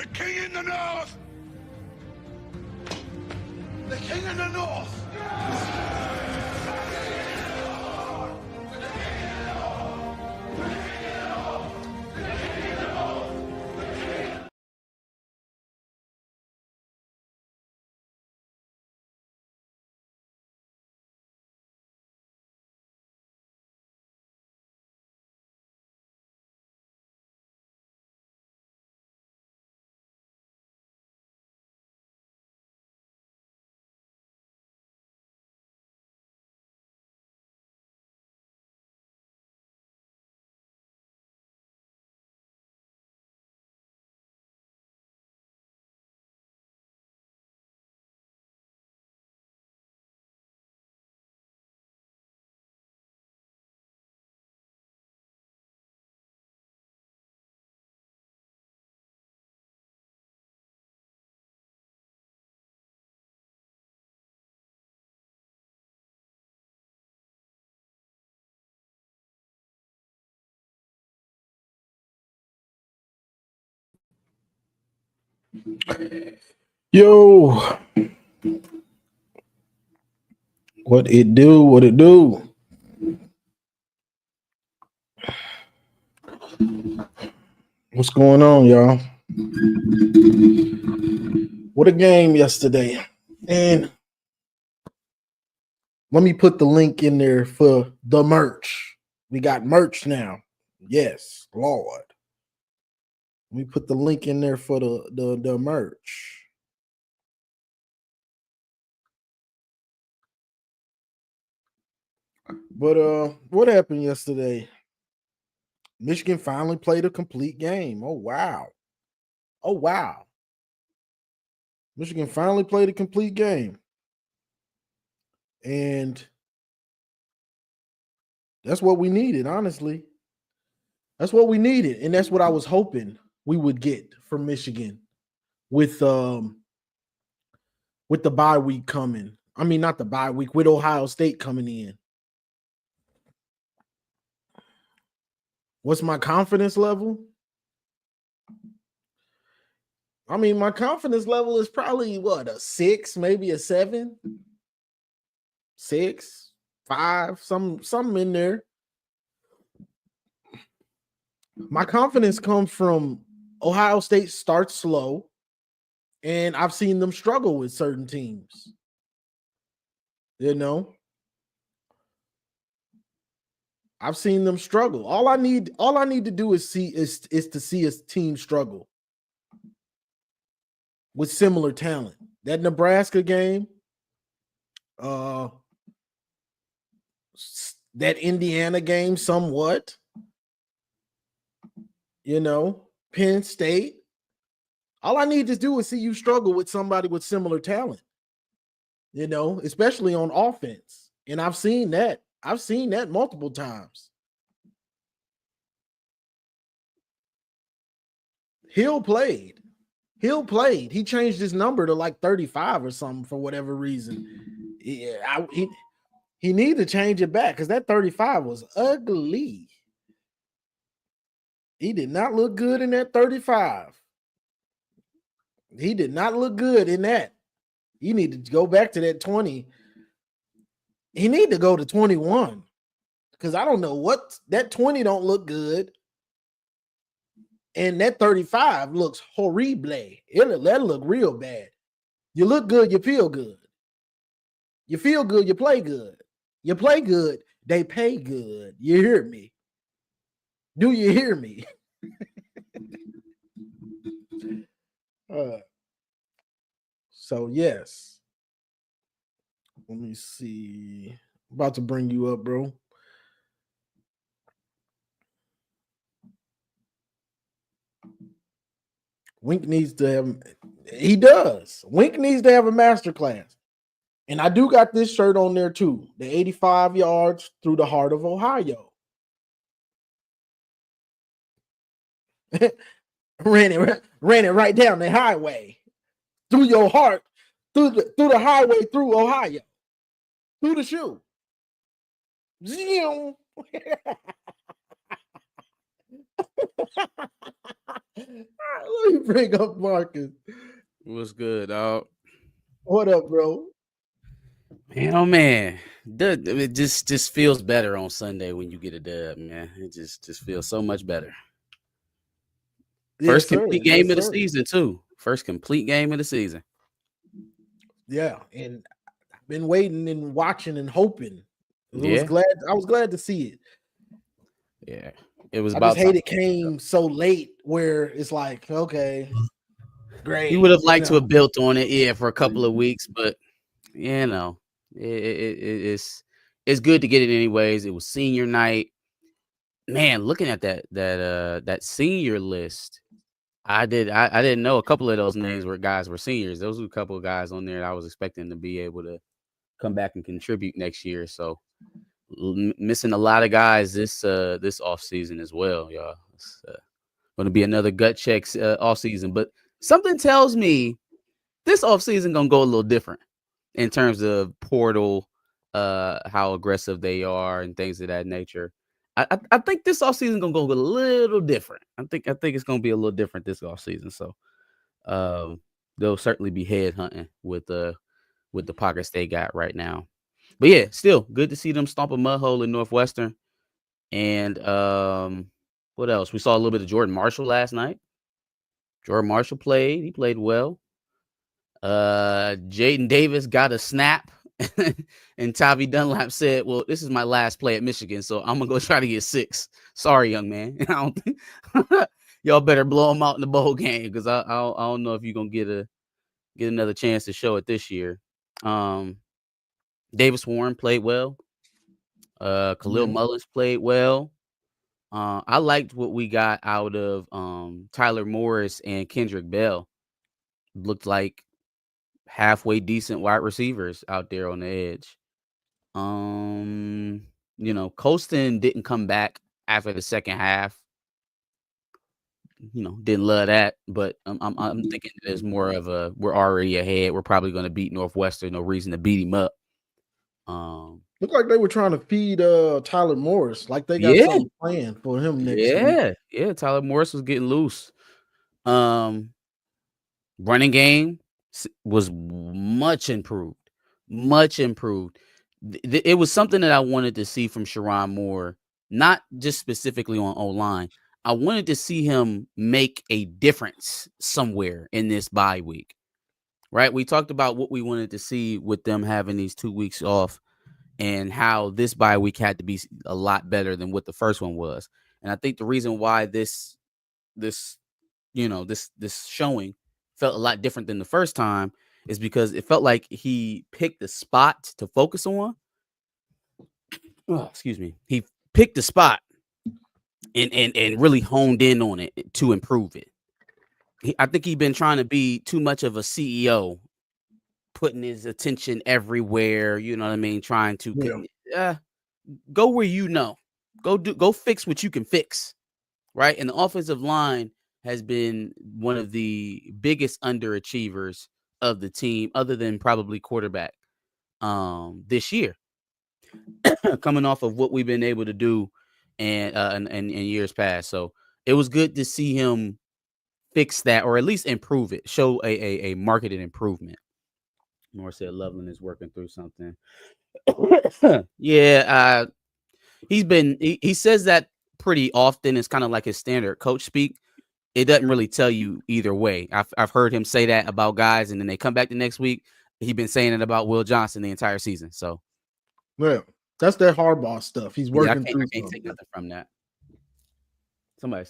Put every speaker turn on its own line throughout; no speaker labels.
The king in the north! The king in the north!
Yo, what it do? What it do? What's going on, y'all? What a game yesterday. And let me put the link in there for the merch. We got merch now. Yes, Lord. Let me put the link in there for the merch. But what happened yesterday? Michigan finally played a complete game. Oh wow. Oh wow. Michigan finally played a complete game. And that's what we needed, honestly. That's what we needed. And that's what I was hoping we would get from Michigan with the bye week coming. I mean, not the bye week, with Ohio State coming in. What's my confidence level? I mean, my confidence level is probably what, a 6, maybe a 7, 6, 5, something in there. My confidence comes from Ohio State starts slow, and I've seen them struggle with certain teams. You know, I've seen them struggle. All I need to do is to see a team struggle with similar talent. That Nebraska game, that Indiana game, somewhat. You know, Penn State. All I need to do is see you struggle with somebody with similar talent. You know, especially on offense. And I've seen that. I've seen that multiple times. Hill played. He changed his number to like 35 or something for whatever reason. Yeah, he needed to change it back because that 35 was ugly. He did not look good in that 35. He did not look good in that. You need to go back to that 20. He need to go to 21 because I don't know what that 20 don't look good. And that 35 looks horrible. That look real bad. You look good, you feel good. You feel good, you play good. You play good, they pay good. You hear me? Do you hear me? So yes. Let me see. I'm about to bring you up, bro. Wink needs to have. He does. Wink needs to have a master class. And I do got this shirt on there too. The 85 yards through the heart of Ohio. ran it right down the highway through your heart, through the highway through Ohio, through the shoe. Zoom. Let me bring up Marcus.
What's good, dog?
What up, bro?
Man, oh man, it just feels better on Sunday when you get a dub, man. It just feels so much better. First
Yes, sir.
complete
Yes,
game of the
sir.
season too. First complete game of the season.
Yeah, and I've been waiting and watching and hoping.
Yeah.
I was glad to see it.
Yeah, it was
I
about
just hate
time.
it came so late where it's like, okay, great.
You would have
you
liked to
know.
have built on it, yeah, for a couple of weeks, but you know, it's good to get it anyways. It was senior night. Man, looking at that senior list, I didn't know a couple of those names were guys were seniors. Those were a couple of guys on there that I was expecting to be able to come back and contribute next year. So missing a lot of guys this off season as well, y'all. It's going to be another gut checks off season, but something tells me this off season gonna go a little different in terms of portal, how aggressive they are and things of that nature. I think this offseason gonna go a little different. I think it's gonna be a little different this offseason. So they'll certainly be head hunting with the pockets they got right now. But yeah, still good to see them stomp a mud hole in Northwestern. And what else? We saw a little bit of Jordan Marshall last night. Jordan Marshall played. He played well. Jaden Davis got a snap. And Tavi Dunlap said, well, this is my last play at Michigan, so I'm gonna go try to get 6. Sorry, young man. I don't think y'all better blow him out in the bowl game because I don't know if you're gonna get another chance to show it this year. Davis Warren played well. Khalil Mullins played well. I liked what we got out of Tyler Morris and Kendrick Bell. Looked like halfway decent wide receivers out there on the edge. Colston didn't come back after the second half. Didn't love that, but I'm thinking there's more of a we're already ahead. We're probably going to beat Northwestern. No reason to beat him up.
Looked like they were trying to feed Tyler Morris, like they got something planned for him next week.
Yeah. Tyler Morris was getting loose. Running game was much improved. It was something that I wanted to see from Sherrone Moore, not just specifically on O-line. I wanted to see him make a difference somewhere in this bye week, right? We talked about what we wanted to see with them having these 2 weeks off and how this bye week had to be a lot better than what the first one was. And I think the reason why this showing felt a lot different than the first time is because it felt like he picked the spot to focus on. Oh, excuse me. He picked the spot and really honed in on it to improve it. I think he'd been trying to be too much of a CEO, putting his attention everywhere. You know what I mean? Trying to go where go fix what you can fix, right? And the offensive line has been one of the biggest underachievers of the team, other than probably quarterback, this year, coming off of what we've been able to do and years past. So it was good to see him fix that, or at least improve it, show a marketed improvement. Moore said Loveland is working through something. Yeah, he says that pretty often. It's kind of like his standard coach speak. It doesn't really tell you either way. I've heard him say that about guys, and then they come back the next week. He's been saying it about Will Johnson the entire season. So,
well, that's that Harbaugh stuff. He's working through.
I can't take nothing from that. Somebody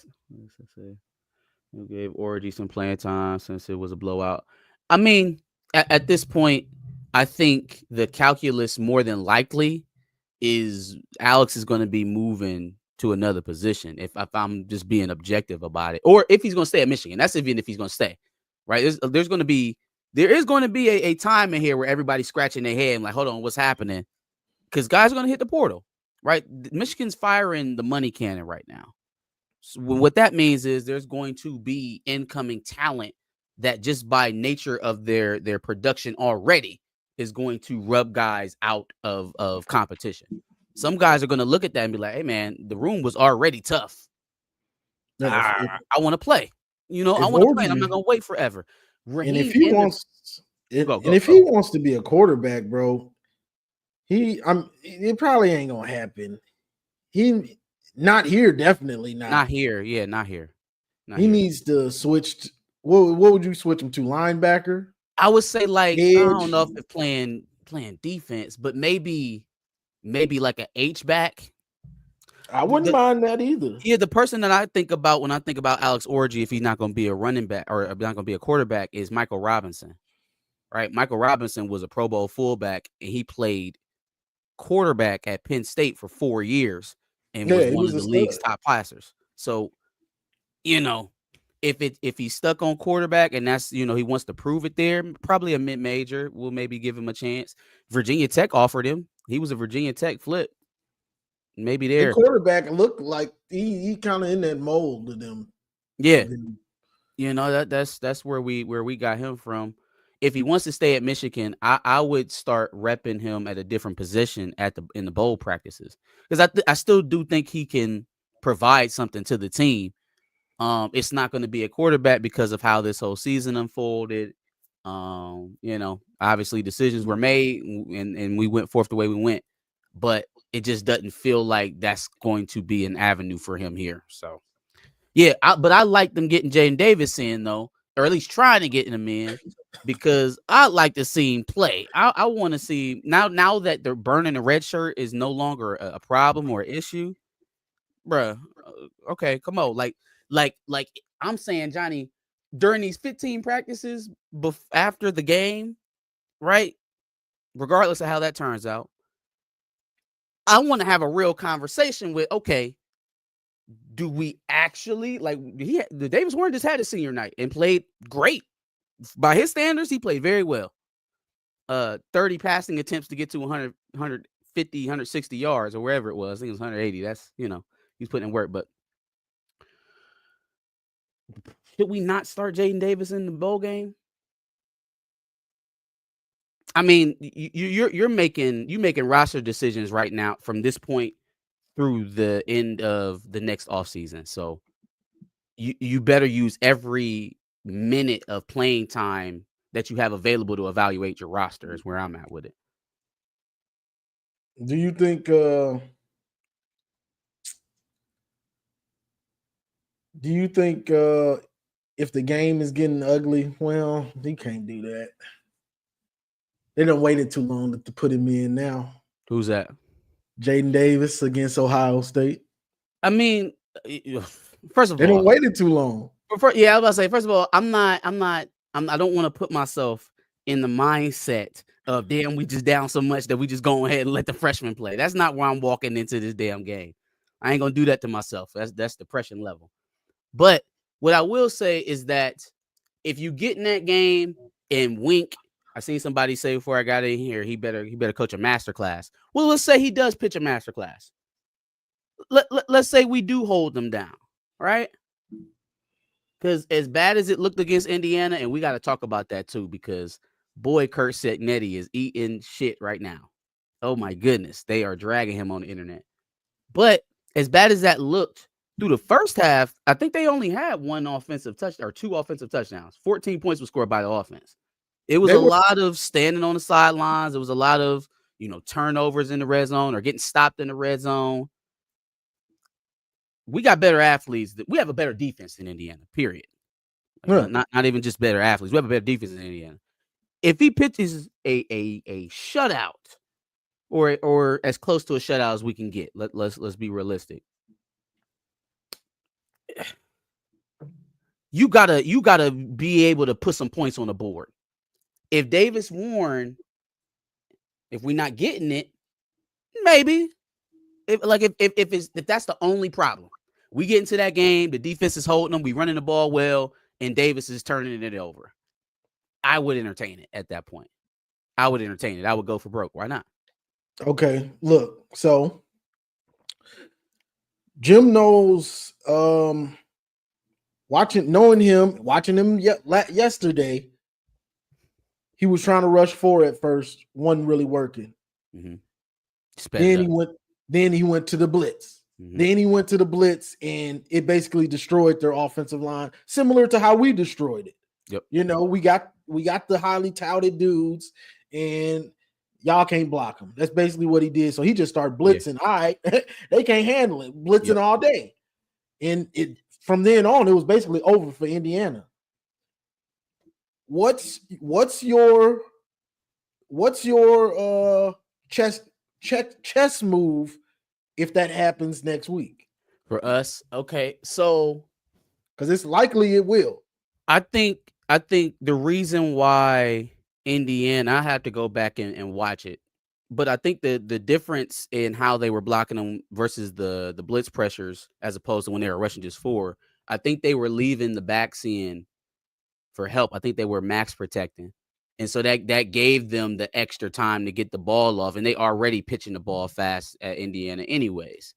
gave Orgy some playing time since it was a blowout. I mean, at this point, I think the calculus more than likely is Alex is going to be moving to another position if I'm just being objective about it, or if he's going to stay at Michigan. That's even if he's going to stay, right? There is going to be a time in here where everybody's scratching their head and like, hold on, what's happening? Because guys are going to hit the portal, right? Michigan's firing the money cannon right now. So what that means is there's going to be incoming talent that just by nature of their production already is going to rub guys out of competition. Some guys are going to look at that and be like, hey, man, the room was already tough. I want to play. You know, I
If
want to play. I'm
Orji-
not gonna wait forever.
and if
Raheem
he
Anderson,
wants,
go.
if he wants to be a quarterback, bro, it probably ain't gonna happen. He not here, definitely not.
Not here. Yeah, not here.
He needs to switch. What would you switch him to? Linebacker?
I would say like
Edge?
I don't know if it's playing defense, but maybe like an H back.
I wouldn't mind that either.
Yeah, the person that I think about when I think about Alex Orji, if he's not going to be a running back or not going to be a quarterback, is Michael Robinson. Right? Michael Robinson was a Pro Bowl fullback, and he played quarterback at Penn State for 4 years and was one of the league's top passers. So, you know, if he's stuck on quarterback and that's, you know, he wants to prove it there, probably a mid-major will maybe give him a chance. Virginia Tech offered him. He was a Virginia Tech flip. Maybe there.
The quarterback looked like he kind of in that mold of them.
Yeah. You know, that's where we got him from. If he wants to stay at Michigan, I would start repping him at a different position in the bowl practices, because I still do think he can provide something to the team. It's not going to be a quarterback because of how this whole season unfolded. You know, obviously decisions were made and we went forth the way we went, but it just doesn't feel like that's going to be an avenue for him here. So, yeah, but I like them getting Jaden Davis in, though, or at least trying to get him in, because I like to see him play. I want to see now that they're burning the red shirt is no longer a problem or issue, bruh. Okay, come on, like I'm saying, Johnny, during these 15 practices after the game, right? Regardless of how that turns out, I want to have a real conversation with, okay, do we actually the Davis Warren just had his senior night and played great. By his standards, he played very well. 30 passing attempts to get to 100, 150, 160 yards or wherever it was. I think it was 180. That's, you know, he's putting in work. But should we not start Jaden Davis in the bowl game? I mean, you're making roster decisions right now from this point through the end of the next offseason. So you better use every minute of playing time that you have available to evaluate your roster, is where I'm at with it.
Do you think if the game is getting ugly, well, he can't do that. They done waited too long to put him in now.
Who's that?
Jaden Davis against Ohio State.
I mean, first of all,
they don't waited too long.
I was about to say, first of all, I don't want to put myself in the mindset of, damn, we just down so much that we just go ahead and let the freshmen play. That's not where I'm walking into this damn game. I ain't gonna do that to myself. That's depression level. But what I will say is that if you get in that game and Wink, I seen somebody say before I got in here, he better coach a master class. Well, let's say he does pitch a master class. Let's say we do hold them down, right? Because as bad as it looked against Indiana, and we got to talk about that too, because boy, Kurt Setnetti is eating shit right now. Oh my goodness, they are dragging him on the internet. But as bad as that looked through the first half, I think they only had one offensive touchdown or 2 offensive touchdowns. 14 points was scored by the offense. It was a lot of standing on the sidelines. It was a lot of, you know, turnovers in the red zone or getting stopped in the red zone. We got better athletes. We have a better defense than Indiana, period. Not even just better athletes. We have a better defense than Indiana. If he pitches a shutout or as close to a shutout as we can get, let's be realistic. You gotta be able to put some points on the board. If Davis Warren, if we're not getting it, maybe. If that's the only problem, we get into that game, the defense is holding them, we running the ball well, and Davis is turning it over. I would entertain it at that point. I would entertain it. I would go for broke. Why not?
Okay, look. So Jim knows. Watching him yesterday, he was trying to rush 4 at first, wasn't really working.
Mm-hmm.
Then he went to the blitz. Then he went to the blitz, and it basically destroyed their offensive line, similar to how we destroyed it.
Yep.
You know, we got the highly touted dudes, and y'all can't block them. That's basically what he did. So he just started blitzing. All right, they can't handle it, blitzing all day, and it from then on it was basically over for Indiana. What's your chess move if that happens next week?
For us, okay, so
because it's likely it will.
I think the reason why Indiana, I have to go back and watch it, but I think the difference in how they were blocking them versus the blitz pressures as opposed to when they were rushing just 4, I think they were leaving the backs in for help. I think they were max protecting. And so that gave them the extra time to get the ball off, and they already pitching the ball fast at Indiana anyways.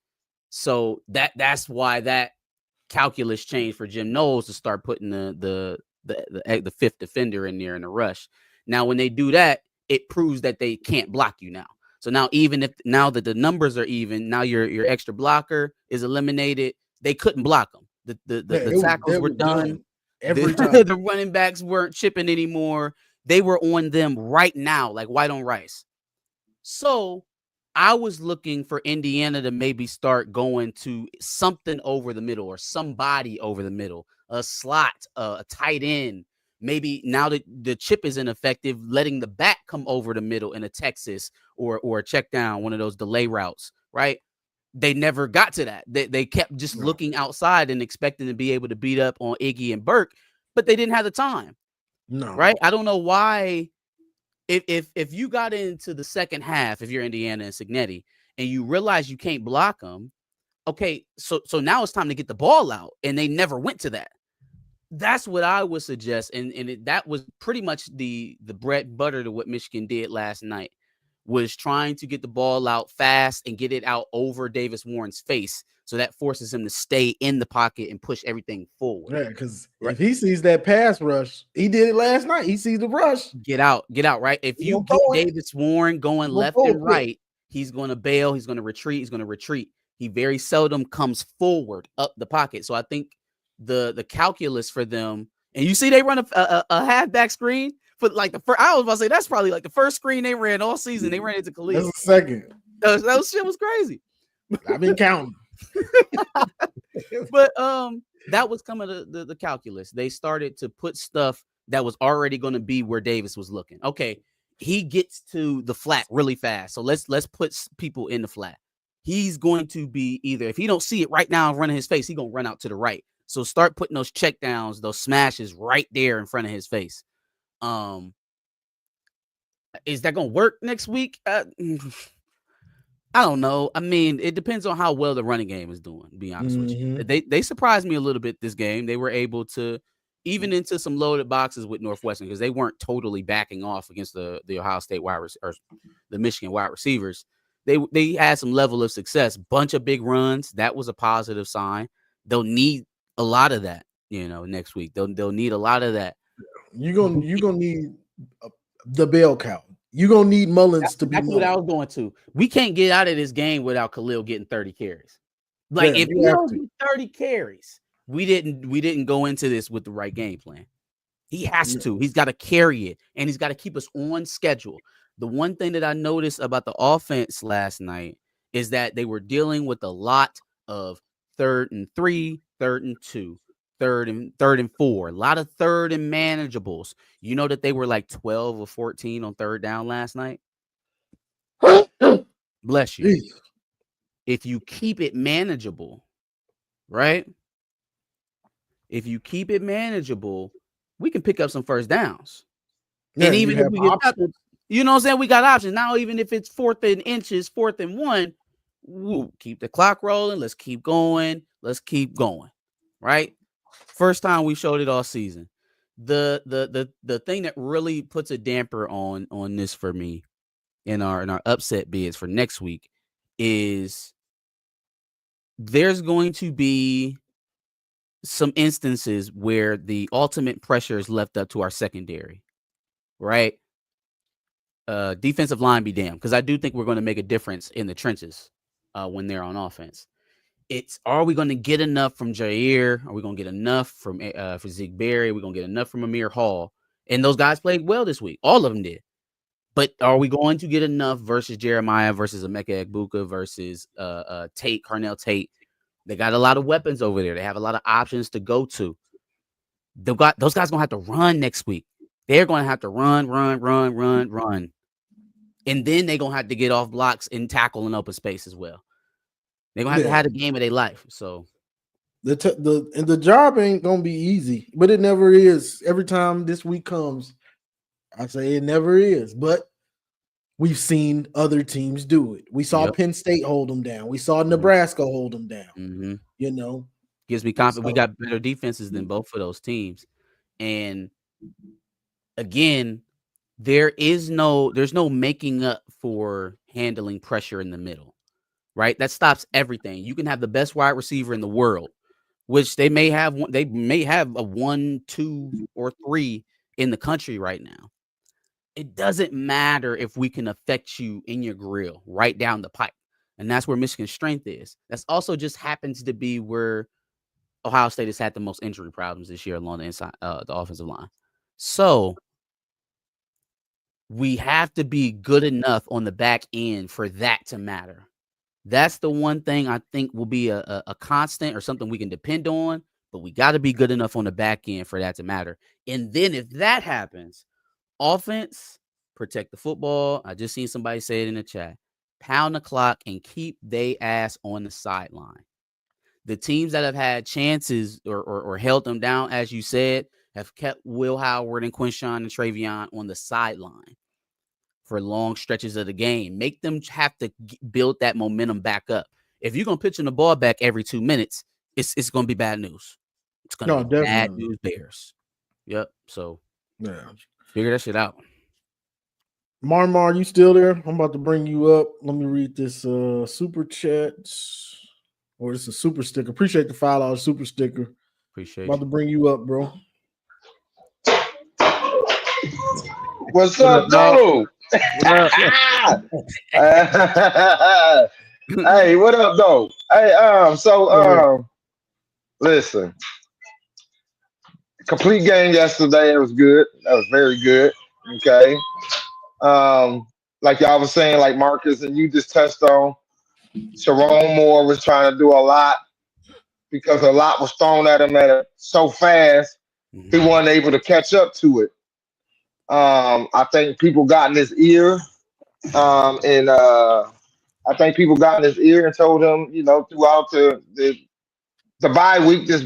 So that's why that calculus changed for Jim Knowles to start putting the fifth defender in there in the rush. Now, when they do that, it proves that they can't block you now. So now, now that the numbers are even, now your extra blocker is eliminated. They couldn't block them. The tackles were done.
Every time.
The running backs weren't chipping anymore. They were on them right now, like white on rice. So I was looking for Indiana to maybe start going to something over the middle or somebody over the middle, a slot, a tight end. Maybe now that the chip is ineffective, letting the back come over the middle in a Texas or a check down, one of those delay routes, right? They never got to that. They kept just looking outside and expecting to be able to beat up on Iggy and Burke, but they didn't have the time.
No.
Right? I don't know why. If you got into the second half, if you're Indiana and Cignetti, and you realize you can't block them, okay, so now it's time to get the ball out, and they never went to that. That's what I would suggest, and that was pretty much the bread and butter to what Michigan did last night, was trying to get the ball out fast and get it out over Davis Warren's face. So that forces him to stay in the pocket and push everything forward.
Yeah, because if he sees that pass rush, he did it last night. He sees the rush.
Get out, right? If you get Davis Warren going left and right, he's going to bail. He's going to retreat. He very seldom comes forward up the pocket. So I think the calculus for them, and you see they run a halfback screen for like I was about to say that's probably like the first screen they ran all season. They ran into Khalil.
That's the second.
That shit was crazy.
I've been counting.
But that was coming to the calculus. They started to put stuff that was already going to be where Davis was looking. Okay, he gets to the flat really fast. So let's put people in the flat. He's going to be either, if he don't see it right now in front of his face, he's going to run out to the right. So start putting those check downs, those smashes right there in front of his face. Is that going to work next week? I don't know. I mean, it depends on how well the running game is doing, to be honest with you. They surprised me a little bit this game. They were able to, even into some loaded boxes with Northwestern, because they weren't totally backing off against the Ohio State or the Michigan wide receivers. They had some level of success, bunch of big runs. That was a positive sign. They'll need a lot of that, next week. They'll need a lot of that.
You're gonna need the bell cow. You're gonna need Mullins to be.
That's what I was going to. We can't get out of this game without Khalil getting 30 carries. Like if you don't do 30 carries, we didn't go into this with the right game plan. He has to. He's got to carry it, and he's got to keep us on schedule. The one thing that I noticed about the offense last night is that they were dealing with a lot of 3rd and 3, 3rd and 2, 3rd and 4, a lot of 3rd and manageables. You know that they were like 12 or 14 on 3rd down last night. Bless you.
Jeez.
If you keep it manageable, right? If you keep it manageable, we can pick up some first downs.
Yeah,
and even if we get
options.
you know what I'm saying? We got options. Now, even if it's 4th and inches, 4th and 1, keep the clock rolling. Let's keep going. Right? First time we showed it all season. The thing that really puts a damper on this for me in our upset bids for next week is there's going to be some instances where the ultimate pressure is left up to our secondary, right? Defensive line be damned, because I do think we're going to make a difference in the trenches when they're on offense. It's, are we going to get enough from Jair? Are we going to get enough from for Zeke Berry? Are we going to get enough from Amir Hall? And those guys played well this week. All of them did. But are we going to get enough versus Jeremiah versus Emeka Egbuka versus Tate, Carnell Tate? They got a lot of weapons over there. They have a lot of options to go to. Those guys going to have to run next week. They're going to have to run. And then they're going to have to get off blocks and tackle in open space as well. They're going to have to have a game of their life. So
the job ain't going to be easy, but it never is. Every time this week comes, I say it never is. But we've seen other teams do it. We saw Penn State hold them down. We saw Nebraska hold them down.
Mm-hmm.
You know,
gives me confidence. We got better defenses than both of those teams. And again, there's no making up for handling pressure in the middle, right? That stops everything. You can have the best wide receiver in the world, which they may have a 1, 2, or 3 in the country right now. It doesn't matter if we can affect you in your grill right down the pipe. And that's where Michigan's strength is. That's also just happens to be where Ohio State has had the most injury problems this year along the inside, the offensive line. So we have to be good enough on the back end for that to matter. That's the one thing I think will be a constant or something we can depend on, but we got to be good enough on the back end for that to matter. And then if that happens, offense, protect the football. I just seen somebody say it in the chat. Pound the clock and keep they ass on the sideline. The teams that have had chances or held them down, as you said, have kept Will Howard and Quinshawn and Travion on the sideline for long stretches of the game. Make them have to build that momentum back up. If you're going to pitch in the ball back every 2 minutes, it's going to be bad news. It's going to be bad news Bears. Yep. So figure that shit out.
Marmar, you still there? I'm about to bring you up. Let me read this super chat. Or it's a super sticker. Appreciate the $5 super sticker.
Appreciate
about to bring you up, bro.
What's up, Donald? Hey, what up, though? Hey, listen. Complete game yesterday. It was good. That was very good. Okay. Like y'all was saying, like Marcus and you just touched on, Sharon Moore was trying to do a lot because a lot was thrown at him so fast, he wasn't able to catch up to it. I think people got in his ear, and I think people got in his ear and told him, throughout the bye week, this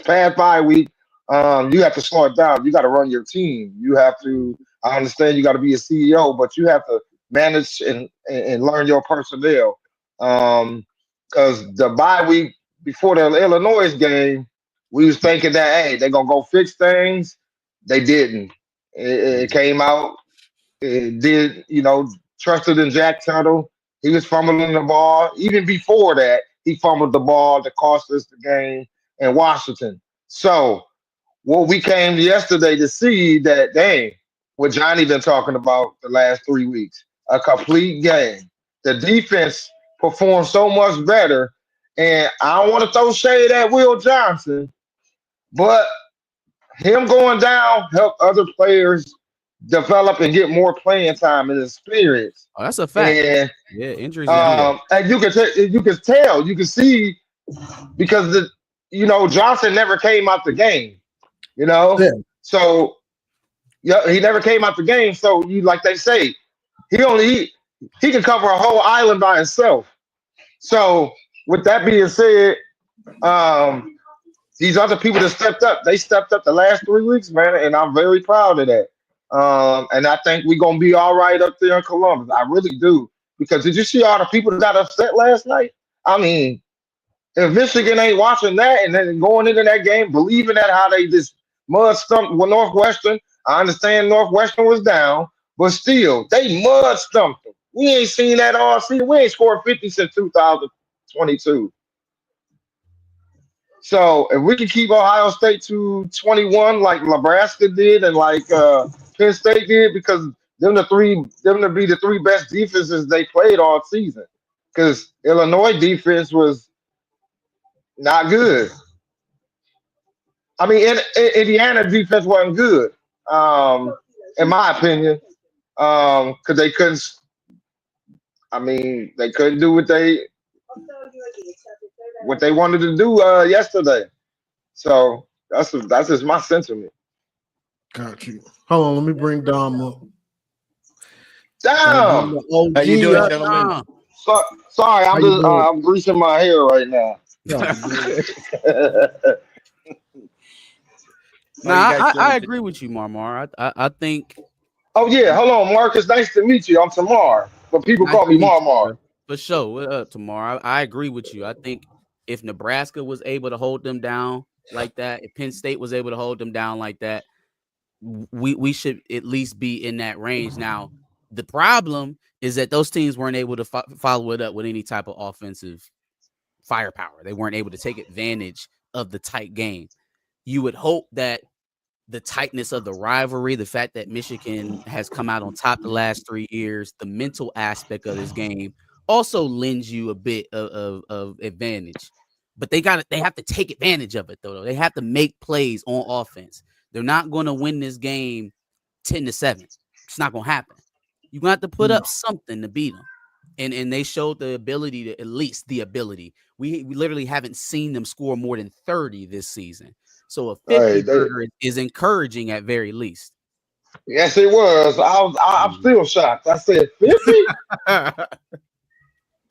past bye week, you have to slow it down. You got to run your team. You have to. I understand you got to be a CEO, but you have to manage and learn your personnel. Because the bye week before the Illinois game, we was thinking that, hey, they're gonna go fix things. They didn't. It came out. It did. Trusted in Jack Tuttle. He was fumbling the ball. Even before that, he fumbled the ball that cost us the game in Washington. So what we came yesterday to see that, dang, what Johnny been talking about the last 3 weeks, a complete game. The defense performed so much better. And I don't want to throw shade at Will Johnson, but him going down helped other players develop and get more playing time and experience.
Oh, that's a fact.
And,
injuries.
And you can tell, you can see, because Johnson never came out the game. So he never came out the game. So like they say, he can cover a whole island by himself. So with that being said, these other people that stepped up, they stepped up the last 3 weeks, man, and I'm very proud of that. And I think we're gonna be all right up there in Columbus. I really do. Because did you see all the people that got upset last night? I mean, if Michigan ain't watching that and then going into that game, believing that how they just mud stumped with Northwestern, I understand Northwestern was down, but still, they mud stumped them. We ain't seen that all season. We ain't scored 50 since 2022. So if we can keep Ohio State to 21 like Nebraska did and like Penn State did, because them to be the 3 best defenses they played all season. Because Illinois defense was not good. I mean, Indiana defense wasn't good, in my opinion, because they couldn't. I mean, they couldn't do what they wanted to do yesterday. So that's just my sentiment.
Got you. Hold on, let me bring Dom up.
Damn.
OG.
How you doing,
Yeah,
gentlemen?
nah.
Sorry,
How
I'm
you
just
doing?
I'm greasing my hair right now.
Nah,
How you guys doing
I
today?
agree with you, Marmar. I think
Oh yeah, hold on, Marcus. Nice to meet you. I'm Tamar, but people
nice
call
to
me
meet you,
Marmar.
bro. For sure. What up, tomorrow? I agree with you. I think if Nebraska was able to hold them down like that, if Penn State was able to hold them down like that, we should at least be in that range. Now, the problem is that those teams weren't able to follow it up with any type of offensive firepower. They weren't able to take advantage of the tight game. You would hope that the tightness of the rivalry, the fact that Michigan has come out on top the last 3 years, the mental aspect of this game also lends you a bit of advantage. But they have to take advantage of it though. They have to make plays on offense. They're not going to win this game 10-7. It's not going to happen. You're going to have to put up something to beat them. And they showed the ability to, at least the ability. We literally haven't seen them score more than 30 this season. So a 50
Hey,
burger is encouraging at very least.
yes, it was. I'm still shocked. I said 50.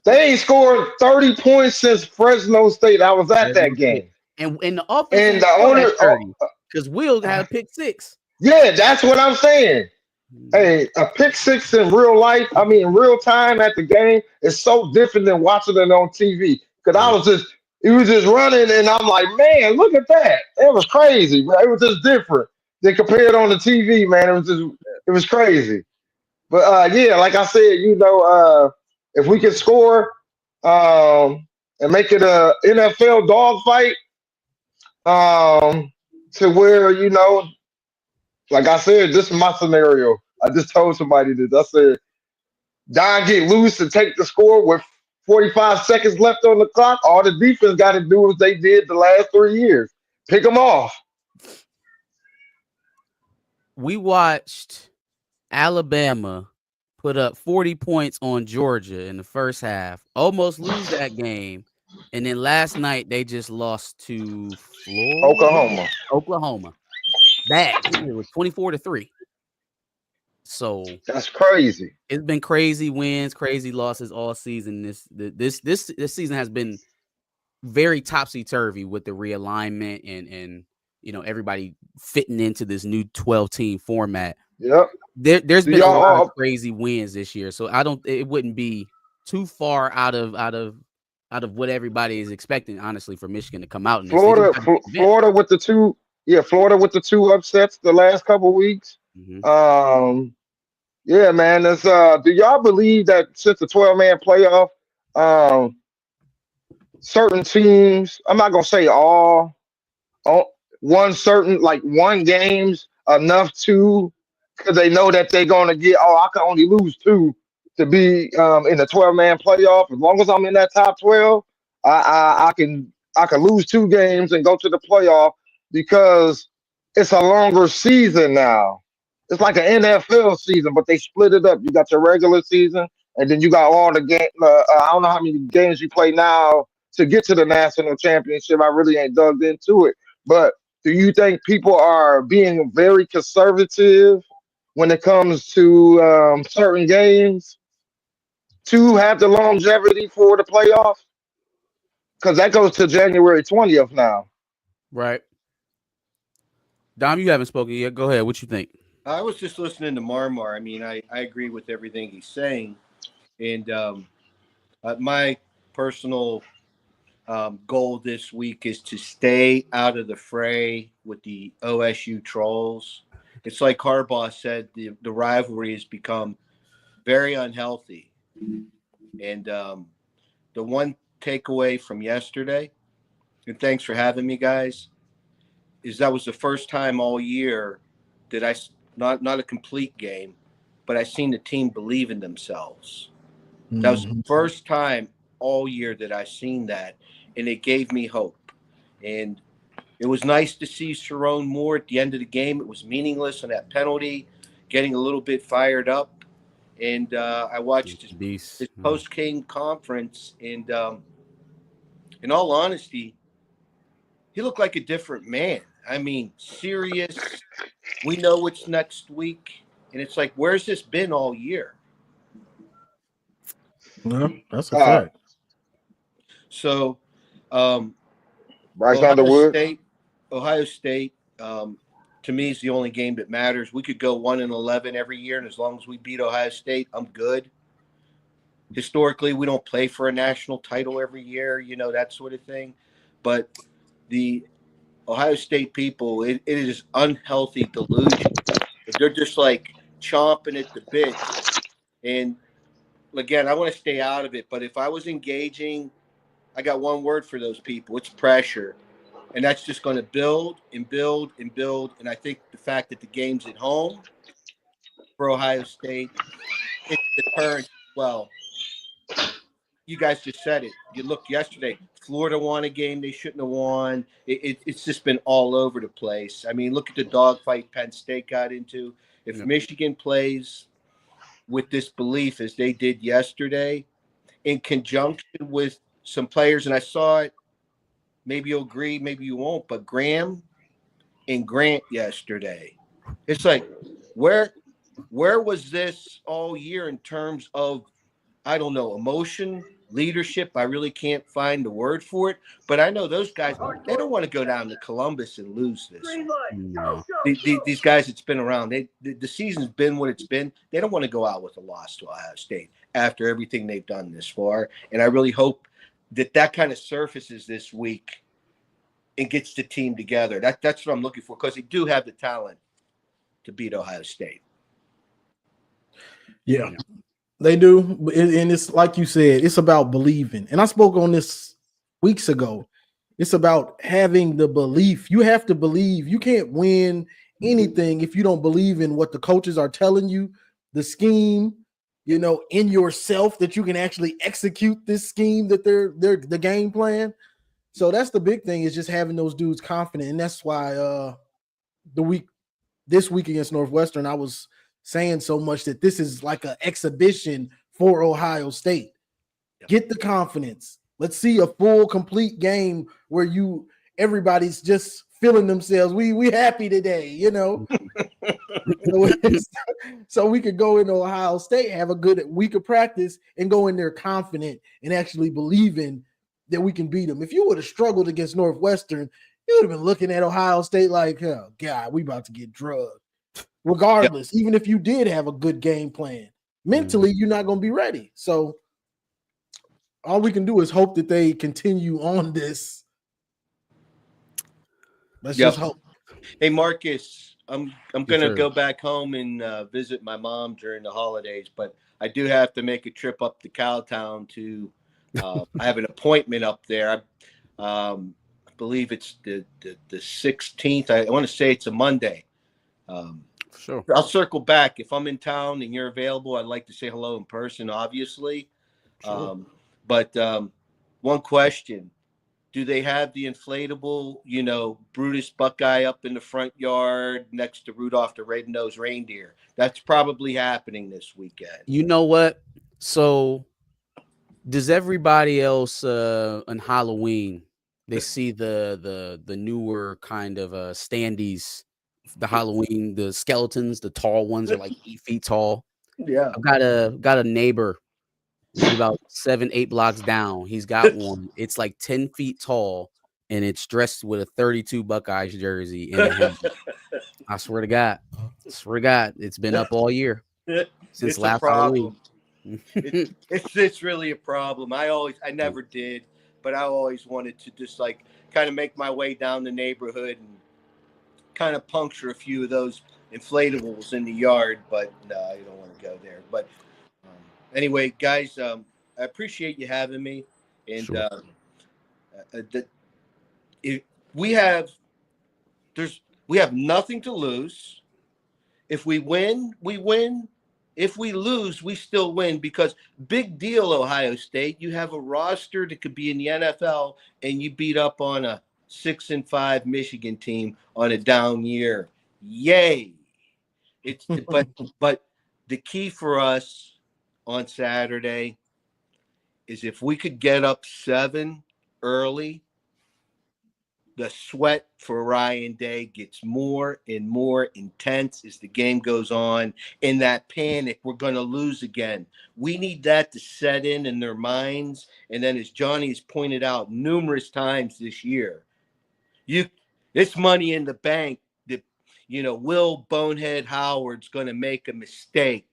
They ain't scored 30 points since Fresno State. I was at that game,
And the offense
and
ain't
the
scored
owner.
at 30 because Will had a pick six.
Yeah, that's what I'm saying. Hey, a pick six in real life, I mean, in real time at the game is so different than watching it on TV. Because he was just running, and I'm like, man, look at that. It was crazy, bro. It was just different than compared on the TV, man. It was crazy. But yeah, like I said, if we can score and make it a NFL dogfight, to where like I said, this is my scenario. I just told somebody this. I said, Don get loose and take the score with 45 seconds left on the clock. All the defense got to do is they did the last 3 years. Pick them off.
We watched Alabama put up 40 points on Georgia in the first half, almost lose that game. And then last night they just lost to Oklahoma. Bad. I think it was 24-3. So
that's crazy.
It's been crazy wins, crazy losses all season. This season has been very topsy-turvy with the realignment and everybody fitting into this new 12-team format.
Yep.
There's been a lot of crazy wins this year, so it wouldn't be too far out of what everybody is expecting, honestly, for Michigan to come out.
Florida with the two upsets the last couple weeks.
Mm-hmm.
Yeah, man. Do y'all believe that since the 12-man playoff, certain teams, I'm not gonna say all one games enough to, because they know that they're gonna get. Oh, I can only lose two to be in the 12-man playoff. As long as I'm in that top 12, I can lose two games and go to the playoff because it's a longer season now. It's like an NFL season, but they split it up. You got your regular season, and then you got all the game. I don't know how many games you play now to get to the national championship. I really ain't dug into it. But do you think people are being very conservative when it comes to certain games to have the longevity for the playoff? Because that goes to January 20th now.
Right. Dom, you haven't spoken yet. Go ahead. What you think?
I was just listening to Marmar. I mean, I agree with everything he's saying. And my personal goal this week is to stay out of the fray with the OSU trolls. It's like Harbaugh said, the rivalry has become very unhealthy. And the one takeaway from yesterday, and thanks for having me, guys, is that was the first time all year that I not a complete game, but I seen the team believe in themselves. That was the first time all year that I seen that, and it gave me hope. And it was nice to see Sharon Moore at the end of the game. It was meaningless on that penalty, getting a little bit fired up. And I watched his post-game conference, and in all honesty, he looked like a different man. I mean, serious. We know what's next week, and it's like, where's this been all year?
No, that's a fact.
So,
Bryce Underwood.
Ohio State, to me, is the only game that matters. We could go 1-11 every year, and as long as we beat Ohio State, I'm good. Historically, we don't play for a national title every year, you know, that sort of thing. But the Ohio State people, it is unhealthy delusion. They're just like chomping at the bit. And again, I want to stay out of it, but if I was engaging, I got one word for those people. It's pressure. And that's just going to build and build and build. And I think the fact that the game's at home for Ohio State, it's deterrent as well. You guys just said it. You looked yesterday. Florida won a game they shouldn't have won. It's just been all over the place. I mean, look at the dogfight Penn State got into. If Michigan plays with this belief as they did yesterday, in conjunction with some players, and I saw it, maybe you'll agree, maybe you won't, but Graham and Grant yesterday, it's like, where was this all year in terms of, I don't know, emotion, leadership? I really can't find the word for it, but I know those guys, they don't want to go down to Columbus and lose this.
No.
These guys that's been around, the season's been what it's been. They don't want to go out with a loss to Ohio State after everything they've done this far. And I really hope that kind of surfaces this week and gets the team together. That's what I'm looking for, because they do have the talent to beat Ohio State.
Yeah, they do. And it's like you said, it's about believing. And I spoke on this weeks ago. It's about having the belief. You have to believe. You can't win anything if you don't believe in what the coaches are telling you, the scheme, you know, in yourself, that you can actually execute this scheme, that they're the game plan. So that's the big thing, is just having those dudes confident. And that's why this week against Northwestern, I was saying so much that this is like an exhibition for Ohio State. Get the confidence. Let's see a full, complete game where everybody's just feeling themselves. We happy today, you know. So we could go into Ohio State, have a good week of practice, and go in there confident and actually believing that we can beat them. If you would have struggled against Northwestern, you would have been looking at Ohio State like, oh God, we about to get drugged. Regardless, even if you did have a good game plan, mentally you're not going to be ready. So all we can do is hope that they continue on this. Let's just hope.
Hey, Marcus, I'm going to go back home and visit my mom during the holidays, but I do have to make a trip up to Cowtown to I have an appointment up there. I believe it's the 16th. I want to say it's a Monday.
Sure.
I'll circle back. If I'm in town and you're available, I'd like to say hello in person, obviously. Sure. But one question. Do they have the inflatable, you know, Brutus Buckeye up in the front yard next to Rudolph the Red-Nosed Reindeer? That's probably happening this weekend.
You know what? So does everybody else on Halloween, they see the newer kind of standees, the Halloween, the skeletons, the tall ones are like 8 feet tall.
Yeah.
I've got a neighbor about 7-8 blocks down. He's got one. It's like 10 feet tall, and it's dressed with a 32 Buckeyes jersey and a helmet. I swear to God. It's been up all year since last Halloween.
It's really a problem. I never did, but I always wanted to just like kind of make my way down the neighborhood and kind of puncture a few of those inflatables in the yard, but no, I don't want to go there. But anyway, guys, I appreciate you having me. And
Sure.
we have nothing to lose. If we win, we win. If we lose, we still win because big deal, Ohio State. You have a roster that could be in the NFL, and you beat up on a 6-5 Michigan team on a down year. Yay! It's but the key for us on Saturday is if we could get up 7 early, the sweat for Ryan Day gets more and more intense as the game goes on. In that panic, we're going to lose again. We need that to set in their minds. And then, as Johnny has pointed out numerous times this year, it's money in the bank that, Will Bonehead Howard's going to make a mistake.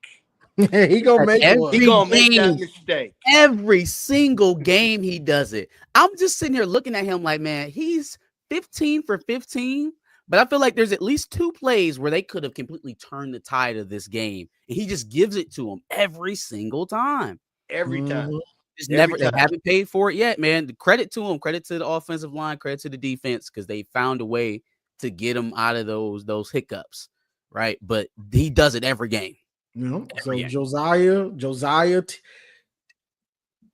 He gonna make one.
He gonna make that mistake.
Every single game he does it. I'm just sitting here looking at him like, man, he's 15 for 15, but I feel like there's at least 2 plays where they could have completely turned the tide of this game, and he just gives it to them every single time.
Every time.
Just never. They haven't paid for it yet, man. The credit to them, credit to the offensive line, credit to the defense, because they found a way to get him out of those hiccups, right? But he does it every game.
So Josiah.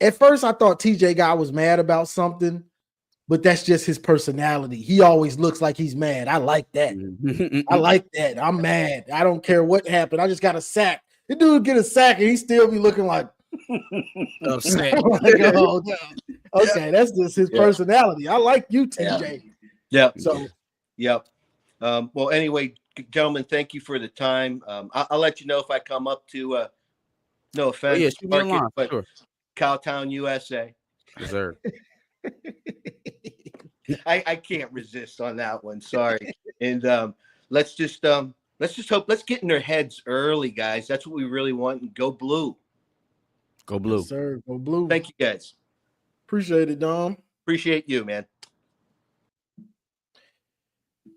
At first, I thought TJ guy was mad about something, but that's just his personality. He always looks like he's mad. I like that. I like that. I'm mad. I don't care what happened. I just got a sack. The dude get a sack and he still be looking like
upset.
Oh, okay, that's just his personality. I like you, TJ.
Yeah.
So,
yep. Well, anyway, gentlemen, thank you for the time. I'll let you know if I come up to. No offense, Market, but sure. Cowtown, USA.
Yes, sir.
I can't resist on that one. Sorry. And let's just hope. Let's get in their heads early, guys. That's what we really want. And go blue.
Go blue.
Yes, sir. Go blue.
Thank you, guys.
Appreciate it, Dom.
Appreciate you, man.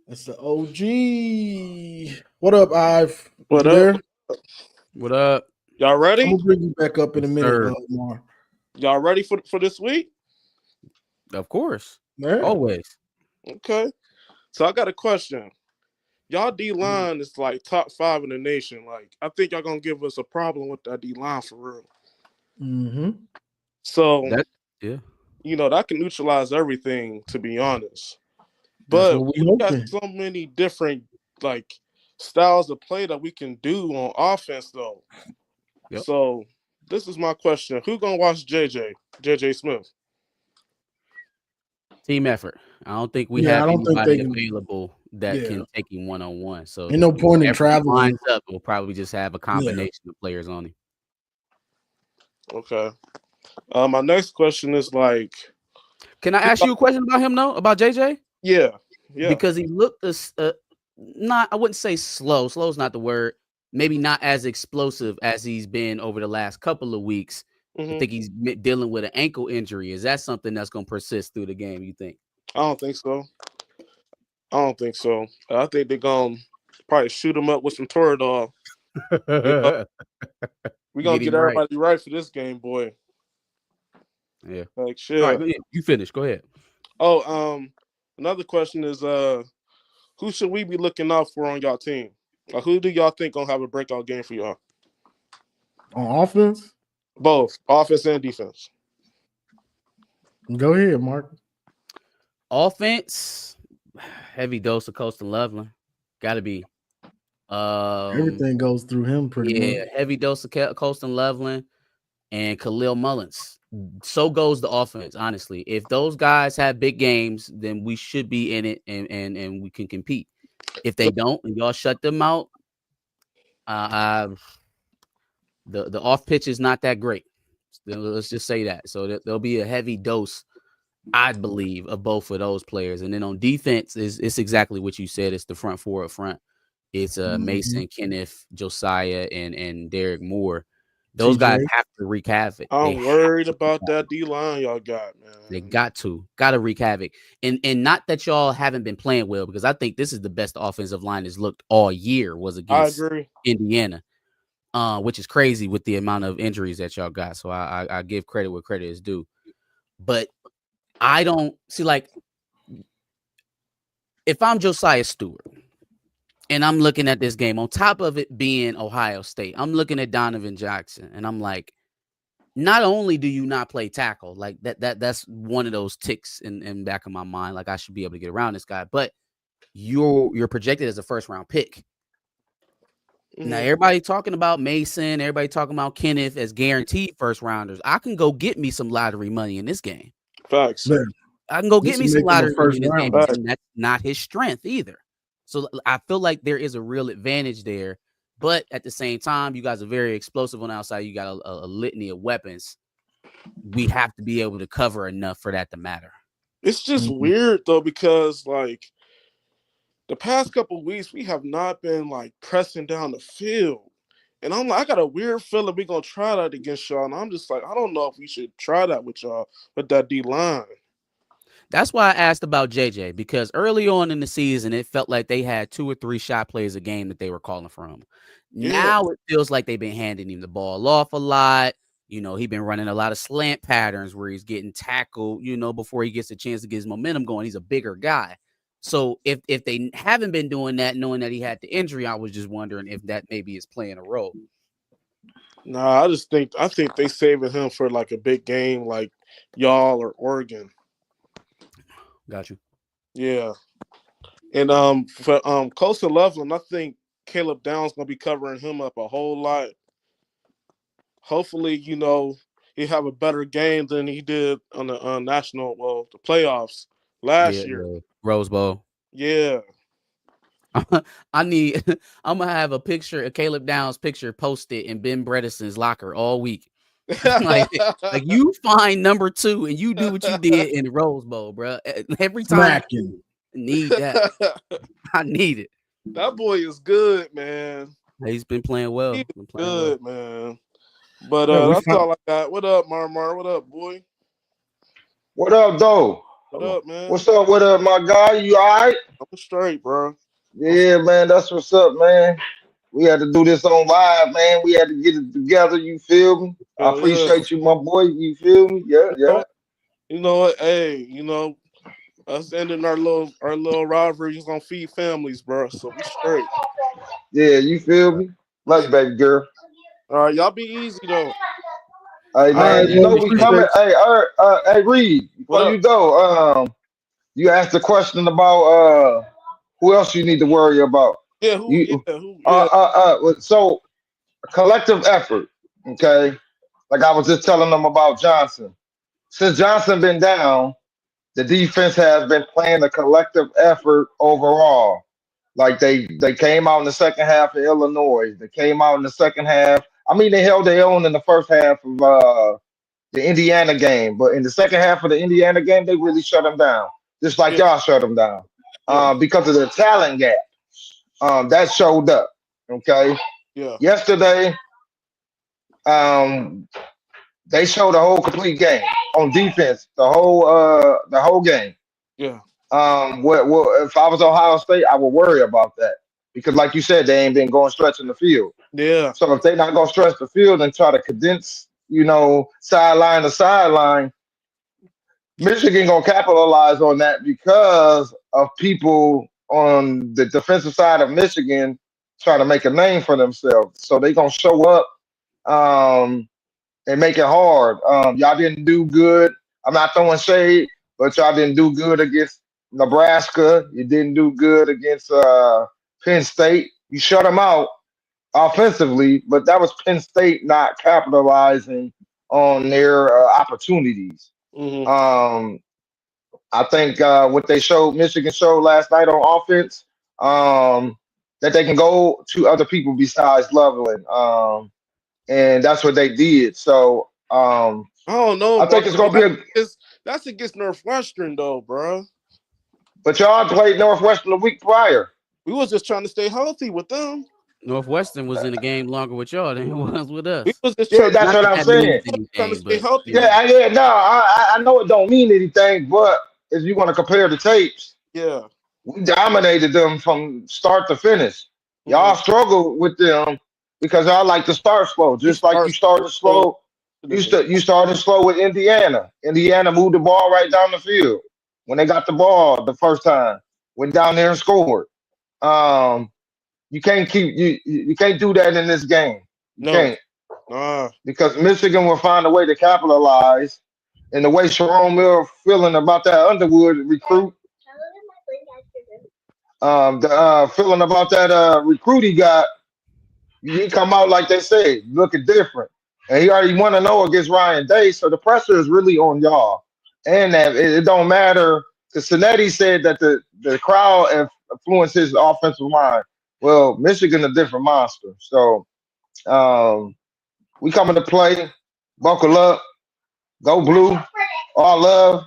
That's the OG. What up, Ive?
What
you
up?
There?
What up?
Y'all ready?
I'm gonna bring you back up in a minute, more.
Y'all ready for this week?
Of course.
Yeah.
Always.
Okay. So I got a question. Y'all D-line is like top 5 in the nation. Like, I think y'all gonna give us a problem with that D-line for real.
Mm-hmm.
So
yeah,
that can neutralize everything, to be honest. But we got so many different like styles of play that we can do on offense, though.
Yep.
So this is my question: who gonna watch JJ Smith?
Team effort. I don't think we have anybody available that can take him one-on-one. So
ain't no point in traveling.
Lines up, we'll probably just have a combination of players on him.
Okay. My next question is like,
can I ask you a question about him though? About JJ?
Yeah.
Because he looked I wouldn't say slow. Slow is not the word. Maybe not as explosive as he's been over the last couple of weeks.
Mm-hmm.
I think he's dealing with an ankle injury. Is that something that's going to persist through the game, you think?
I don't think so. I think they're going to probably shoot him up with some Toradol. We're going to get everybody right for this game, boy.
Yeah.
Like, shit.
All right, you finish. Go ahead.
Oh, another question is, who should we be looking out for on y'all team? Like, who do y'all think gonna have a breakout game for y'all?
On offense?
Both offense and defense.
Go ahead, Mark.
Offense, heavy dose of Colston Loveland. Gotta be.
Everything goes through him pretty much.
Yeah, heavy dose of Colston Loveland and Khalil Mullins. So goes the offense, honestly. If those guys have big games, then we should be in it and we can compete. If they don't and y'all shut them out, the off pitch is not that great. Let's just say that. So there'll be a heavy dose, I believe, of both of those players. And then on defense, it's exactly what you said. It's the front four up front. It's Mason, Kenneth, Josiah, and Derek Moore. Those guys have to wreak havoc.
I'm worried about that D-line y'all got, man.
They got to wreak havoc. And not that y'all haven't been playing well, because I think this is the best offensive line that's looked all year was against Indiana, which is crazy with the amount of injuries that y'all got. So I give credit where credit is due. But I don't see, like, if I'm Josiah Stewart, And I'm looking at this game on top of it being Ohio State. I'm looking at Donovan Jackson, and I'm like, not only do you not play tackle, like that's one of those ticks in back of my mind. Like I should be able to get around this guy, but you're projected as a first round pick. Now everybody talking about Mason, everybody talking about Kenneth as guaranteed first rounders. I can go get me some lottery money in this game.
Facts.
Man,
I can go
This
get me
will
some
make him a
lottery money
first
in this game,
rounder.
and that's not his strength either. So I feel like there is a real advantage there, but at the same time, you guys are very explosive on the outside. You got a litany of weapons. We have to be able to cover enough for that to matter.
It's just weird though, because like the past couple weeks we have not been like pressing down the field. And I'm like, I got a weird feeling we're gonna try that against y'all. And I'm just like, I don't know if we should try that with y'all with that D line.
That's why I asked about JJ, because early on in the season, it felt like they had 2 or 3 shot plays a game that they were calling for him.
Yeah.
Now it feels like they've been handing him the ball off a lot. You know, he's been running a lot of slant patterns where he's getting tackled, you know, before he gets a chance to get his momentum going. He's a bigger guy. So if they haven't been doing that, knowing that he had the injury, I was just wondering if that maybe is playing a role.
Nah, I think they saving him for like a big game like y'all or Oregon.
Got you.
Yeah. And for Colson Loveland, I think Caleb Downs gonna be covering him up a whole lot. Hopefully, you know, he have a better game than he did on the the playoffs last year.
Yeah. Rose Bowl.
Yeah.
I'm gonna have a picture, a Caleb Downs picture posted in Ben Bredesen's locker all week. like you find number 2 and you do what you did in the Rose Bowl, bro. Every time
Smacking.
need that. I need it.
That boy is good, man.
He's been playing well.
He's
Been playing
good, man. But
Yeah, we
that's
found-
all I got. What up, Marmar? What up, boy?
What up, though?
What up, man?
What's up with my guy? You all right?
I'm straight, bro.
Yeah, man, that's what's up, man. We had to do this on live, man. We had to get it together. You feel me? I
Hell yeah.
appreciate you, my boy. You feel me? Yeah, yeah.
You know what? Hey, you know, us ending our little rivalry is gonna feed families, bro. So we straight.
Yeah, you feel me? Love you, baby girl.
All right, y'all be easy though.
Hey, man,
right,
you know
man,
we coming.
appreciate
Hey, Reed,
What
before
up?
you go, you asked a question about who else you need to worry about.
Yeah,
So collective effort, okay? Like I was just telling them about Johnson. Since Johnson been down, the defense has been playing a collective effort overall. Like they came out in the second half of Illinois. They came out in the second half. I mean, they held their own in the first half of the Indiana game, but in the second half of the Indiana game, they really shut them down, just like y'all shut them down, because of the talent gap. That showed up. Okay.
Yeah.
Yesterday, they showed the whole complete game on defense, the whole game.
Yeah.
What if I was Ohio State, I would worry about that because, like you said, they ain't been going stretching the field.
Yeah.
So if they not gonna stretch the field and try to condense, you know, sideline to sideline, Michigan gonna capitalize on that because of people on the defensive side of Michigan trying to make a name for themselves. So they gonna show up and make it hard. Y'all didn't do good. I'm not throwing shade, but y'all didn't do good against Nebraska. You didn't do good against Penn State. You shut them out offensively, but that was Penn State not capitalizing on their opportunities.
Mm-hmm.
I think what Michigan showed last night on offense, that they can go to other people besides Loveland, and that's what they did. So
I don't know.
I think it's gonna be
that's against Northwestern though, bro.
But y'all played Northwestern the week prior.
We was just trying to stay healthy with them.
Northwestern was in the game longer with y'all than it was with us.
We was just
Yeah, that's what I'm saying.
Trying to stay healthy.
Yeah, no, I know it don't mean anything, but if you want to compare the tapes,
yeah,
we dominated them from start to finish. Y'all struggled with them because y'all like to start slow, just like you started slow. You started slow with Indiana. Indiana moved the ball right down the field when they got the ball the first time. Went down there and scored. You can't you can't do that in this game. You
No.
can't, because Michigan will find a way to capitalize. And the way Sharon Miller feeling about that Underwood recruit, feeling about that recruit he got, he come out like they say, looking different. And he already won to know against Ryan Day, so the pressure is really on y'all. And that it don't matter, because Cinetti said that the crowd influenced his offensive line. Well, Michigan a different monster. So we coming to play. Buckle up. Go blue. All love.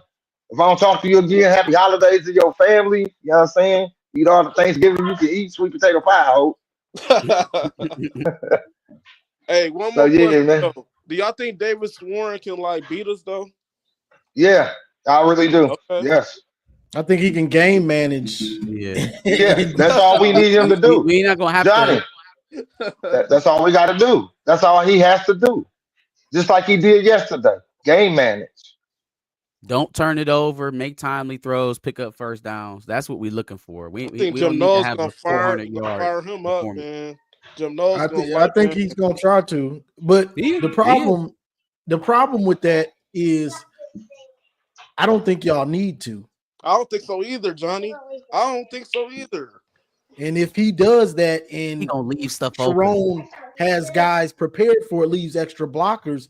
If I don't talk to you again, happy holidays to your family. You know what I'm saying? Eat all the Thanksgiving you can eat, sweet potato pie, I hope.
Hey, one
So
more
yeah,
question.
man.
Though. Do y'all think Davis Warren can like beat us though?
Yeah, I really do.
Okay.
Yes.
I think he can game manage.
Yeah.
Yeah, that's all we need him to do.
We not gonna have
Johnny, that's all we got to do. That's all he has to do. Just like he did yesterday. Game manage.
Don't turn it over, make timely throws, pick up first downs. That's what we're looking for.
I
We
think
don't
Jim
need to
Knowles
have
gonna
a
fire
400-yard
him up,
performance.
man. Jim Knowles
I
gonna
think he's gonna try to, but the problem with that is I don't think y'all need to.
I don't think so either, Johnny. I don't think so either.
And if he does that, and
He gonna leave stuff open.
Sharon has guys prepared for it, leaves extra blockers,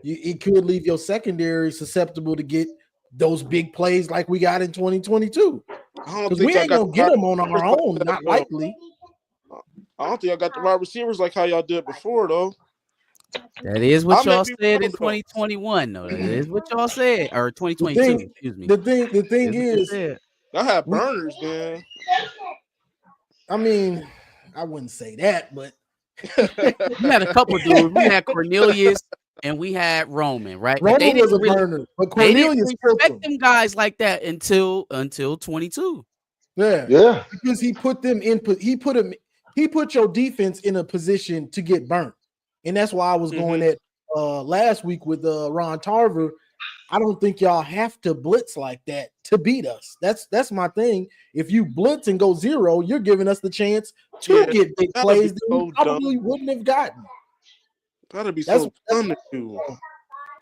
it could leave your secondary susceptible to get those big plays like we got in 2022. Because we ain't gonna get them on our own, not likely.
I don't think I got the wide receivers like how y'all did before, though.
That is what y'all said in 2021, though. That is what y'all said, or 2022. Excuse me.
The thing is,
I have burners, man.
I mean, I wouldn't say that, but
we had a couple dudes. We had Cornelius and we had Roman, right?
Roman was a burner, but Cornelius
didn't respect them guys like that until 22.
Yeah. Because he put them in. He put your defense in a position to get burnt, and that's why I was going at last week with Ron Tarver. I don't think y'all have to blitz like that to beat us. That's my thing. If you blitz and go zero, you're giving us the chance to get big plays that we probably wouldn't have gotten.
That'd be so fun to do.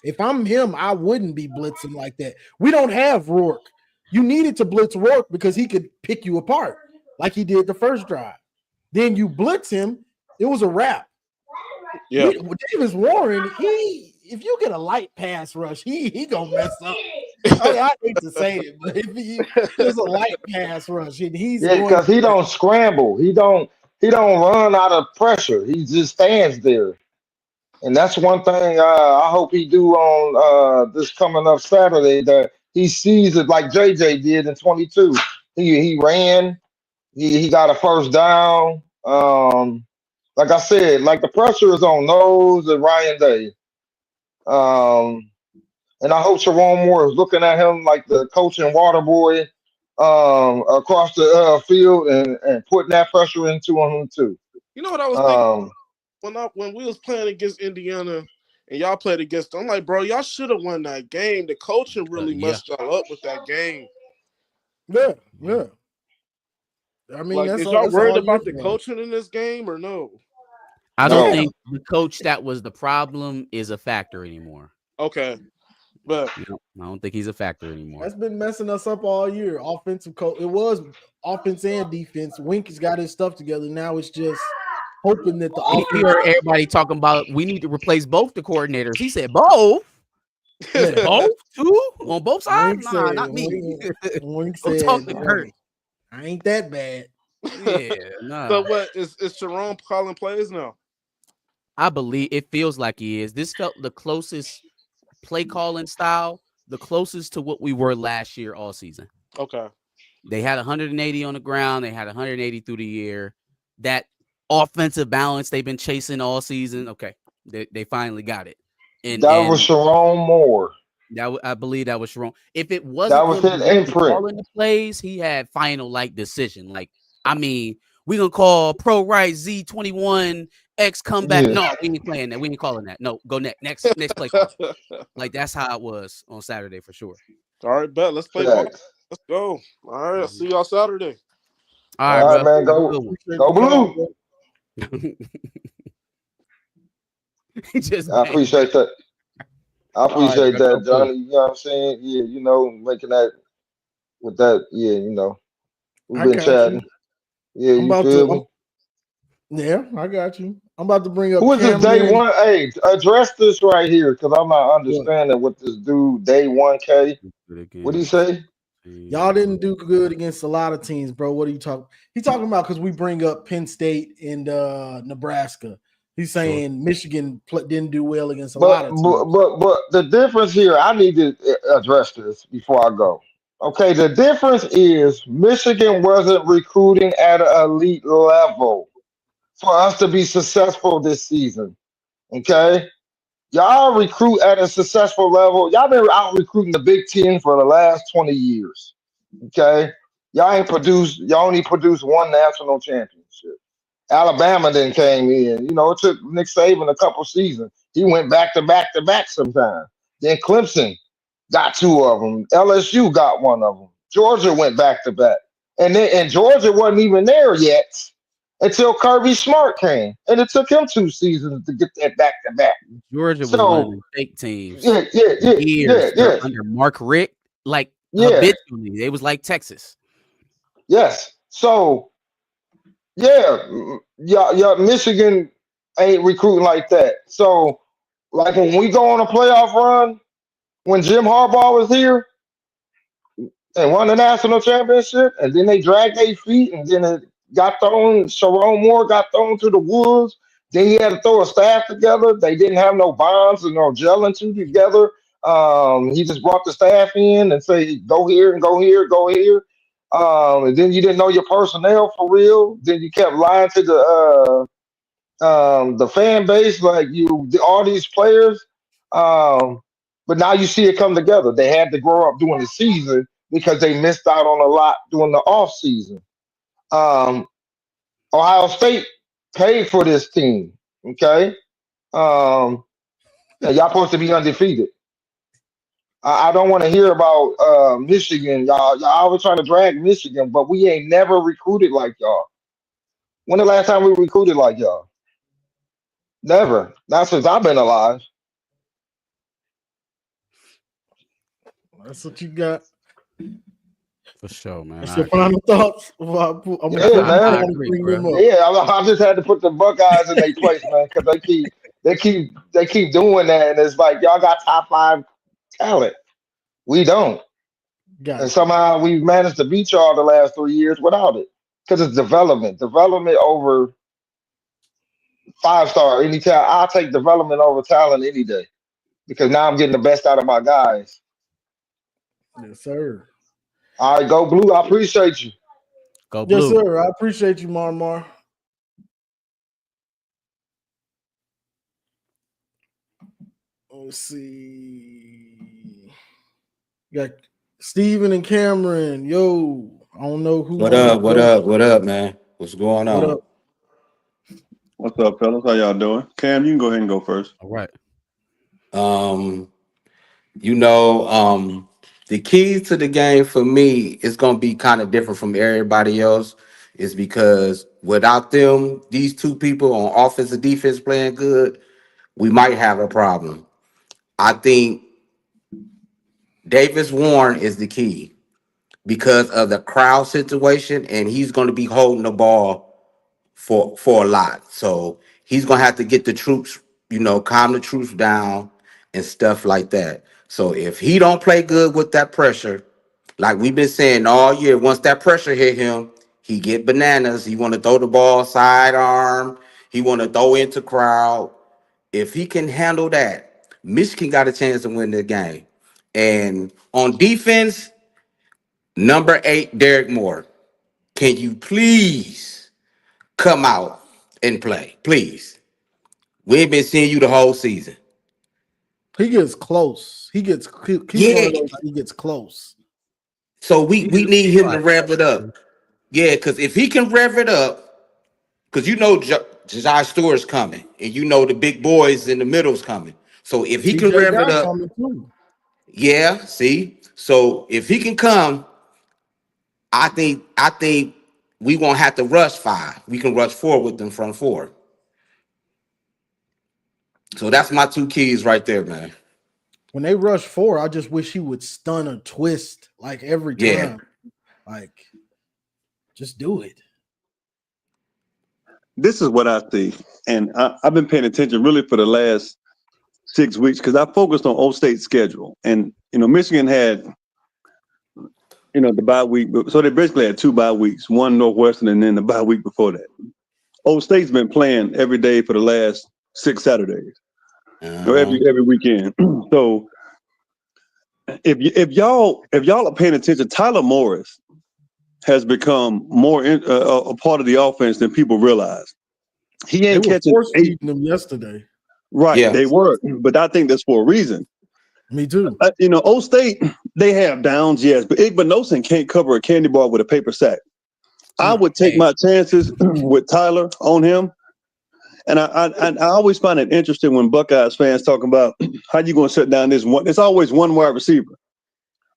If I'm him, I wouldn't be blitzing like that. We don't have Rourke. You needed to blitz Rourke because he could pick you apart like he did the first drive. Then you blitz him, it was a wrap.
Yeah.
Davis Warren, if you get a light pass rush, he gonna mess up. I hate to say it, but if there's a light pass rush, and
because he don't scramble, he don't run out of pressure. He just stands there, and that's one thing I hope he do on this coming up Saturday. That he sees it like JJ did in 22. He ran, he got a first down. Like I said, like the pressure is on Knowles and Ryan Day. And I hope Sharon Moore is looking at him like the coach and water boy across the field and putting that pressure into him too.
You know what I was thinking when we was playing against Indiana and y'all played against them? I'm like, bro, y'all should have won that game. The coaching really messed y'all up with that game.
Yeah. I mean,
is y'all worried about the coaching in this game or no?
I don't think the coach that was the problem is a factor anymore.
Okay. But
I don't think he's a factor anymore.
That's been messing us up all year. Offensive coach. It was offense and defense. Wink has got his stuff together. Now it's just hoping that the offense.
You heard everybody talking about we need to replace both the coordinators. He said both. Both two on both sides. Nah, not me.
Wink said,
talk to Kurt.
I ain't that bad.
Yeah, nah.
So what is Sharon calling plays now?
I believe it feels like he is. This felt the closest play calling style, the closest to what we were last year all season.
Okay.
They had 180 on the ground. They had 180 through the year. That offensive balance they've been chasing all season. Okay. They finally got it. And
that was Sharon Moore.
I believe that was Sharon. If it wasn't
that was his imprint.
Calling the plays, he had final decision. I mean, we gonna call pro right Z21 X comeback. Yeah. No, we ain't playing that. We ain't calling that. No, go next play call. That's how it was on Saturday for sure.
All right, bet. Let's play ball. Let's go. All right, I'll see y'all Saturday.
All
All right,
right,
man.
bro. Have a
Go,
good one.
Appreciate
go
the call,
blue.
bro.
He just
I
banged.
appreciate that. I
All right,
appreciate
bro. Go
that,
blue.
Johnny. You know what I'm saying? Yeah, you know, making that with that. Yeah, you know, we've
I
been
got you.
chatting. Yeah,
I'm
you
about to.
feel me?
Yeah, I got you. I'm about to bring up
Who is this day
Cameron.
one? Hey, address this right here because I'm not
What?
understanding what this dude day 1K.
Good
What do you
against
say?
Y'all
team.
didn't do good against a lot of teams, bro. What are you talking? He talking about because we bring up Penn State and Nebraska. He's
Sure.
saying Michigan didn't do well against a
But
lot of
but
teams.
but but the difference here, I need to address this before I go. Okay, the difference is Michigan wasn't recruiting at an elite level for us to be successful this season. Okay, y'all recruit at a successful level. Y'all been out recruiting the Big Ten for the last 20 years. Okay, y'all only produced one national championship. Alabama then came in. You know, it took Nick Saban a couple seasons. He went back to back to back sometimes. Then Clemson got two of them. LSU got one of them. Georgia went back to back. And Georgia wasn't even there yet until Kirby Smart came. And it took him 2 seasons to get that back to back.
Georgia was one of
So
the fake teams
yeah,
years
yeah,
under Mark Richt, like
yeah,
habitually. They was like Texas.
yes. So yeah, yeah, Michigan ain't recruiting like that. So like when we go on a playoff run, when Jim Harbaugh was here and won the national championship, and then they dragged their feet, and then it got thrown. Sharon Moore got thrown to the wolves. Then he had to throw a staff together. They didn't have no bonds and no gelling together. He just brought the staff in and say, "Go here and go here, go here." And then you didn't know your personnel for real. Then you kept lying to the fan base, like all these players. Um, but now you see it come together. They had to grow up during the season because they missed out on a lot during the off season. Um, Ohio State paid for this team. Okay, yeah, y'all supposed to be undefeated. I don't want to hear about Michigan. Y'all always trying to drag Michigan, but we ain't never recruited like y'all. When the last time we recruited like y'all? Never. Not since I've been alive.
That's what you got.
For sure, man.
That's
I
your
agree.
final thoughts. Well, I'm
Yeah,
gonna
man.
Agree,
bring
bro.
them up.
Yeah, I just had to put the Buckeyes in their place, man, because they keep doing that, and it's like y'all got top five talent. We don't, and
Got you.
somehow we've managed to beat y'all the last 3 years without it, because it's development over 5 star any time. I'll take development over talent any day, because now I'm getting the best out of my guys.
Yes, sir.
All right, go blue. I appreciate you.
Go
Yes,
blue.
sir. I appreciate you, Marmar. Let's see. Got Steven and Cameron. Yo, I don't know who
What
want to
up? What
go.
up? What up, man? What's going
What
on?
up?
What's up, fellas? How y'all doing? Cam, you can go ahead and go first.
All right.
Um, the key to the game for me is gonna be kind of different from everybody else, is because without them, these two people on offense and defense playing good, we might have a problem. I think Davis Warren is the key because of the crowd situation, and he's gonna be holding the ball for a lot. So he's gonna have to get the troops, calm the troops down and stuff like that. So if he don't play good with that pressure, like we've been saying all year, once that pressure hit him, he get bananas. He want to throw the ball sidearm. He want to throw into crowd. If he can handle that, Michigan got a chance to win the game. And on defense, number 8, Derek Moore. Can you please come out and play, please? We ain't been seeing you the whole season.
He gets close. He's one
Yeah.
of those. He gets close.
So we
He
need
he
him to
like
rev it up. Yeah, because if he can rev it up, because Josiah Stewart's coming, and the big boys in the middle's coming. So if he can
TJ
rev it
got
up,
coming too.
yeah, see. So if he can come, I think we won't have to rush 5. We can rush 4 with them front 4. So that's my 2 keys right there, man.
When they rush 4, I just wish he would stun or twist like every time.
Yeah.
Like, just do it.
This is what I think, and I've been paying attention really for the last 6 weeks because I focused on Old State's schedule, and Michigan had the bye week, so they basically had 2 bye weeks, one Northwestern, and then the bye week before that. Old State's been playing every day for the last 6 Saturdays, or every weekend. So if y'all are paying attention, Tyler Morris has become more a part of the offense than people realize. He ain't catching 8
them yesterday.
Right, yeah. They were, but I think that's for a reason.
Me too.
Old State, they have downs, yes, but Igbenogson can't cover a candy bar with a paper sack. I would take my chances with Tyler on him. And I always find it interesting when Buckeyes fans talk about how you going to shut down this one. It's always one wide receiver.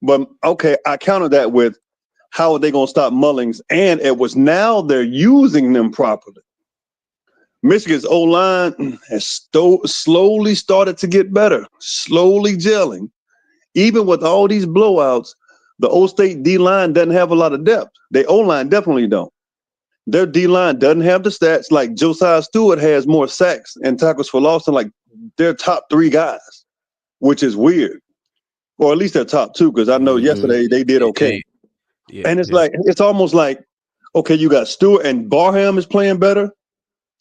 But, okay, I counter that with how are they going to stop Mullings and Edwards? Now they're using them properly. Michigan's O-line has slowly started to get better, slowly gelling. Even with all these blowouts, the Old State D-line doesn't have a lot of depth. Their O-line definitely don't. Their D-line doesn't have the stats. Like Josiah Stewart has more sacks and tackles for loss than like their top 3 guys, which is weird. Or at least their top 2, because I know yesterday they did okay. Yeah, and it's almost like, okay, you got Stewart and Barham is playing better.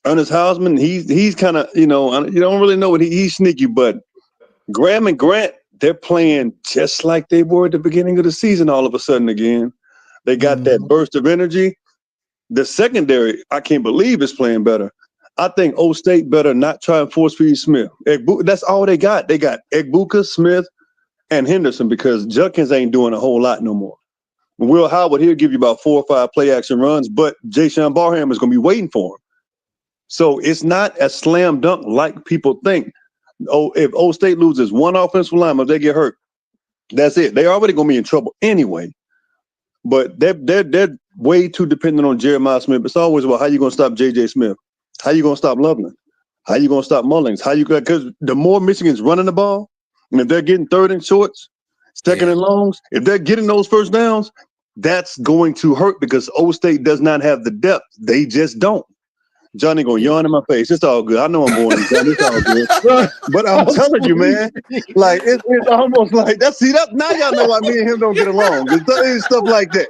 Ernest Hausman, he's kind of, you don't really know what he's sneaky, but Graham and Grant, they're playing just like they were at the beginning of the season all of a sudden again. They got that burst of energy. The secondary, I can't believe is playing better. I think Old State better not try and force feed Smith. That's all they got. They got Egbuka, Smith, and Henderson because Judkins ain't doing a whole lot no more. Will Howard, he'll give you about 4 or 5 play action runs, but Jayshawn Barham is going to be waiting for him. So it's not a slam dunk like people think. Oh, if Old State loses one offensive lineman, if they get hurt, that's it. They're already going to be in trouble anyway. But they're way too dependent on Jeremiah Smith. It's always about how you going to stop J.J. Smith, how you going to stop Loveland, how you going to stop Mullings, because the more Michigan's running the ball, and if they're getting 3rd and shorts, 2nd and longs, if they're getting those first downs, that's going to hurt because Old State does not have the depth. They just don't. Johnny gonna yawn in my face. It's all good. I know I'm born. It's all good. But I'm telling you, man, like it's almost like that's now y'all know why me and him don't get along. It's stuff like that.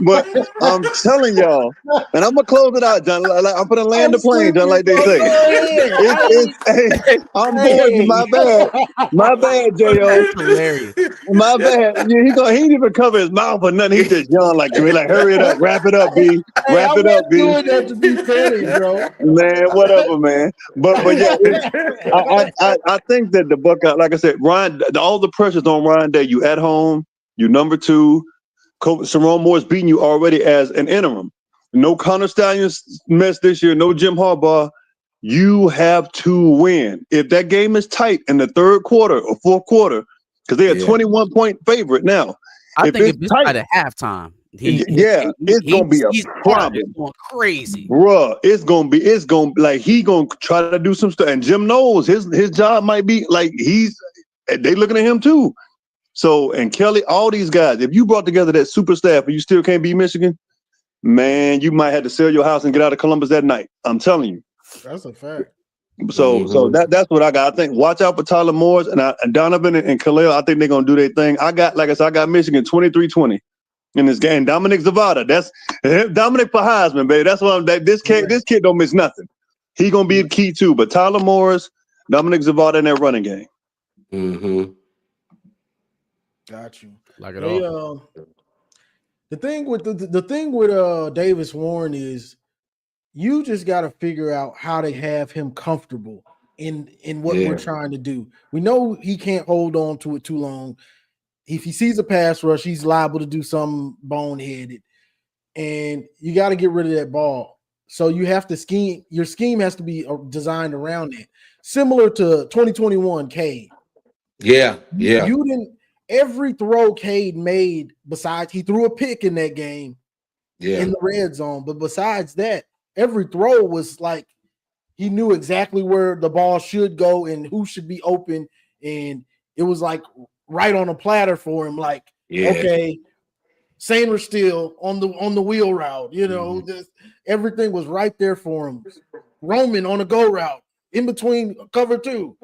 But I'm telling y'all, and I'm gonna close it out, John. I'm gonna land the plane, John, like they say. I'm bored. My bad, J.O.
Hilarious.
My bad. Yeah, he didn't even cover his mouth or nothing. He just yawned like hurry it up, wrap it up, B. Wrap it up, B.
Doing that to be petty, bro.
Man, whatever, man. But yeah, I think that the Buckeye, like I said, Ryan, all the pressure's on Ryan Day. You at home, you number 2. Coach Sharon Moore's beating you already as an interim. No Connor Stallions mess this year, no Jim Harbaugh. You have to win. If that game is tight in the 3rd quarter or 4th quarter, because they're a 21-point favorite now.
I think if it's tight at halftime,
it's gonna be a problem.
Going crazy,
bruh. It's gonna be like he gonna try to do some stuff. And Jim knows his job might be like they looking at him too. So, and Kelly, all these guys, if you brought together that super staff and you still can't beat Michigan, man, you might have to sell your house and get out of Columbus that night. I'm telling you.
That's a fact.
So that's what I got. I think watch out for Tyler Morris and Donovan and Khalil. I think they're going to do their thing. I got Michigan 23-20 in this game. Dominic Zavada, that's Dominic for Heisman, baby. That's what this kid don't miss nothing. He going to be the key too. But Tyler Morris, Dominic Zavada in that running game.
Mm-hmm.
Got you.
Like it all.
The thing with Davis Warren is you just got to figure out how to have him comfortable in what we're trying to do. We know he can't hold on to it too long. If he sees a pass rush, he's liable to do something boneheaded, and you got to get rid of that ball. So you have to scheme. Your scheme has to be designed around it, similar to 2021 Cade.
Yeah.
You didn't. Every throw Cade made, besides he threw a pick in that game, in the red zone. But besides that, every throw was like he knew exactly where the ball should go and who should be open. And it was like right on a platter for him. Like, okay, Sainer still on the wheel route. You know, everything was right there for him. Roman on a go route in between cover 2,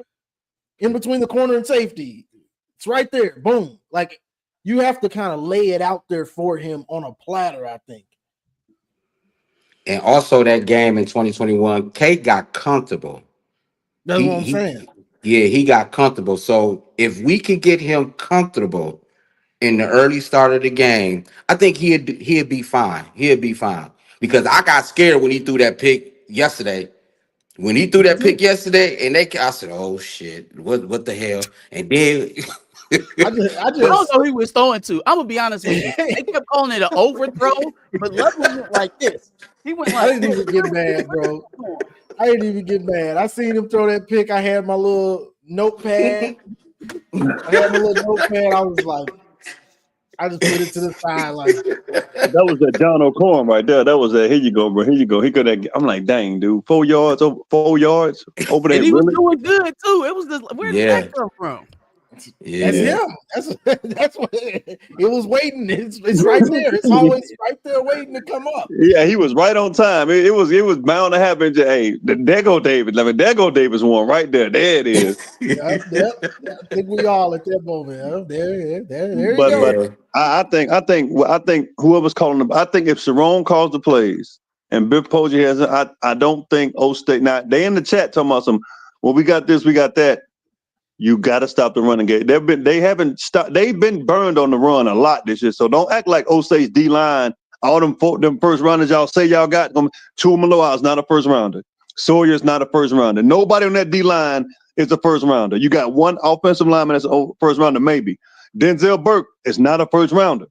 in between the corner and safety. It's right there. Boom. Like you have to kind of lay it out there for him on a platter, I think.
And also that game in 2021, K got comfortable.
That's what I'm saying.
He got comfortable. So if we could get him comfortable in the early start of the game, I think he'd be fine. He'd be fine. Because I got scared when he threw that pick yesterday. When he threw that pick yesterday, and I said, "Oh shit, what the hell?" And then
I don't know who he was throwing to. I'm gonna be honest with you. They kept calling it an overthrow, but Ludwig went like this. He went like,
I didn't even get mad, bro. I didn't even get mad. I seen him throw that pick. I had my little notepad. I was like, I just put it to the side. Like
that was that John O'Corn right there. That was that. Here you go, bro. Here you go. He could have. I'm like, dang, dude. 4 yards over there.
And he was doing good too. It was where did that come from?
Yeah. That's him. That's what it was waiting. It's right there. It's always right there waiting to come up.
Yeah, he was right on time. It was bound to happen. Hey, there go David. There go David's one right there. There it is.
Yep. I think we all at that moment. There you go.
But I think whoever's calling them. I think if Sharon calls the plays and Biff Poggi has, I don't think O State. Now they in the chat talking about some. Well, we got this, we got that. You got to stop the running game. They haven't stopped. They've been burned on the run a lot this year. So don't act like O State's D line. All them first rounders y'all say y'all got. Tuamaloa's not a first rounder. Sawyer's not a first rounder. Nobody on that D line is a first rounder. You got one offensive lineman that's a first rounder, maybe. Denzel Burke is not a first rounder.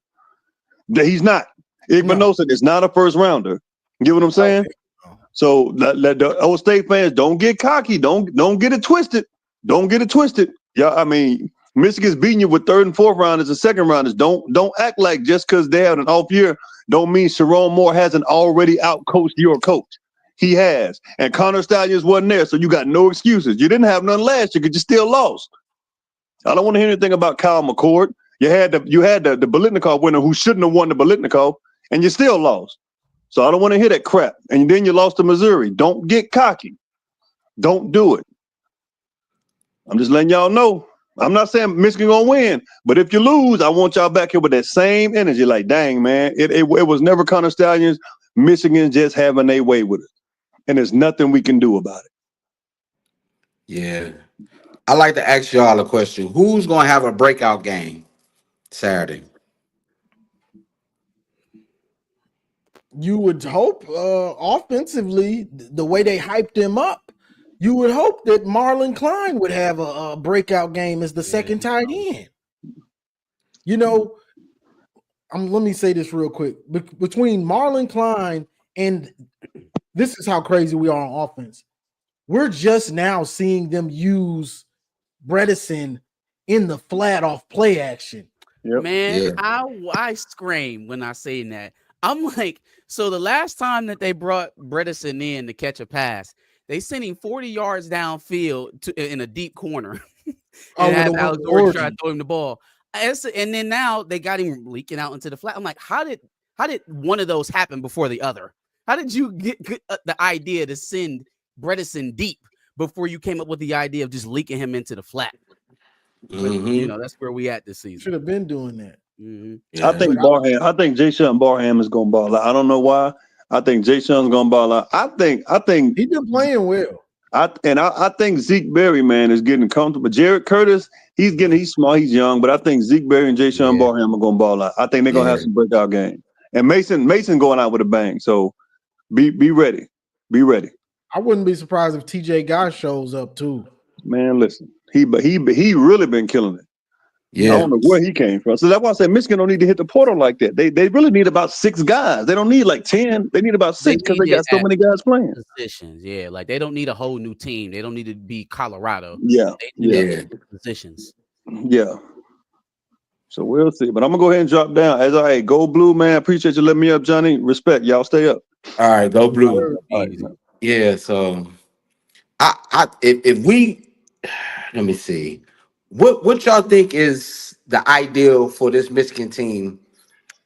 He's not. Igbenogson is not a first rounder. You get what I'm saying? Okay. So let the O State fans don't get cocky. Don't get it twisted. Don't get it twisted. Yeah, I mean, Michigan's beating you with 3rd and 4th rounders and 2nd rounders. Don't act like just because they have an off year don't mean Sharon Moore hasn't already outcoached your coach. He has. And Connor Stallions wasn't there, so you got no excuses. You didn't have none last year because you still lost. I don't want to hear anything about Kyle McCord. You had the Biletnikoff winner who shouldn't have won the Biletnikoff, and you still lost. So I don't want to hear that crap. And then you lost to Missouri. Don't get cocky. Don't do it. I'm just letting y'all know. I'm not saying Michigan gonna win, but if you lose, I want y'all back here with that same energy. Like, dang, man, it was never Connor Stallions. Michigan just having their way with it, and there's nothing we can do about it.
Yeah, I like to ask y'all a question: who's gonna have a breakout game Saturday?
You would hope, offensively, the way they hyped him up. You would hope that Marlon Klein would have a breakout game as the second tight end. You know, let me say this real quick. Between Marlon Klein and this is how crazy we are on offense. We're just now seeing them use Bredesen in the flat off play action.
Yep. Man, I scream when I say that. I'm like, so the last time that they brought Bredesen in to catch a pass, they sent him 40 yards downfield in a deep corner. And had Alex George try to throw him the ball. And then now they got him leaking out into the flat. I'm like, how did one of those happen before the other? How did you get the idea to send Bredesen deep before you came up with the idea of just leaking him into the flat?
Mm-hmm.
But, you know, that's where we at this season.
Should have been doing that.
Mm-hmm.
Yeah. I think Jay-Sean Barham is going to ball out. I don't know why. I think Jay-Sean's going to ball out. I think
he's been playing well.
I think Zeke Berry, man, is getting comfortable. Jared Curtis, he's small, he's young, but I think Zeke Berry and Jay-Sean Barham are going to ball out. I think they're going to have some breakout game. And Mason going out with a bang. So be ready. Be ready.
I wouldn't be surprised if TJ Guy shows up too.
Man, listen, he really been killing it.
Yeah.
I don't know where he came from. So that's why I said Michigan don't need to hit the portal like that. They really need about 6 guys. They don't need like 10. They need about 6 because they got so many guys playing.
Positions, yeah. Like they don't need a whole new team. They don't need to be Colorado.
Yeah,
they need positions.
Yeah. So we'll see. But I'm gonna go ahead and drop down. As I go blue, man. Appreciate you letting me up, Johnny. Respect. Y'all stay up.
All right, go blue.
Easy.
Yeah, so if we let me see. What y'all think is the ideal for this Michigan team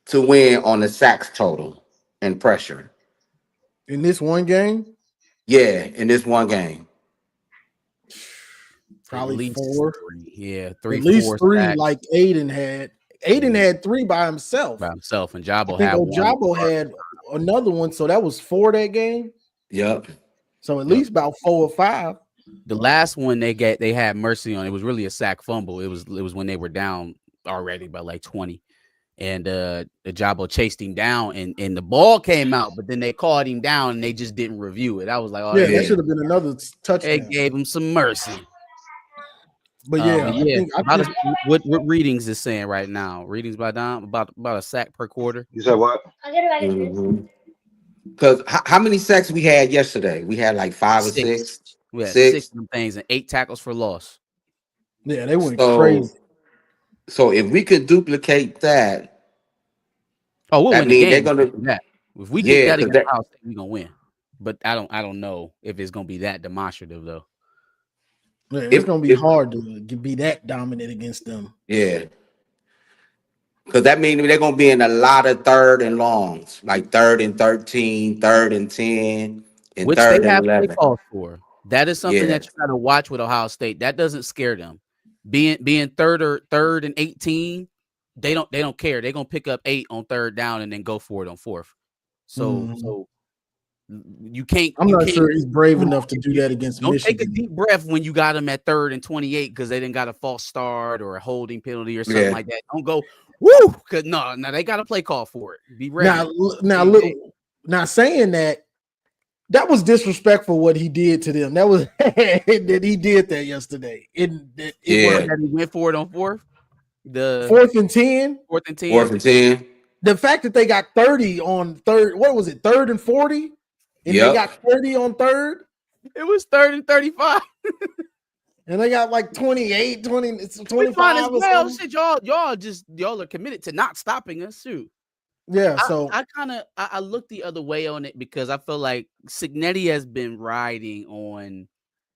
to win on the sacks total and pressure?
In this one game,
Yeah, in this one game.
probably
At least
4.
3. Yeah, 3,
At least
4
3,
sacks
like Aiden had. Aiden had 3 by himself.
by himself, and
I
Jabo
think
had 1.
Ojabo had another one, so that was 4 that game.
Yep.
So at least about 4 or 5.
The last one they had mercy on. It was really a sack fumble. It was when they were down already by like 20. And the Jabo chased him down and the ball came out, but then they called him down and they just didn't review it. I was like, oh,
Yeah,
they
that should have been another touchdown.
gave him some mercy.
But yeah,
I think what readings is saying right now? Readings by Dom about a sack per quarter.
You said what?
Because how many sacks we had yesterday? We had like 5 or 6.
We had
6
6 of them things and 8 tackles for loss.
Yeah, they went crazy.
So if we could duplicate that,
we'll win the
mean
game.
they're gonna
That. If we get that against
that-
Ohio State, we're gonna win. But I don't know if it's gonna be that demonstrative though.
Yeah, it's gonna be hard to be that dominant against them.
Yeah. Because that means they're gonna be in a lot of 3rd and longs, like 3rd and 13, 3rd and 10, and
Which
3rd
they have
and 11.
play calls for. That is something that you gotta watch with Ohio State. That doesn't scare them. Being 3rd and 18, they don't care. They're gonna pick up 8 on 3rd down and then go for it on 4th. So you can't.
I'm not sure he's brave enough to do that against
Don't
Michigan.
take a deep breath when you got him at 3rd and 28 because they didn't got a false start or a holding penalty or something like that. Don't go woo, because no, they got a play call for it. Be ready.
Now look, not saying that was disrespectful what he did to them. That was that he did that yesterday. That he
went for it on 4th. The
4th and 10.
4th and 10.
4th and 10.
The fact that they got 30 on 3rd, what was it? 3rd and 40? And they got 30 on 3rd.
It was 3rd and 35.
And they got like 28, 20, it's 25 or
well.
something.
Shit, y'all are committed to not stopping us, too.
Yeah, so
I look the other way on it because I feel like Cignetti has been riding on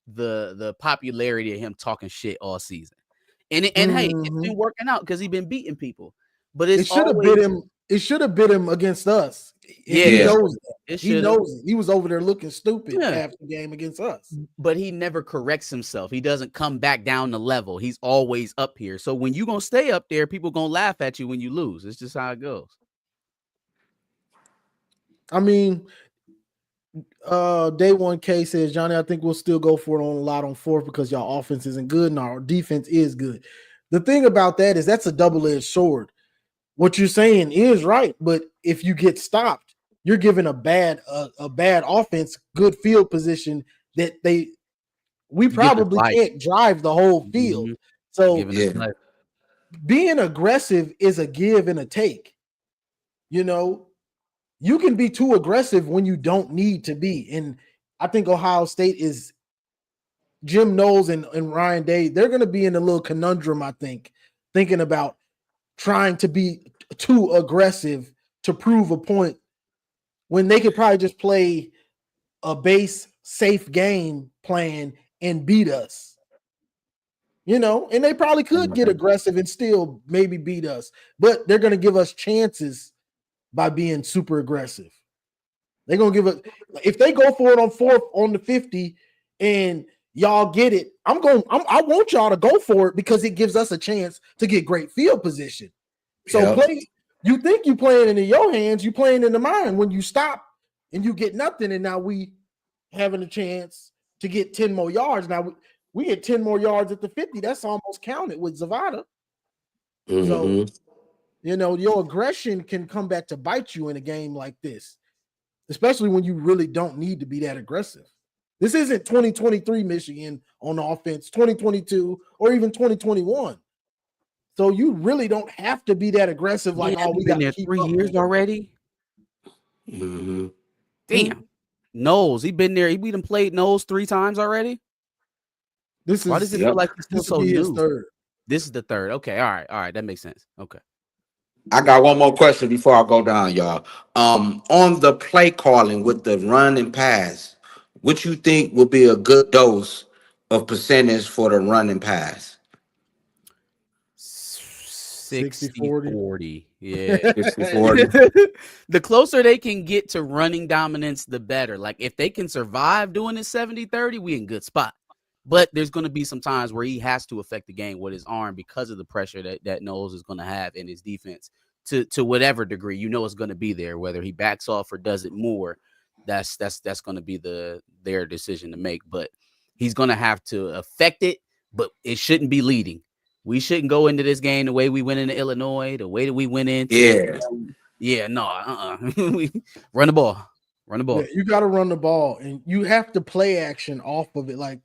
the popularity of him talking shit all season. And hey, it's been working out because he's been beating people. But it should have bit him.
It should have bit him against us.
Yeah,
he knows that.
He
knows it. He was over there looking stupid after the game against us.
But he never corrects himself. He doesn't come back down the level. He's always up here. So when you're gonna stay up there, people gonna laugh at you when you lose. It's just how it goes.
I mean, Day 1K says, Johnny, I think we'll still go for it on a lot on 4th because y'all offense isn't good and our defense is good. The thing about that is that's a double-edged sword. What you're saying is right, but if you get stopped, you're giving a bad offense good field position that we probably can't drive the whole field. So being aggressive is a give and a take. You know, you can be too aggressive when you don't need to be. And I think Ohio State is Jim Knowles and Ryan Day. They're going to be in a little conundrum, I think, thinking about trying to be too aggressive to prove a point when they could probably just play a base safe game plan and beat us. You know, and they probably could get aggressive and still maybe beat us, but they're going to give us chances by being super aggressive. They're going to give it, if they go for it on 4th on the 50 and y'all get it, I want y'all to go for it because it gives us a chance to get great field position. So you think you playing into your hands, you playing into mine when you stop and you get nothing. And now we having a chance to get 10 more yards. Now we get 10 more yards at the 50. That's almost counted with Zavada. So, you know, your aggression can come back to bite you in a game like this, especially when you really don't need to be that aggressive. This isn't 2023 Michigan on offense, 2022, or even 2021. So you really don't have to be that aggressive. Like, we got
there 3 years already. Damn, Knowles, he been there. He done played Knowles 3 times already.
Why
does it feel like it's still so new? This is the third. Okay, all right, that makes sense. Okay.
I got one more question before I go down, y'all. On the play calling with the run and pass, what you think would be a good dose of percentage for the run and pass?
60-40. Yeah.
60-40.
The closer they can get to running dominance, the better. Like if they can survive doing it 70-30, we in good spot. But there's going to be some times where he has to affect the game with his arm because of the pressure that Knowles is going to have in his defense to whatever degree. You know it's going to be there, whether he backs off or does it more. That's going to be their decision to make. But he's going to have to affect it, but it shouldn't be leading. We shouldn't go into this game the way we went into Illinois, the way that we went into. Run the ball.
Yeah, you got to run the ball, and you have to play action off of it. Like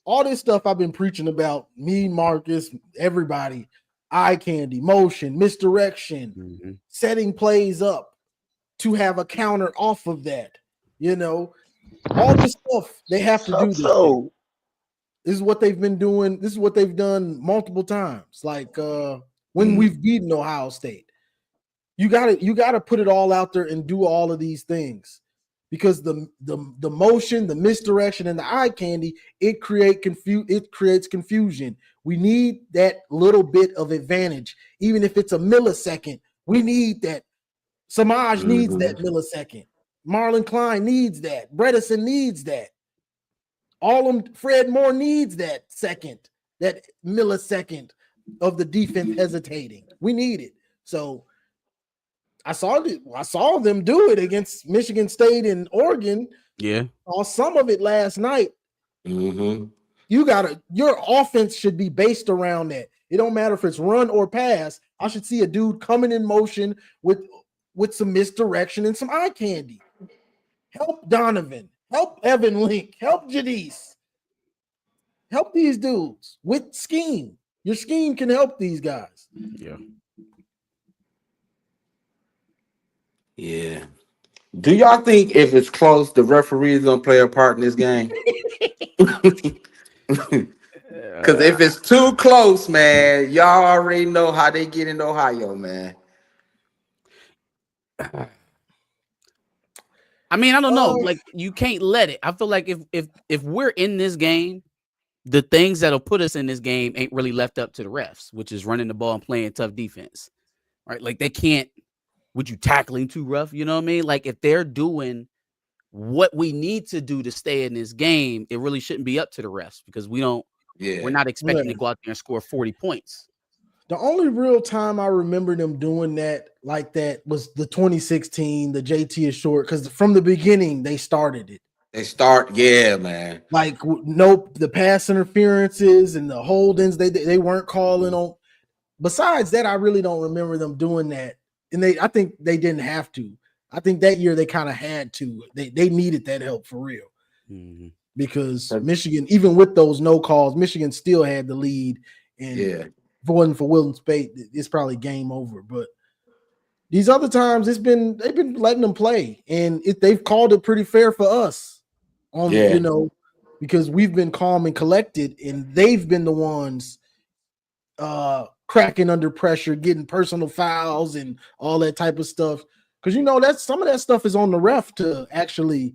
all this stuff I've been preaching about, me, Marcus, everybody, eye candy, motion, misdirection, setting plays up to have a counter off of that. You know, all this stuff they have to do. This is what they've been doing. This is what they've done multiple times. Like when we've beaten Ohio State, you got to put it all out there and do all of these things, because the motion, the misdirection, and the eye candy, it creates confusion. We need that little bit of advantage, even if it's a millisecond. We need that. Samaj needs that millisecond. Marlon Klein needs that. Bredesen needs that. Fred Moore needs that second, that millisecond of the defense hesitating. We need it. So I saw them do it against Michigan State and Oregon.
Yeah.
Saw some of it last night. Your offense should be based around that. It don't matter if it's run or pass. I should see a dude coming in motion with some misdirection and some eye candy. Help Donovan. Help Evan Link. Help Jadise. Help these dudes with scheme. Your scheme can help these guys.
Yeah.
Yeah. Do y'all think if it's close, the referee is gonna play a part in this game? Because if it's too close, man, y'all already know how they get in Ohio, man.
I mean, I don't know. Like, you can't let it. I feel like if we're in this game, the things that'll put us in this game ain't really left up to the refs, which is running the ball and playing tough defense, right? Like they can't. Would you tackling too rough? You know what I mean? Like if they're doing what we need to do to stay in this game, it really shouldn't be up to the refs, because we're not expecting to go out there and score 40 points.
The only real time I remember them doing that like that was the 2016, the JT is short, because from the beginning they started it.
Man.
Like the pass interferences and the holdings they weren't calling on. Besides that, I really don't remember them doing that. And I think they didn't have to. I think that year they kind of had to. They needed that help for real. Because Michigan, even with those no calls, Michigan still had the lead. And if it wasn't for Wilton Speight, it's probably game over. But these other times, they've been letting them play, and they've called it pretty fair for us. You know, because we've been calm and collected, and they've been the ones cracking under pressure, getting personal fouls and all that type of stuff. Because you know some of that stuff is on the ref to actually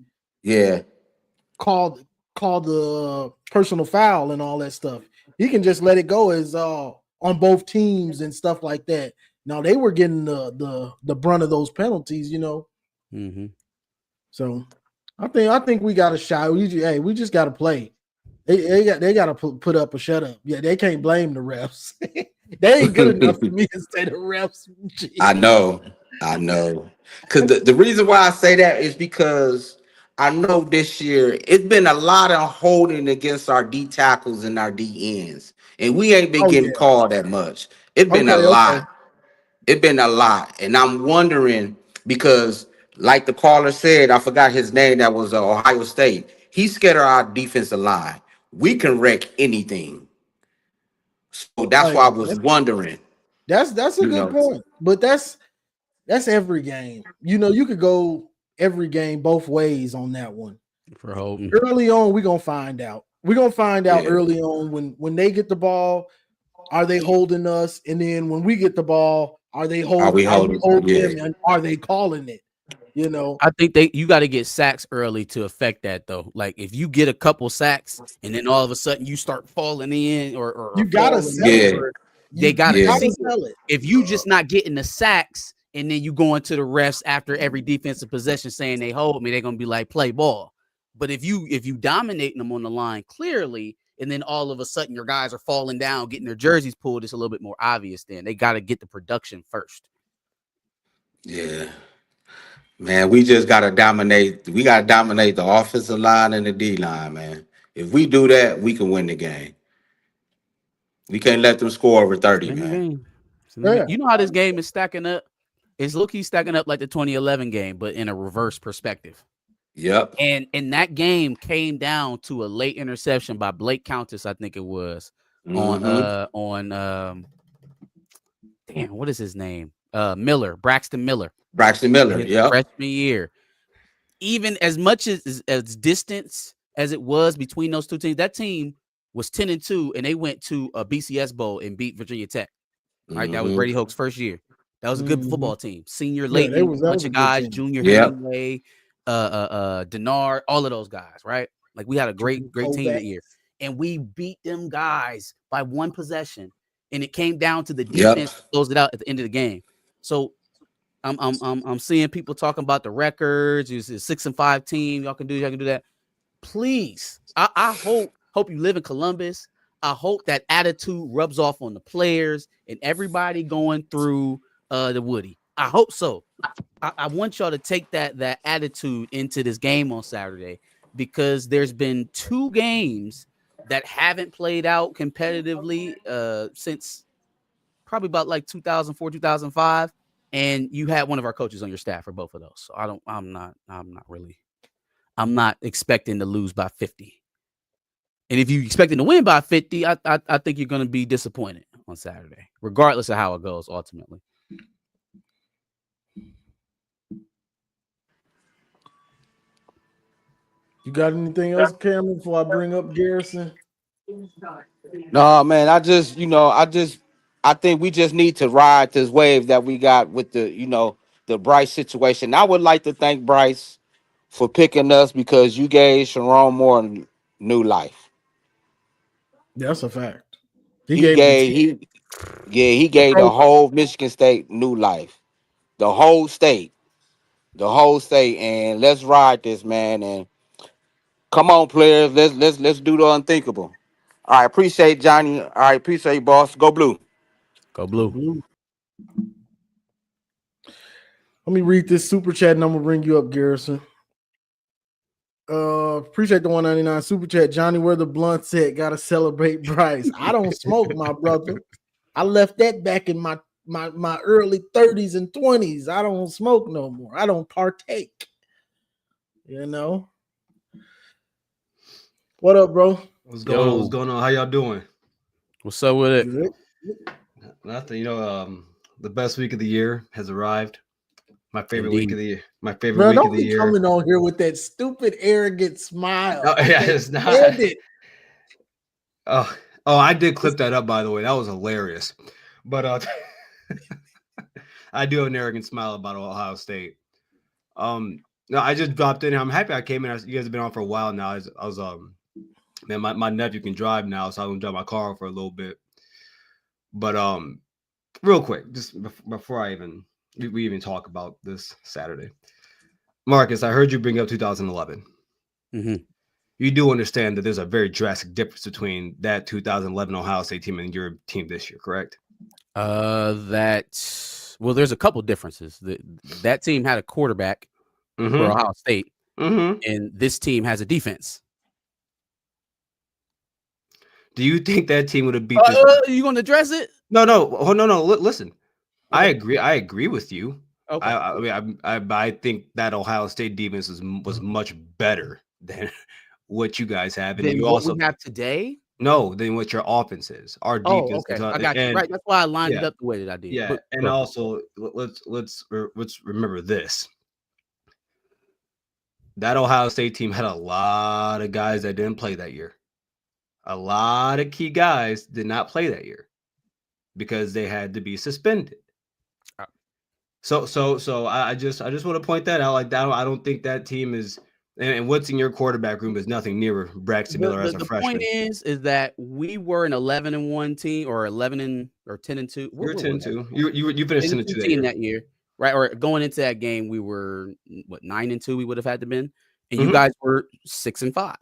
call the personal foul and all that stuff. He can just let it go as on both teams and stuff like that. Now they were getting the brunt of those penalties, you know. So I think we got a shot. We just got to play. They got to put up a shut up. Yeah, they can't blame the refs. They ain't good enough for me to say the refs. Jeez.
I know. Because the reason why I say that is because I know this year it's been a lot of holding against our D tackles and our D ends, and we ain't been getting called that much. It's been a lot. It's been a lot, and I'm wondering because, like the caller said, I forgot his name. That was Ohio State. He's scared of our defensive line. We can wreck anything. So that's why I was wondering.
That's a good point. But that's every game. You know, you could go every game both ways on that one.
For holding.
Early on, we're gonna find out. We're gonna find out early on when they get the ball. are they holding us? And then when we get the ball, are we
holding?
holding
Yeah.
them? And are they calling it? You know,
I think you got to get sacks early to affect that though. Like if you get a couple sacks and then all of a sudden you start falling in or
you gotta
falling
sell it.
over, they gotta
You
see
sell it.
if you just not getting the sacks and then you go into the refs after every defensive possession saying they hold me, they're gonna be like play ball. But if you dominating them on the line clearly, and then all of a sudden your guys are falling down, getting their jerseys pulled, it's a little bit more obvious. Then they got to get the production first.
Yeah. Man, we just gotta dominate. We gotta dominate the offensive line and the D line, man. If we do that, we can win the game. We can't let them score over 30, man.
Yeah.
You know how this game is stacking up? It's low-key stacking up like the 2011 game, but in a reverse perspective.
Yep.
And that game came down to a late interception by Blake Countess, I think it was, on damn, what is his name? Braxton Miller.
Yeah.
Freshman year. Even as much as distance as it was between those two teams, that team was 10-2, and they went to a BCS Bowl and beat Virginia Tech. Right, that was Brady Hoke's first year. That was a good football team. Senior Layton, bunch of guys, Junior Hemingway, Denard, all of those guys, right? Like we had a great team that year, and we beat them guys by one possession, and it came down to the defense to close it out at the end of the game. So I'm seeing people talking about the records. It's a 6-5 team. Y'all can do that. Please, I hope you live in Columbus. I hope that attitude rubs off on the players and everybody going through the Woody. I hope so. I want y'all to take that attitude into this game on Saturday, because there's been 2 games that haven't played out competitively since probably about like 2004, 2005. And you had one of our coaches on your staff for both of those. So I'm not expecting to lose by 50. And if you're expecting to win by 50, I think you're going to be disappointed on Saturday, regardless of how it goes ultimately.
You got anything else, Cameron, before I bring up Garrison?
No, man. I think we just need to ride this wave that we got with the Bryce situation. I would like to thank Bryce for picking us, because you gave Sharon Moore new life.
That's a fact.
He gave the whole Michigan State new life. The whole state. And let's ride this, man. And come on, players. Let's do the unthinkable. All right, appreciate Johnny. All right, appreciate boss. Go Blue.
Go Blue.
Let me read this super chat and I'm gonna bring you up, Garrison. Appreciate the 199 super chat. Johnny, where the blunt at? Gotta celebrate Bryce. I don't smoke, my brother. I left that back in my early 30s and 20s. I don't smoke no more. I don't partake. You know. What up, bro?
What's going on? What's going on? How y'all doing?
What's up with it?
Nothing. The best week of the year has arrived. My favorite week of the year. My favorite
Bro,
week
don't
of the
be
year.
coming on here with that stupid arrogant smile.
Oh, yeah, it's not. Oh, I did clip that up, by the way. That was hilarious. But I do have an arrogant smile about Ohio State. No, I just dropped in here. I'm happy I came in. You guys have been on for a while now. I was man, my nephew can drive now, so I'm gonna drive my car for a little bit. But real quick, just before we even talk about this Saturday, Marcus, I heard you bring up 2011.
Mm-hmm.
You do understand that there's a very drastic difference between that 2011 Ohio State team and your team this year, correct?
There's a couple differences. That team had a quarterback for Ohio State, and this team has a defense.
Do you think that team would have beat?
You going to address it?
No. Listen, I agree with you. Okay. I think that Ohio State defense was much better than what you guys have, and you also
have today.
No, than what your offense is. Our defense.
Okay. I got you. Right. That's why I lined it up the way that I did.
Yeah, and also let's remember this. That Ohio State team had a lot of guys that didn't play that year. A lot of key guys did not play that year. because they had to be suspended. So I just want to point that out. Like I don't think that team is, and what's in your quarterback room is nothing near Braxton Miller as a freshman.
The point is that we were an 11-1 team, or 10-2.
You're 10-2. You finished 10-2
team that year, right? Or going into that game, we were 9-2. We would have had to been, and you guys were 6-5.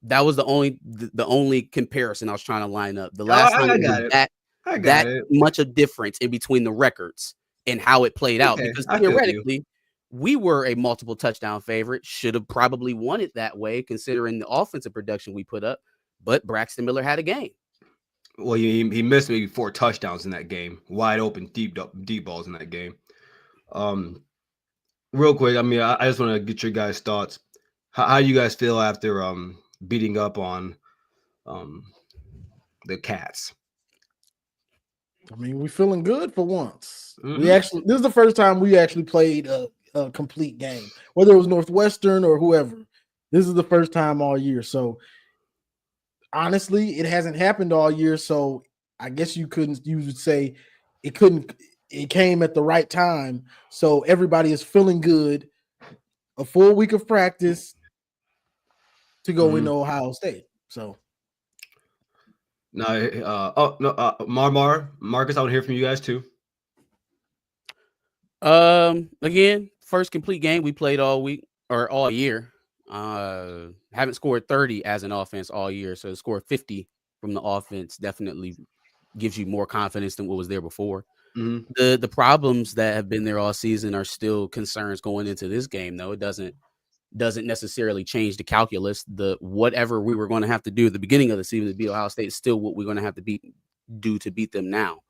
That was the only comparison I was trying to line up. The last time that much of difference in between the records and how it played out, because theoretically we were a multiple touchdown favorite, should have probably won it that way considering the offensive production we put up, but Braxton Miller had a game.
Well, he missed maybe 4 touchdowns in that game, wide open deep balls in that game. Real quick, I mean, I just want to get your guys' thoughts. How you guys feel after beating up on the Cats?
I mean, we're feeling good for once. This is the first time we actually played a complete game, whether it was Northwestern or whoever. This is the first time all year. So honestly, it hasn't happened all year. So I guess you would say it came at the right time. So everybody is feeling good. A full week of practice to go into Ohio State. So
Marcus, I want to hear from you guys too.
Again, first complete game we played all week or all year. Haven't scored 30 as an offense all year, so to score 50 from the offense definitely gives you more confidence than what was there before. The problems that have been there all season are still concerns going into this game, though. It doesn't necessarily change the calculus. Whatever we were going to have to do at the beginning of the season to beat Ohio State is still what we're going to have to do to beat them now.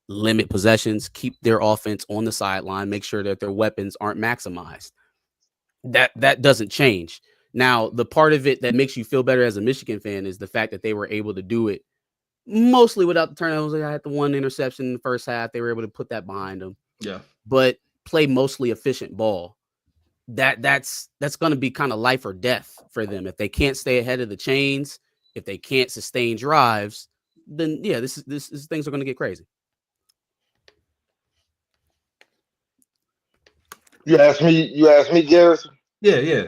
Limit possessions, keep their offense on the sideline, make sure that their weapons aren't maximized. That doesn't change. Now, the part of it that makes you feel better as a Michigan fan is the fact that they were able to do it mostly without the turnovers. They had the one interception in the first half. They were able to put that behind them.
Yeah.
But play mostly efficient ball. That's going to be kind of life or death for them. If they can't stay ahead of the chains, if they can't sustain drives, then yeah, this things are going to get crazy.
You asked me, Garrison?
Yeah.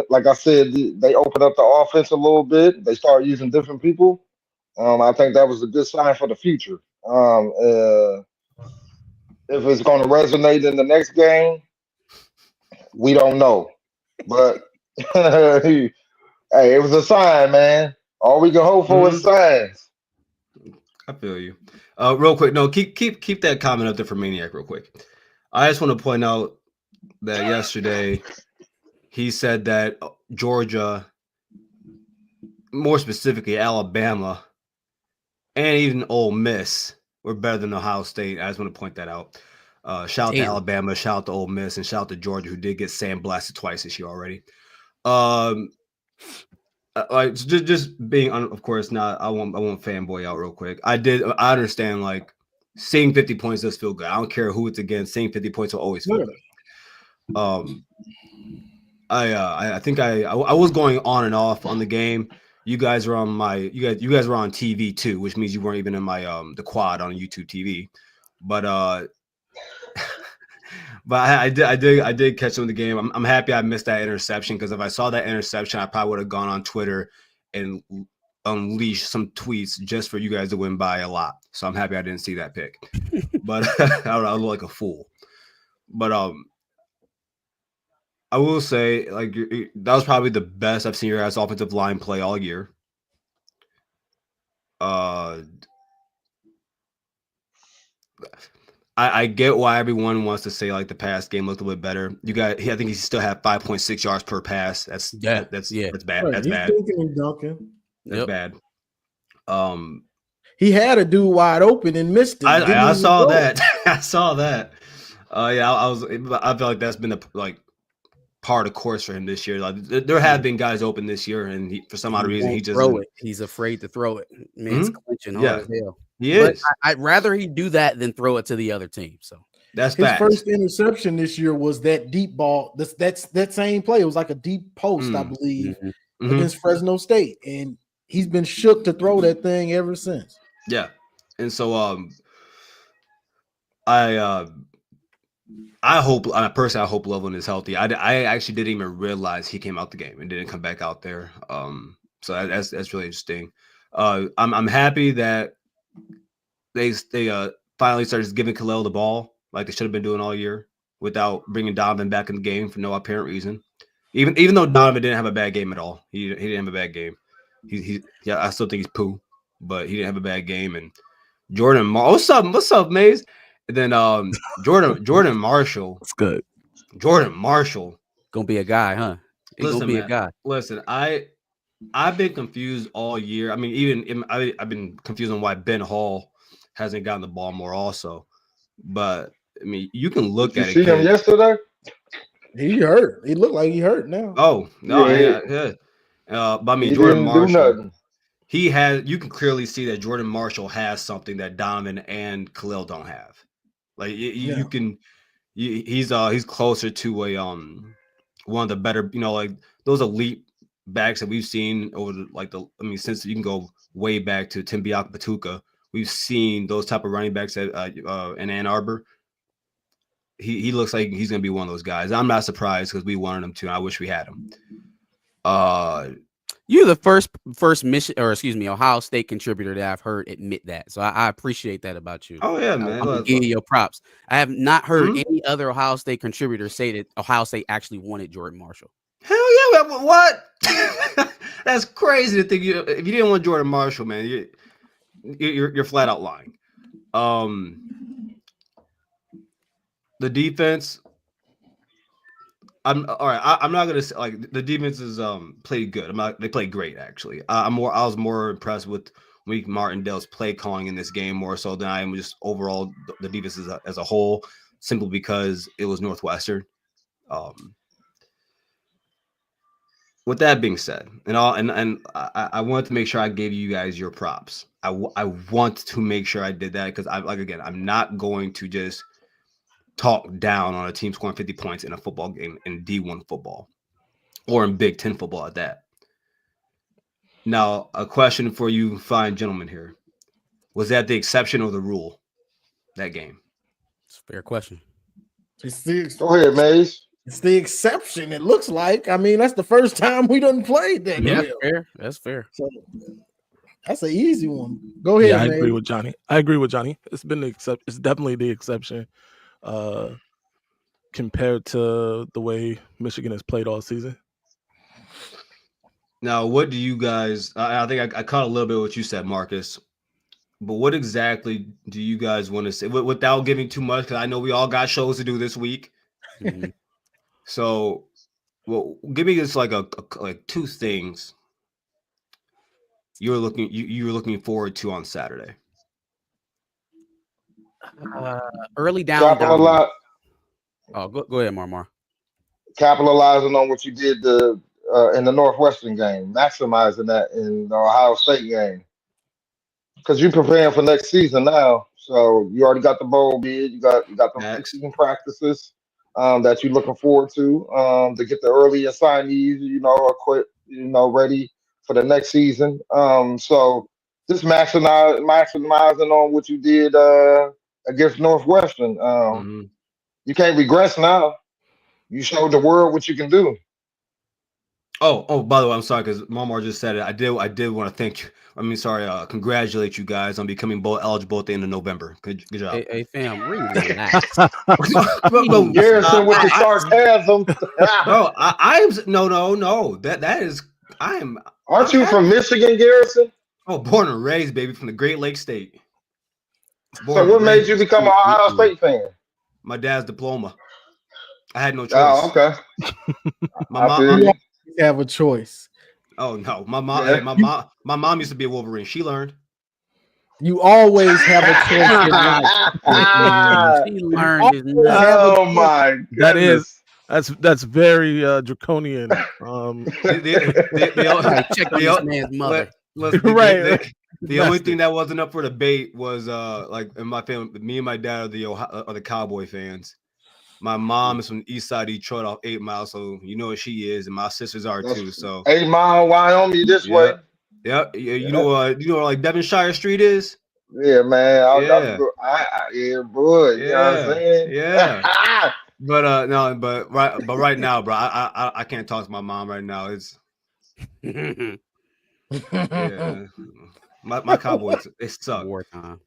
Like I said, they opened up the offense a little bit. They started using different people. I think that was a good sign for the future. If it's going to resonate in the next game, we don't know. But hey, it was a sign, man. All we can hope for is signs.
I feel you. Real quick, no, keep that comment up there for Maniac real quick. I just want to point out that yesterday he said that Georgia, more specifically Alabama, and even Ole Miss were better than Ohio State. I just want to point that out. Shout out to Alabama, shout out to Ole Miss, and shout out to Georgia, who did get sandblasted twice this year already. Just being, of course, not. I won't fanboy out real quick. I understand, like, seeing 50 points does feel good. I don't care who it's against. Seeing 50 points will always feel good. I think I was going on and off on the game. You guys were on you guys were on TV too, which means you weren't even in my the quad on YouTube TV. But but I did catch some of the game. I'm happy I missed that interception, because if I saw that interception, I probably would have gone on Twitter and unleashed some tweets just for you guys to win by a lot. So I'm happy I didn't see that pick. But I look like a fool. But I will say, like, that was probably the best I've seen your guys' offensive line play all year. I get why everyone wants to say, like, the pass game looked a little bit better. I think he still had 5.6 yards per pass. That's bad. That's bad.
He's dunking and dunking.
Yep.
That's bad.
He had a dude wide open and missed it.
I saw that. I saw that. Yeah, I feel like that's been part of the course for him this year. Like, there have been guys open this year, and for some odd reason he just
throw it. He's afraid to throw it. Man's clenching hard as hell.
He is.
But I'd rather he do that than throw it to the other team. So
that's
his
facts.
first interception this year was that deep ball. That's that same play. It was like a deep post, I believe, against Fresno State, and he's been shook to throw that thing ever since.
Yeah. And so I hope personally I hope Loveland is healthy. I actually didn't even realize he came out the game and didn't come back out there. So that's really interesting. I'm happy that they finally started giving Khalil the ball like they should have been doing all year without bringing Donovan back in the game for no apparent reason. Even though Donovan didn't have a bad game at all, he didn't have a bad game. Yeah, I still think he's poo, but he didn't have a bad game. And Jordan, what's up, Maze? And then Jordan Marshall.
That's good.
Jordan Marshall
Gonna be a guy, huh? He's gonna be a guy.
Listen, I've been confused all year. I mean, I've been confused on why Ben Hall hasn't gotten the ball more also. But I mean, you can look
Did
at
you
it.
see him yesterday?
He hurt. He looked like he hurt now.
Oh no,
Yeah.
But I mean,
He
Jordan
didn't do
Marshall.
nothing.
You can clearly see that Jordan Marshall has something that Donovan and Khalil don't have. Like you can, he's closer to a one of the better, like those elite backs that we've seen over since you can go way back to Timbiak Batuka. We've seen those type of running backs at in Ann Arbor. He looks like he's gonna be one of those guys. I'm not surprised because we wanted him to. And I wish we had him.
You're the first Ohio State contributor that I've heard admit that. So I appreciate that about you.
Oh yeah, man.
I'm gonna give you your props. I have not heard any other Ohio State contributor say that Ohio State actually wanted Jordan Marshall.
Hell yeah! What? That's crazy to think. If you didn't want Jordan Marshall, man, you're flat out lying. The defense. I'm all right. I'm not gonna say like the defense is played good. They played great actually. I was more impressed with Wink Martindale's play calling in this game more so than I am just overall the defense as a whole. Simply because it was Northwestern. With that being said, and I wanted to make sure I gave you guys your props. I want to make sure I did that because I'm not going to just talk down on a team scoring 50 points in a football game in D1 football or in Big Ten football at that. Now, a question for you fine gentlemen here. Was that the exception or the rule, that game?
It's a fair question.
Go ahead, Maze.
It's the exception, it looks like. I mean, that's the first time we done played that.
Yeah,
well.
That's fair.
So that's an easy one. Go ahead.
Yeah, I
man.
agree with Johnny. It's been it's definitely the exception compared to the way Michigan has played all season.
Now, what do you guys? I think I caught a little bit of what you said, Marcus. But what exactly do you guys want to say without giving too much? Because I know we all got shows to do this week. Mm-hmm. So, well, give me just like two things you were looking forward to on Saturday.
Early down. Oh, go ahead, Marmar.
Capitalizing on what you did in the Northwestern game, maximizing that in the Ohio State game. Because you're preparing for next season now. So you already got the bowl bid, you got the season practices that you're looking forward to get the early assignees, equipped, ready for the next season. So just maximizing on what you did against Northwestern. You can't regress now. You showed the world what you can do.
Oh, by the way, I'm sorry because Marmar just said it. I did want to thank you. Congratulate you guys on becoming bowl eligible at the end of November. Good job.
Hey fam, really relax.
Garrison with the sarcasm.
No, no. That is I am.
Aren't you from Michigan, Garrison?
Oh, born and raised, baby, from the Great Lakes State.
So what made you become an Ohio State fan?
My dad's diploma. I had no choice.
Oh, okay.
My mom.
You have a choice.
Oh no, my mom used to be a Wolverine. She learned.
You always have a choice in life.
She learned.
Oh my goodness.
That's very draconian.
Check on this man's mother.
The only thing that wasn't up for debate was in my family, me and my dad are the Cowboy fans. My mom is from East Side Detroit off 8 Mile, so you know what she is, and my sisters are too. So
8 Mile, Wyoming, this way.
Yeah. You know like Devonshire Street is?
Yeah, man.
Yeah,
Yeah, boy. You know what I'm
yeah,
saying?
yeah. But no, but right now, bro, I can't talk to my mom right now. It's yeah, my Cowboys they suck.
Wartime.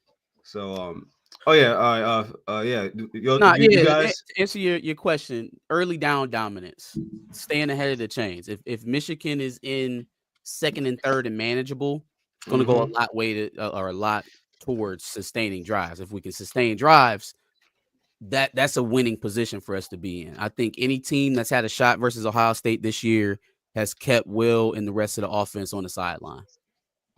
So oh yeah, yeah,
Nah,
you
yeah.
guys.
To answer your question, early down dominance, staying ahead of the chains. If Michigan is in second and third and manageable, it's going to go a lot towards sustaining drives. If we can sustain drives, that's a winning position for us to be in. I think any team that's had a shot versus Ohio State this year has kept Will and the rest of the offense on the sideline.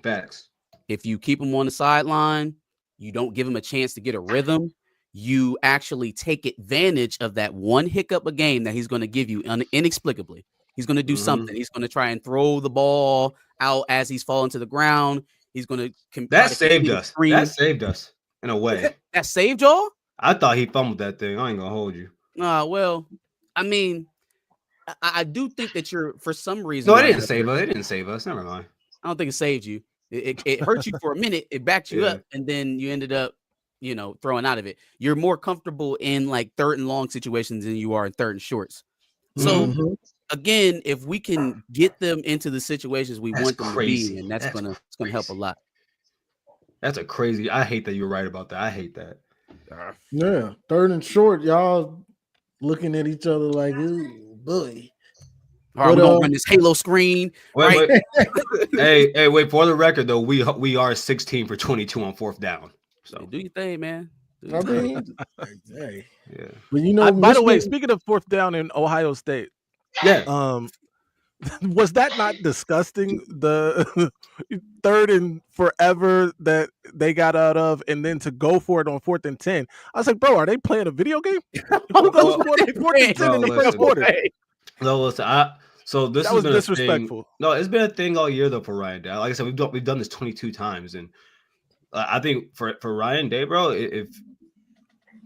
Facts.
If you keep them on the sideline, you don't give them a chance to get a rhythm. You actually take advantage of that one hiccup a game that he's going to give you inexplicably. He's going to do something. He's going to try and throw the ball out as he's falling to the ground. He's going to
that saved us. That saved us in a way.
That saved y'all?
I thought he fumbled that thing. I ain't gonna hold you.
Well, I mean, I do think that you're for some reason.
No, it didn't save us. It didn't save us. Never mind.
I don't think it saved you. It hurt you for a minute. It backed you up, and then you ended up, throwing out of it. You're more comfortable in like third and long situations than you are in third and shorts. So again, if we can get them into the situations we want them to be in, it's gonna help a lot.
That's a crazy. I hate that you're right about that. I hate that.
Yeah, third and short, y'all looking at each other like, ooh, boy.
All right, we're gonna run this Halo screen.
Wait. hey, wait. For the record, though, we are 16 for 22 on fourth down. So
do your thing, man.
I mean, hey.
Yeah.
But
by the way, speaking of fourth down in Ohio State,
yeah,
was that not disgusting? The third and forever that they got out of, and then to go for it on 4th and 10. I was like, bro, are they playing a video game? Who goes for 4th and 10 in the first quarter?
No, listen. So this
was
been
disrespectful.
No, it's been a thing all year though for Ryan Day. Like I said, we've done this 22 times, and I think for Ryan Day, bro, if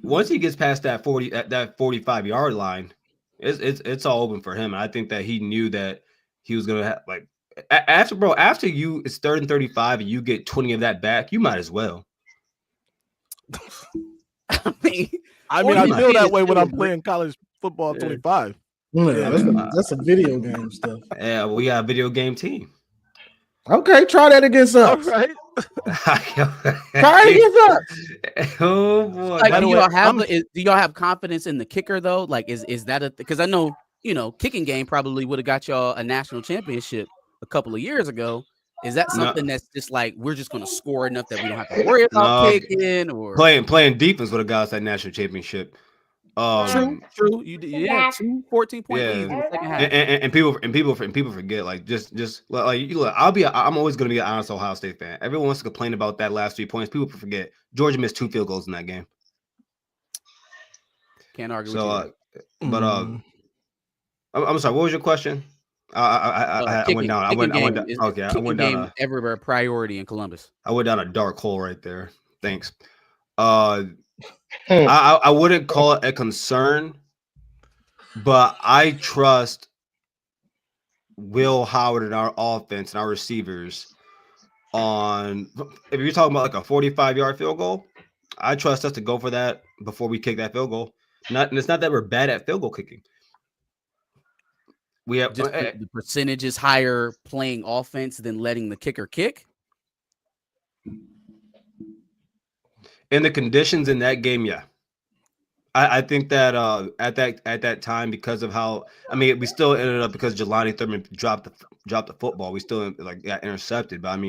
once he gets past that 45-yard line, it's all open for him. And I think that he knew that he was gonna have like after it's 3rd and 35 and you get 20 of that back, you might as well.
I mean, I feel that way when I'm playing college football 25.
Yeah, that's a video game stuff.
Yeah, we got a video game team.
Okay, try that against us.
All right.
Try it against us.
Oh boy.
Like, do y'all have confidence in the kicker though? Like, is that because I know kicking game probably would have got y'all a national championship a couple of years ago. Is that something that's just like we're just going to score enough that we don't have to worry about kicking or
playing defense would have got us that national championship?
True. You 14 point lead in the second half.
And people forget like just like you look. I'm always going to be an honest Ohio State fan. Everyone wants to complain about that last 3 points. People forget Georgia missed 2 field goals in that game.
Can't argue with you.
But I'm sorry. What was your question? I went down. I went down. Okay, I went down.
Everywhere priority in Columbus.
I went down a dark hole right there. Thanks. I wouldn't call it a concern, but I trust Will Howard and our offense and our receivers on. If you're talking about like a 45-yard field goal, I trust us to go for that before we kick that field goal. And it's not that we're bad at field goal kicking. We have
just the percentage is higher playing offense than letting the kicker kick.
In the conditions in that game, yeah. I think that at that time, because of how we still ended up because Jelani Thurman dropped the football, we still got intercepted. But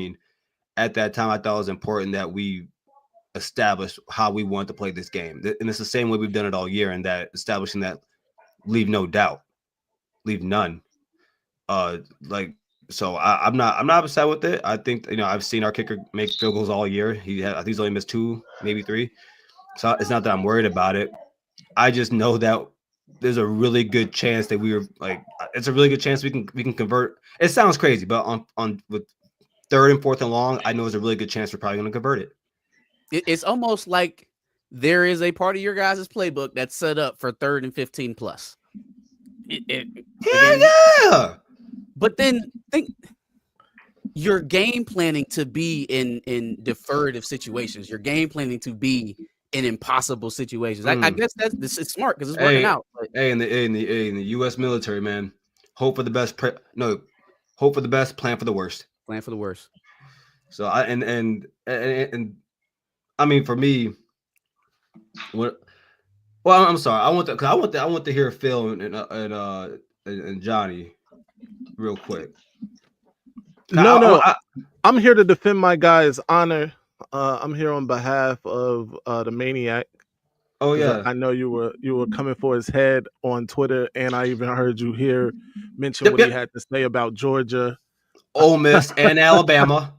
at that time, I thought it was important that we established how we want to play this game, and it's the same way we've done it all year. And that establishing that leave no doubt, leave none. So I'm not upset with it. I think I've seen our kicker make field goals all year. I think he's only missed 2, maybe 3. So it's not that I'm worried about it. I just know that there's a really good chance that it's a really good chance we can convert. It sounds crazy, but on with 3rd and 4th and long, I know there's a really good chance we're probably going to convert it.
It's almost like there is a part of your guys' playbook that's set up for 3rd and 15 plus.
Yeah.
But then think you're game planning to be in deferrative situations. You're game planning to be in impossible situations. I guess it's smart because it's working out. But.
Hey, in the U.S. military, man, hope for the best. Hope for the best. Plan for the worst.
Plan for the worst.
So I mean, for me, what? Well, I'm sorry. I want to hear Phil and Johnny real quick.
I'm here to defend my guy's honor. I'm here on behalf of the Maniac.
Oh yeah,
I know you were coming for his head on Twitter, and I even heard you here mention what he had to say about Georgia,
Ole Miss, and Alabama.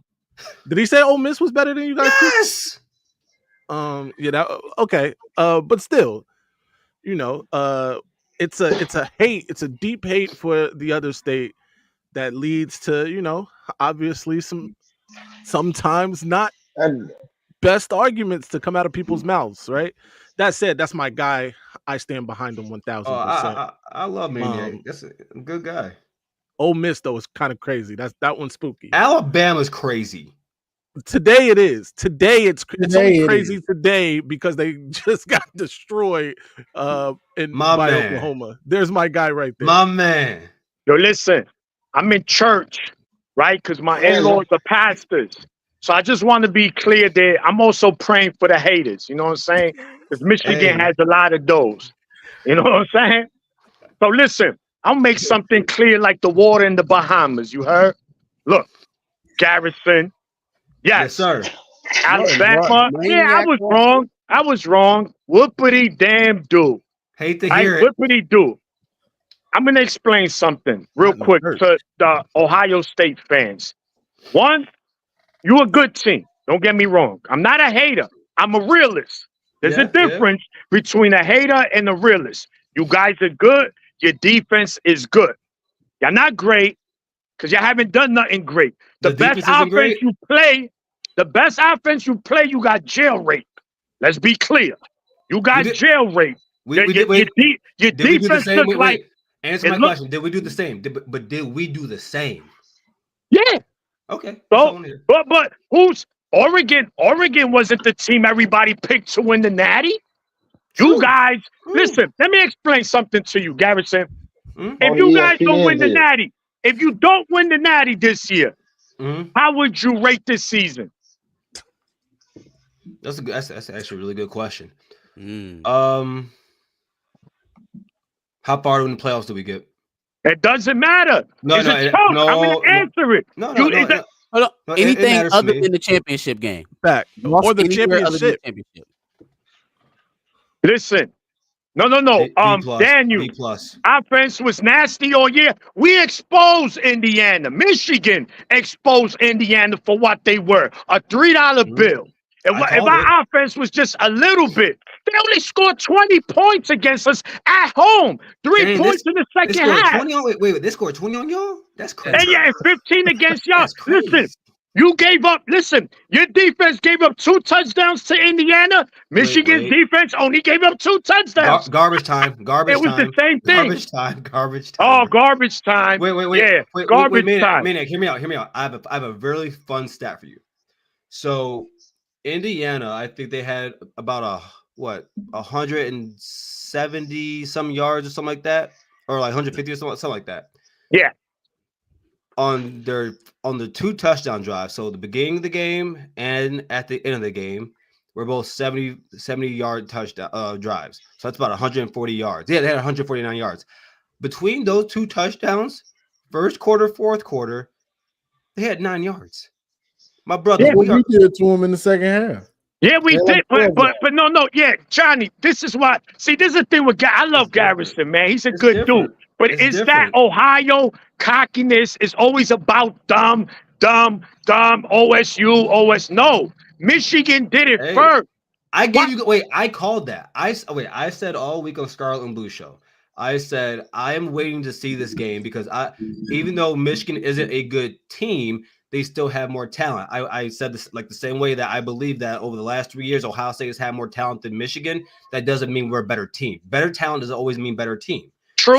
Did he say Ole Miss was better than you guys?
Yes.
Okay. But still, it's a deep hate for the other state that leads to, obviously sometimes not best arguments to come out of people's mouths, right? That said, that's my guy. I stand behind him 1,000%.
I love Maniac. That's a good guy.
Ole Miss though is kind of crazy. That one's spooky.
Alabama's crazy.
Today it is. Today it's only crazy today because they just got destroyed by Oklahoma. There's my guy right there.
My man.
Yo, listen, I'm in church, right? Because my in-laws are pastors. So I just want to be clear that I'm also praying for the haters. You know what I'm saying? Because Michigan has a lot of those. You know what I'm saying? So listen, I'll make something clear like the water in the Bahamas. You heard? Look, Garrison. Yes,
sir.
Alabama. Yeah, I was wrong. Whoopity damn do.
Hate to hear it.
Whoopity do. I'm going to explain something real quick to the Ohio State fans. One, you're a good team. Don't get me wrong. I'm not a hater. I'm a realist. There's a difference between a hater and a realist. You guys are good. Your defense is good. You're not great because you haven't done nothing great. The best offense you play, you got jail rape. Let's be clear. You got jail rape. Your defense looks like.
Answer my question. Did we do the same? But did we do the same?
Yeah.
Okay.
So, but who's Oregon? Oregon wasn't the team everybody picked to win the Natty. You guys, listen. Let me explain something to you, Garrison. If you guys don't win the Natty, if you don't win the Natty this year, how would you rate this season?
That's actually a really good question. How far in the playoffs do we get?
It doesn't matter. I'm going to answer it.
No. Anything other than the championship game.
Back. Or the championship.
Listen. No. Daniel, offense was nasty all year. We exposed Indiana. Michigan exposed Indiana for what they were, a $3 bill. If our offense was just a little bit, they only scored 20 points against us at home. 3 points in the second half.
Wait, they scored 20 on y'all? That's crazy.
And 15 against y'all. Listen, you gave up. Listen, your defense gave up 2 touchdowns to Indiana. Michigan's defense only gave up 2 touchdowns.
Garbage time.
It was the same thing.
Garbage time.
Oh, garbage time.
Wait.
Yeah, garbage time.
Maniac, hear me out. I have a really fun stat for you. So, Indiana, I think they had about 170 some yards or something like that, or like 150 or something like that.
Yeah.
On the 2 touchdown drives, so the beginning of the game and at the end of the game, were both 70-yard touchdown drives. So that's about 140 yards. Yeah, they had 149 yards. Between those 2 touchdowns, first quarter, fourth quarter, they had 9 yards. My brother,
we did it to him in the second half.
Yeah, we did, but no, yeah, Johnny. This is why. See, this is the thing with I love Garrison, man. He's a good dude, but it's that Ohio cockiness is always about dumb. OSU, OS. No, Michigan did it first.
I gave you. Wait, I called that. I said all week on Scarlet and Blue Show. I said I am waiting to see this game because even though Michigan isn't a good team, they still have more talent. I said this like the same way that I believe that over the last 3 years, Ohio State has had more talent than Michigan. That doesn't mean we're a better team. Better talent doesn't always mean better team.
True.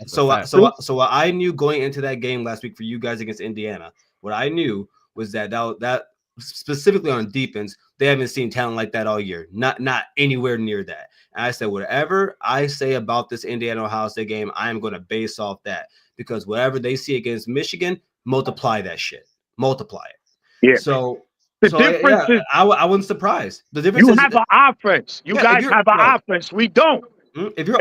So what I knew going into that game last week for you guys against Indiana, what I knew was that specifically on defense, they haven't seen talent like that all year. Not anywhere near that. And I said, whatever I say about this Indiana Ohio State game, I am going to base off that, because whatever they see against Michigan, multiply that shit. Multiply it.
Yeah.
So
the difference is
I wasn't surprised. The difference
you
is
have an offense. You guys have an offense. We don't.
If your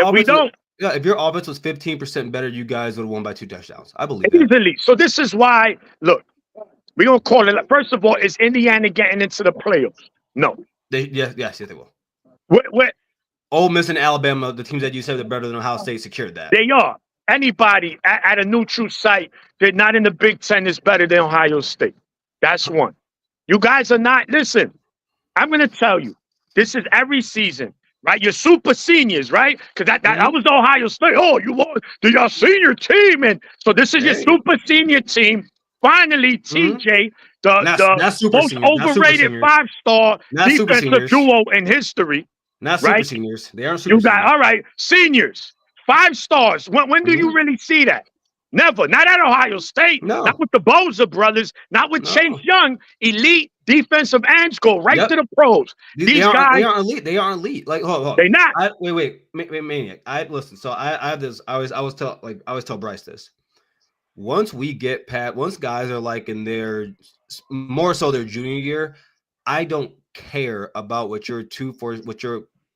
offense was 15% better, you guys would have won by 2 touchdowns. I believe that.
Easily. So this is why, look, we're going to call it. First of all, is Indiana getting into the playoffs? No.
Yes, they will.
What?
Ole Miss and Alabama, the teams that you said are better than Ohio State, secured that.
They are. Anybody at a neutral site that not in the Big Ten is better than Ohio State. That's one. You guys are not. Listen, I'm going to tell you, this is every season, right? You're super seniors, right? Because that was Ohio State. Oh, you want your senior team. And so this is your super senior team. Finally, TJ, the most overrated 5-star defensive duo in history.
Not super seniors. They aren't super
seniors. All right, seniors, 5 stars. When do you really see that? Never. Not at Ohio State. No. Not with the Bosa brothers. Not with Chase Young. Elite defensive ends go right to the pros. These guys,
they aren't elite. They aren't elite. Like, hold on.
They're not.
Wait, Maniac. Listen. So I have this. I always tell Bryce this. Once guys are like in their more so their junior year, I don't care about what your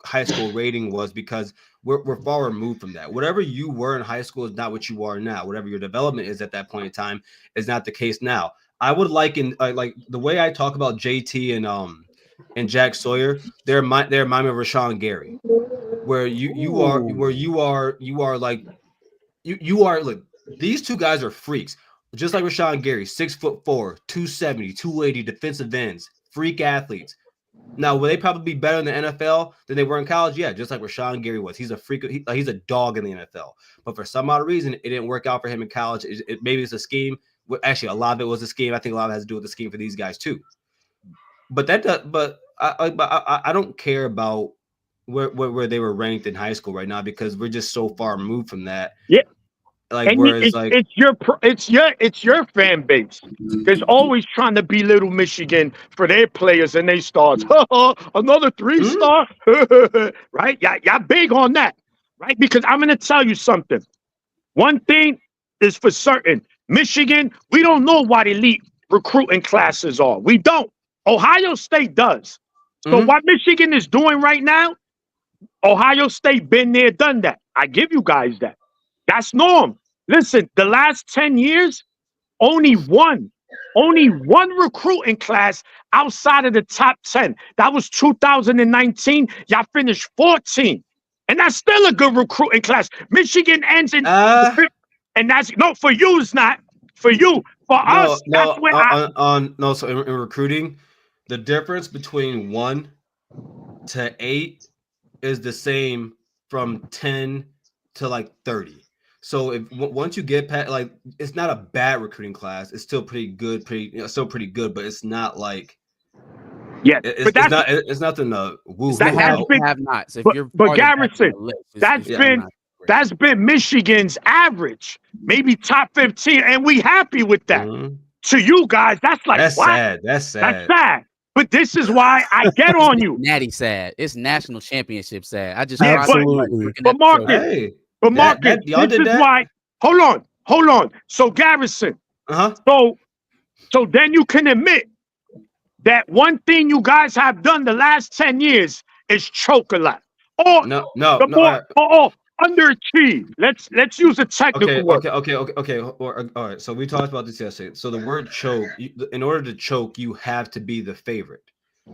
high school rating was, because we're far removed from that. Whatever you were in high school is not what you are now. Whatever your development is at that point in time is not the case now. I would like the way I talk about JT and Jack Sawyer. They're my Rashawn Gary, where you are like look, these two guys are freaks, just like Rashawn Gary, 6'4", 270, 280 defensive ends, freak athletes. Now, will they probably be better in the NFL than they were in college? Yeah, just like Rashawn Gary was. He's a freak. He's a dog in the NFL. But for some odd reason, it didn't work out for him in college. Maybe it's a scheme. Actually, a lot of it was a scheme. I think a lot of it has to do with the scheme for these guys too. But I don't care about where they were ranked in high school right now, because we're just so far removed from that.
Yeah.
Like,
and
whereas
it's your fan base. There's always trying to belittle Michigan for their players and they stars. Another 3-star, right? Y'all big on that, right? Because I'm gonna tell you something. One thing is for certain: Michigan, we don't know what elite recruiting classes are. We don't. Ohio State does. So what Michigan is doing right now, Ohio State been there, done that. I give you guys that. That's norm. Listen, the last 10 years, only one recruiting class outside of the top 10. That was 2019. Y'all finished 14. And that's still a good recruiting class. Michigan ends in and that's for you, it's not. For you. For us, that's when
so in recruiting, the difference between 1 to 8 is the same from 10 to like 30. So once you get past, like, it's not a bad recruiting class. It's still pretty good, still pretty good, but it's not like, it's nothing to woo.
Have not. So
but Garrison, that's been Michigan's average, maybe top 15, and we happy with that. To you guys, that's like
sad. That's sad.
That's sad. But this is why I get on you.
Natty sad. It's national championship sad. I just
absolutely.
But Marcus. But Marcus, this is why. Hold on. So Garrison. So then you can admit that one thing you guys have done the last 10 years is choke a lot. Or underachieve. Let's use a technical word.
Okay. All right. So we talked about this yesterday. So the word choke, in order to choke, you have to be the favorite.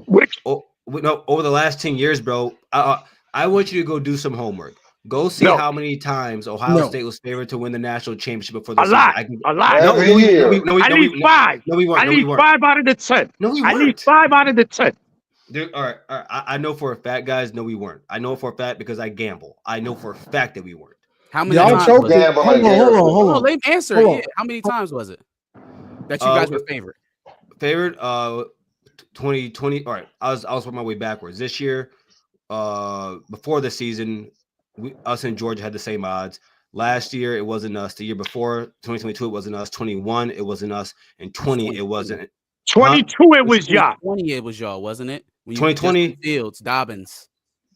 Over the last 10 years, bro. I want you to go do some homework. Go see how many times Ohio State was favored to win the national championship before the season.
A lot.
Every year.
I need 5.
No, we weren't.
I need 5 out of the 10.
No, we weren't.
I need 5 out of the 10.
Dude, all right. I know for a fact, guys. No, we weren't. I know for a fact because I gamble. I know for a fact that we weren't.
How many times?
Hold on.
Let me answer it. How many times was it that you guys were favored?
Favored, 2020. All right. I was on my way backwards. This year, before the season, us and Georgia had the same odds. Last year, it wasn't us. The year before, 2022, it wasn't us. 21, it wasn't us. And 20, it wasn't.
22, it was y'all.
20, it was y'all, wasn't it?
2020,
Fields, Dobbins.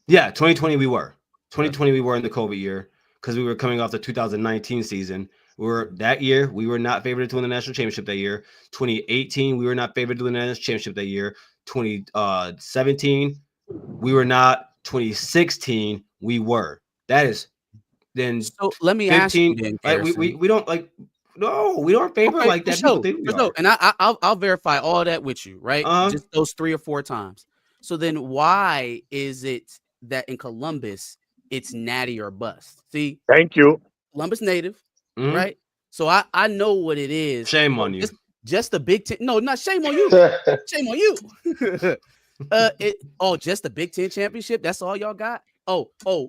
Yeah, 2020, we were. 2020, we were in the COVID year because we were coming off the 2019 season. We were not favored to win the national championship that year. 2018, we were not favored to win the national championship that year. 2017, we were not. 2016, we were. That is then.
So let me 15, ask you then,
like, we don't like. No, we don't favor like that.
And I'll verify all that with you, right? Just those 3 or 4 times. So then why is it that in Columbus it's natty or bust? See,
thank you.
Columbus native, right? So I know what it is.
Shame on you.
Just the Big Ten. No, not shame on you. Shame on you. Just the Big Ten championship. That's all y'all got.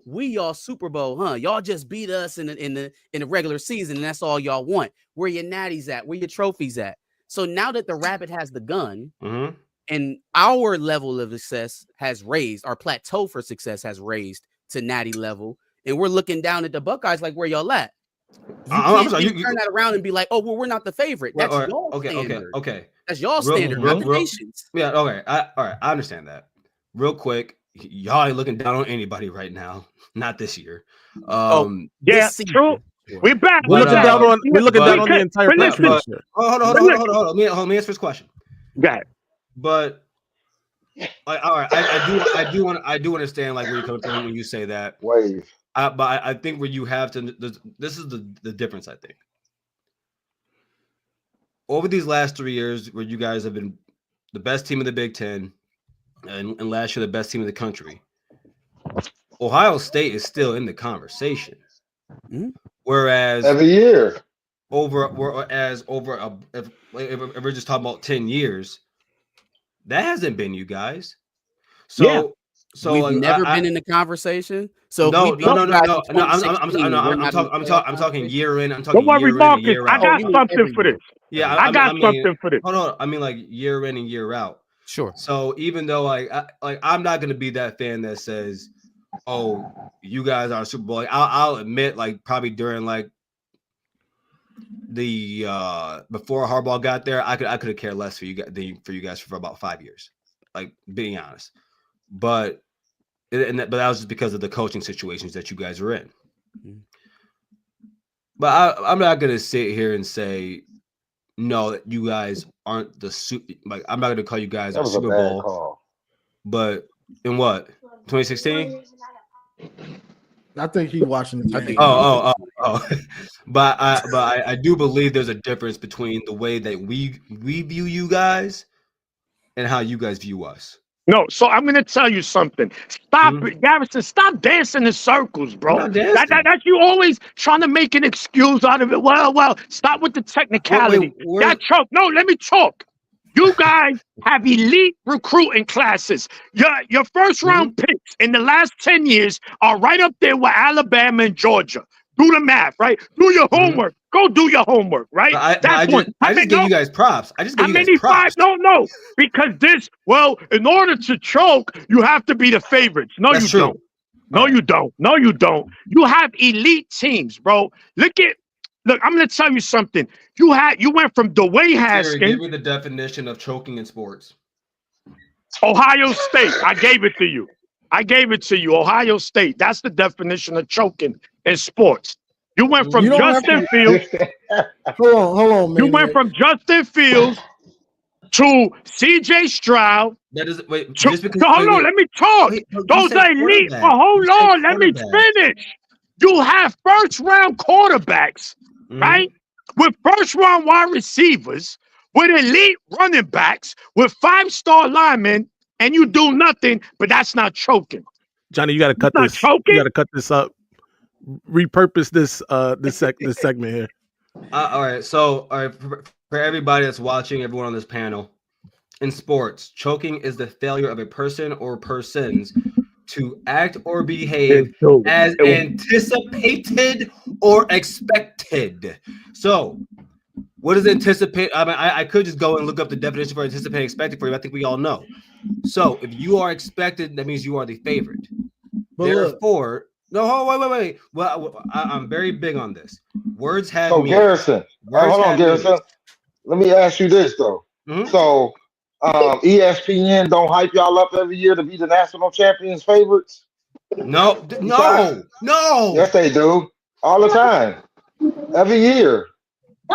We y'all Super Bowl, huh? Y'all just beat us in the regular season, and that's all y'all want. Where your natties at? Where your trophies at? So now that the Rabbit has the gun, and our level of success has raised, our plateau for success has raised to natty level, and we're looking down at the Buckeyes like, where y'all at? You turn that around and be like, oh, well, we're not the favorite. That's y'all standard. Okay. That's y'all standard, not the nation's.
Yeah, okay. All right, I understand that. Real quick, y'all ain't looking down on anybody right now. Not this year.
Yeah, true. We're back.
We're looking down on the entire country.
Hold on. Let me answer this question.
Got it.
But like, all right, I do understand like where you're coming from when you say that.
Wave.
But I think where you have to, this is the difference. I think over these last 3 years, where you guys have been the best team in the Big Ten, and last year the best team in the country, Ohio State is still in the conversation. Whereas
every year,
if we're just talking about 10 years, that hasn't been you guys. So
we've never been in the conversation. So
no. I'm talking year in. I'm talking.
Don't worry, Marcus. I got something for this.
Yeah,
I got something for this.
Hold on. I mean, like year in and year out.
Sure.
So even though I'm not gonna be that fan that says, "Oh, you guys are Super Bowl." I'll admit, like probably during like the before Harbaugh got there, I could have cared less for you guys for about 5 years. Like being honest, but that was just because of the coaching situations that you guys were in. But I'm not gonna sit here and say no that you guys aren't the like I'm not gonna call you guys a Super Bowl. Call. But in what 2016?
I think he's watching the game.
Oh. But I do believe there's a difference between the way that we view you guys and how you guys view us.
No, so I'm going to tell you something. Stop it, Garrison. Stop dancing in circles, bro. That's you always trying to make an excuse out of it. Well, stop with the technicality. That choke. No, let me talk. You guys have elite recruiting classes. Your first round picks in the last 10 years are right up there with Alabama and Georgia. Do the math, right? Do your homework. Go do your homework, right?
I just give you guys props.
No, because in order to choke, you have to be the favorites. No, you don't. No, you don't. No, you don't. You have elite teams, bro. Look, I'm going to tell you something. You went from Dwayne Haskins.
Give me the definition of choking in sports.
Ohio State. I gave it to you. Ohio State. That's the definition of choking in sports. You went from Justin Fields.
Hold on, man.
You went from Justin Fields to C.J. Stroud.
That is let
me talk. Those are elite. Hold on, let me finish. You have first-round quarterbacks, right? With first-round wide receivers, with elite running backs, with 5-star linemen, and you do nothing, but that's not choking.
Johnny, you got to cut this. You got to cut this up. Repurpose this segment here.
All right. So, for everybody that's watching, everyone on this panel, in sports, choking is the failure of a person or persons to act or behave as anticipated or expected. So, what is anticipate? I mean, I could just go and look up the definition for anticipate and expected for you. I think we all know. So, if you are expected, that means you are the favorite. Therefore, No, wait. Well, I'm very big on this. Words have
So
meaning.
Garrison,
Words
hold on,
have
Garrison.
meanings.
Let me ask you this though.
Mhm.
So, ESPN don't hype y'all up every year to be the national champions favorites?
No.
Yes, they do. All the time. Every year.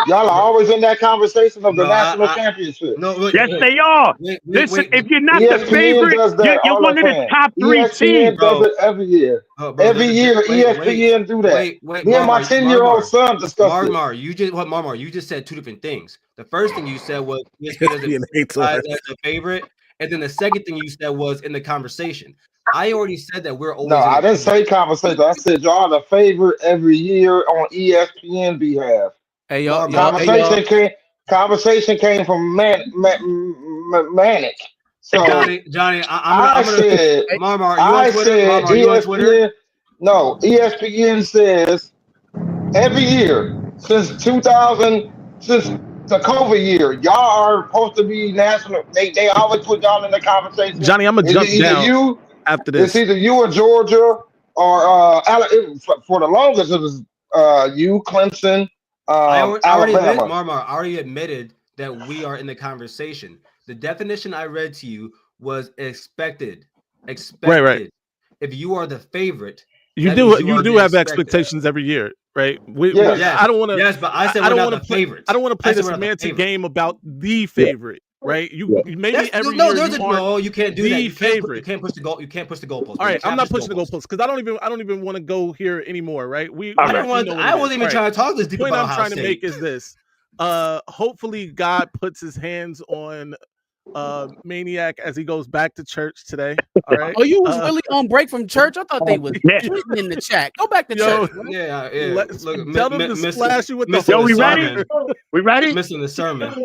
Y'all are always in that conversation of the
No,
national championship.
No, wait,
Yes,
wait,
they are.
wait,
Listen,
wait.
if you're not the
ESPN
favorite,
does that
you're
all
one
the
of the
time.
top 3
ESPN
teams.
does it every year.
Bro,
Every year,
wait,
ESPN do that.
Wait,
Me and my
Marmar,
10-year-old son discussed it.
Marmar, you just said two different things. The first thing you said was ESPN doesn't
ESPN hates
as
us.
a favorite, and then the second thing you said was in the conversation. I already said that we're always.
No,
in
I
the
didn't say conversation. I said y'all the favorite every year on ESPN behalf.
Hey y'all,
Conversation came from Manic. So
Johnny,
I said,
Marmar, you on Twitter? Marmar, you on Twitter?
ESPN. No, ESPN says every year since the COVID year, y'all are supposed to be national. They always put y'all in the conversation.
Johnny, I'm gonna jump down after this.
It's either you or Georgia or for the longest it was you, Clemson, Alabama.
Marmar already admitted that we are in the conversation. The definition I read to you was expected.
Right.
If you are the favorite,
you do have expectations every year, right? I don't want to.
Yes, but I said we're not the favorites.
I don't want to play the semantic game about the favorite, right? You maybe every year
you can't do that. You
favorite.
can't push the goal. You can't push the goalpost.
All right, I'm not pushing the goalpost because I don't even want to go here anymore, right?
I wasn't even trying to talk this deep
about
about
I'm trying to make is this. Hopefully God puts his hands on Maniac as he goes back to church today. All right.
Oh, you was really on break from church? I thought they was tweeting in the chat. Go back to church.
Yeah.
Tell them
to splash you with the.
Yo, we ready? We ready?
Missing the sermon.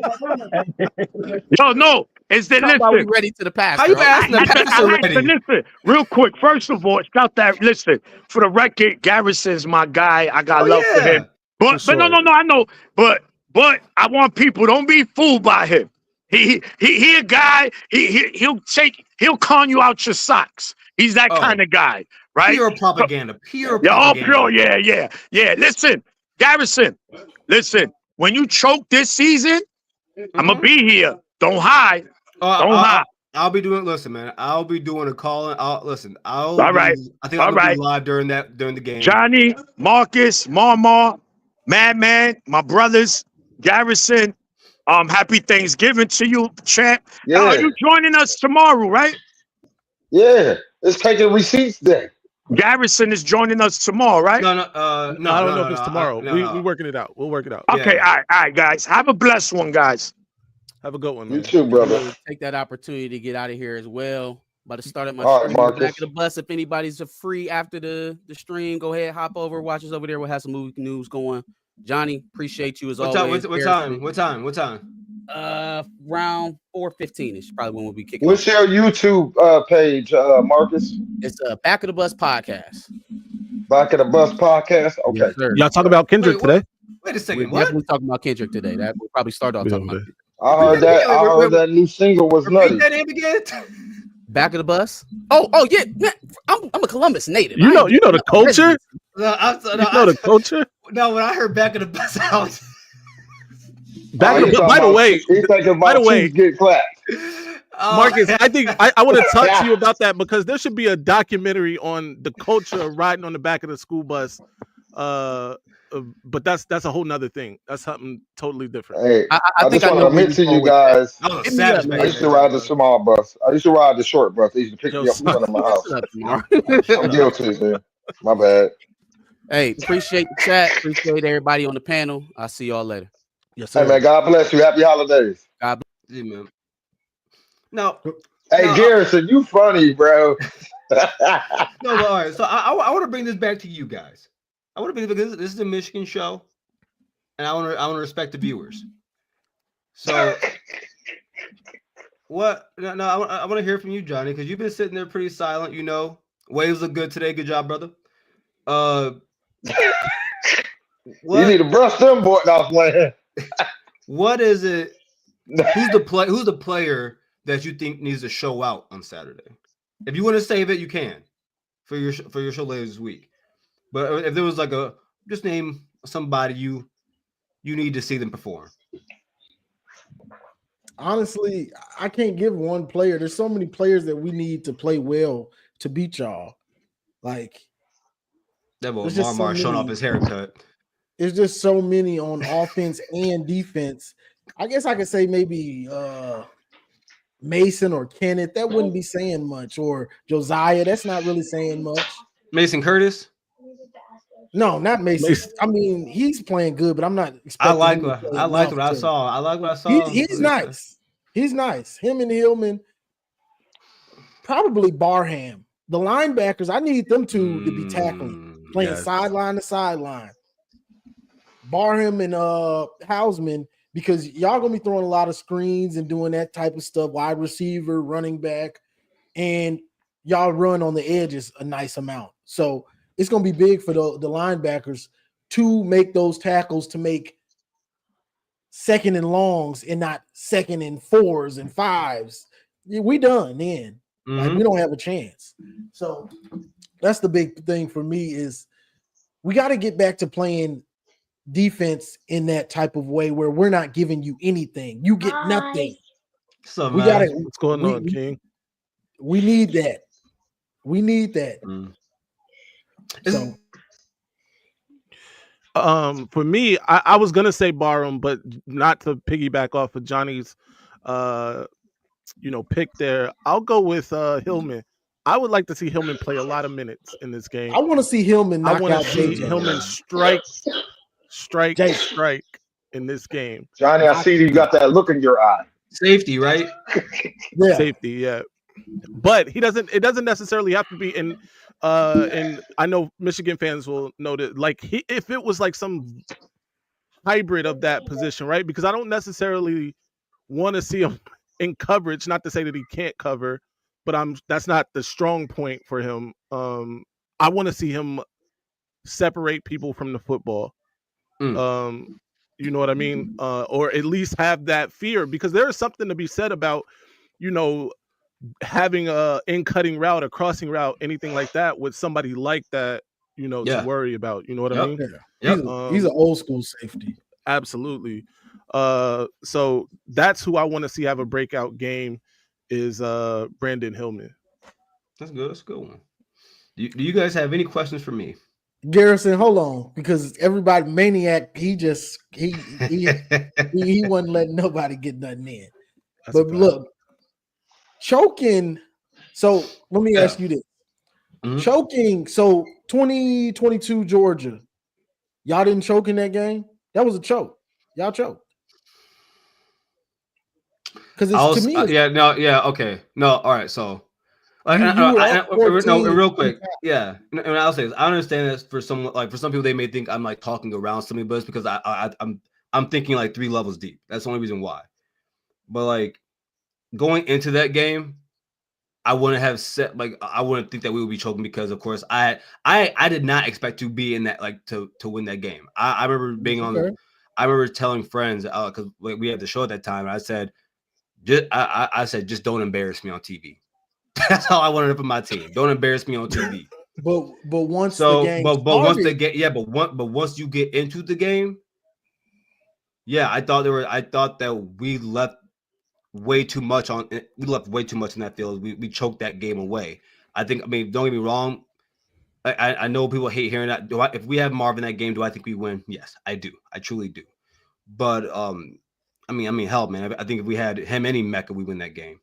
Yo, no. Is that listen?
We ready to the pastor?
How you asking the pastor already?
Listen, real quick. First of all, shout that. Listen, for the record, Garrison's my guy. I got love for him. But no, I know. But I want people don't be fooled by him. He a guy. He'll con you out your socks. He's that kind of guy, right?
Pure propaganda. Pure
propaganda. Yeah. Listen, Garrison. Listen, when you choke this season, I'm gonna be here. Don't hide. Don't hide.
I'll be doing. Listen, man. I'll be doing a call. I think I'll be live during the game.
Johnny, Marcus, Marmar, Madman, my brothers, Garrison. Happy Thanksgiving to you, champ.
Yeah.
Are you joining us tomorrow, right?
Yeah, it's taking receipts day.
Garrison is joining us tomorrow, right?
No, I don't know if it's tomorrow. We're working it out. We'll work it out.
Okay, all right, guys. Have a blessed one, guys.
Have a good one, man.
You too, brother.
Take that opportunity to get out of here as well. About to start up my
stream
back of the bus. If anybody's free after the stream, go ahead, hop over, watch us over there. We'll have some movie news going. Johnny, appreciate you as always.
What time?
Around 4:15 probably when we'll be kicking.
What's your YouTube page, Marcus?
It's Back of the Bus Podcast.
Back of the Bus Podcast. Okay.
Yes,
y'all talking about Kendrick today?
Wait a second.
We're definitely talking about Kendrick today. That we'll probably start off talking about.
I heard that new single was nutty.
That name again?
Back of the Bus. Oh yeah. I'm a Columbus native.
You know the culture. The culture.
No, when I heard Back of the Bus, I was.
By the way,
get clapped.
Marcus, I think I want to talk to you about that because there should be a documentary on the culture of riding on the back of the school bus. But that's a whole nother thing. That's something totally different.
Hey, I just want to admit to you guys, I used to ride the small bus. I used to ride the short bus. They used to pick me up in front of my house. I'm guilty, man. My bad.
Hey, appreciate the chat. Appreciate everybody on the panel. I'll see y'all later.
Yes, sir.
Hey, man, God bless you. Happy holidays.
God
bless you, man. No.
Hey, Garrison, you funny, bro.
No, all right. So I want to bring this back to you guys. I want to bring this is a Michigan show, and I want to respect the viewers. So, what? No, I want to hear from you, Johnny, because you've been sitting there pretty silent. You know, waves look good today. Good job, brother.
You need to brush them boys off, man.
What is it? Who's the player that you think needs to show out on Saturday? If you want to save it, you can for your show later this week. But if there was like just name somebody you need to see them perform.
Honestly, I can't give one player. There's so many players that we need to play well to beat y'all. Like,
that boy
there's just so
Marmar showing off
many.
his haircut.
There's just so many on offense and defense. I guess I could say maybe Mason or Kenneth. That wouldn't be saying much. Or Josiah. That's not really saying much.
Mason Curtis?
No, not Mason. I mean, he's playing good, but I'm not expecting.
I like what I saw. I like what I saw.
He's nice. He's nice. Him and Hillman. Probably Barham. The linebackers, I need them to be tackling, playing sideline to sideline. Barham and Hausman, because y'all gonna be throwing a lot of screens and doing that type of stuff, wide receiver, running back, and y'all run on the edges a nice amount. So it's gonna be big for the linebackers to make those tackles, to make second and longs and not second and 4s and 5s. We done then. Like, we don't have a chance. So that's the big thing for me is we got to get back to playing defense in that type of way where we're not giving you anything. You get nothing.
So what's going on, King?
We need that. We need that.
So for me, I was gonna say Barham, but not to piggyback off of Johnny's pick there. I'll go with Hillman. I would like to see Hillman play a lot of minutes in this game.
I want to see Hillman knock out JJ.
Hillman strike in this game.
Johnny, I see you got that look in your eye.
Safety, right?
Yeah.
Safety, yeah. But it doesn't necessarily have to be in and I know Michigan fans will know that, like, if it was like some hybrid of that position, right? Because I don't necessarily want to see him in coverage, not to say that he can't cover, but that's not the strong point for him. I want to see him separate people from the football. You know what I mean? Or at least have that fear, because there is something to be said about, having a in-cutting route, a crossing route, anything like that with somebody like that, to worry about. You know what I mean?
Yeah. He's an old school safety.
Absolutely. So that's who I want to see have a breakout game is Brandon Hillman.
That's good. That's a good one. Do you guys have any questions for me?
Garrison, hold on, because everybody Maniac, he wasn't letting nobody get nothing in. But look, choking. So let me ask you this. Choking. So 2022 Georgia, y'all didn't choke in that game? That was a choke. Y'all choked. Because to me,
okay. No, all right. So, real quick, yeah. And I'll say this. I understand this for some people, they may think I'm like talking around something, but it's because I'm thinking like 3 levels deep. That's the only reason why. But like going into that game, I wouldn't have said, I wouldn't think that we would be choking, because of course I did not expect to be in that, to win that game. I remember being I remember telling friends, because we had the show at that time, and I said, just don't embarrass me on TV. That's how I wanted it for my team. Don't embarrass me on TV.
But once the game
but once you get into the game, I thought that we left way too much in that field. We choked that game away. Don't get me wrong. I know people hate hearing that. If we have Marvin in that game, do I think we win? Yes, I do. I truly do. But hell, man. I think if we had him and Mecca, we win that game.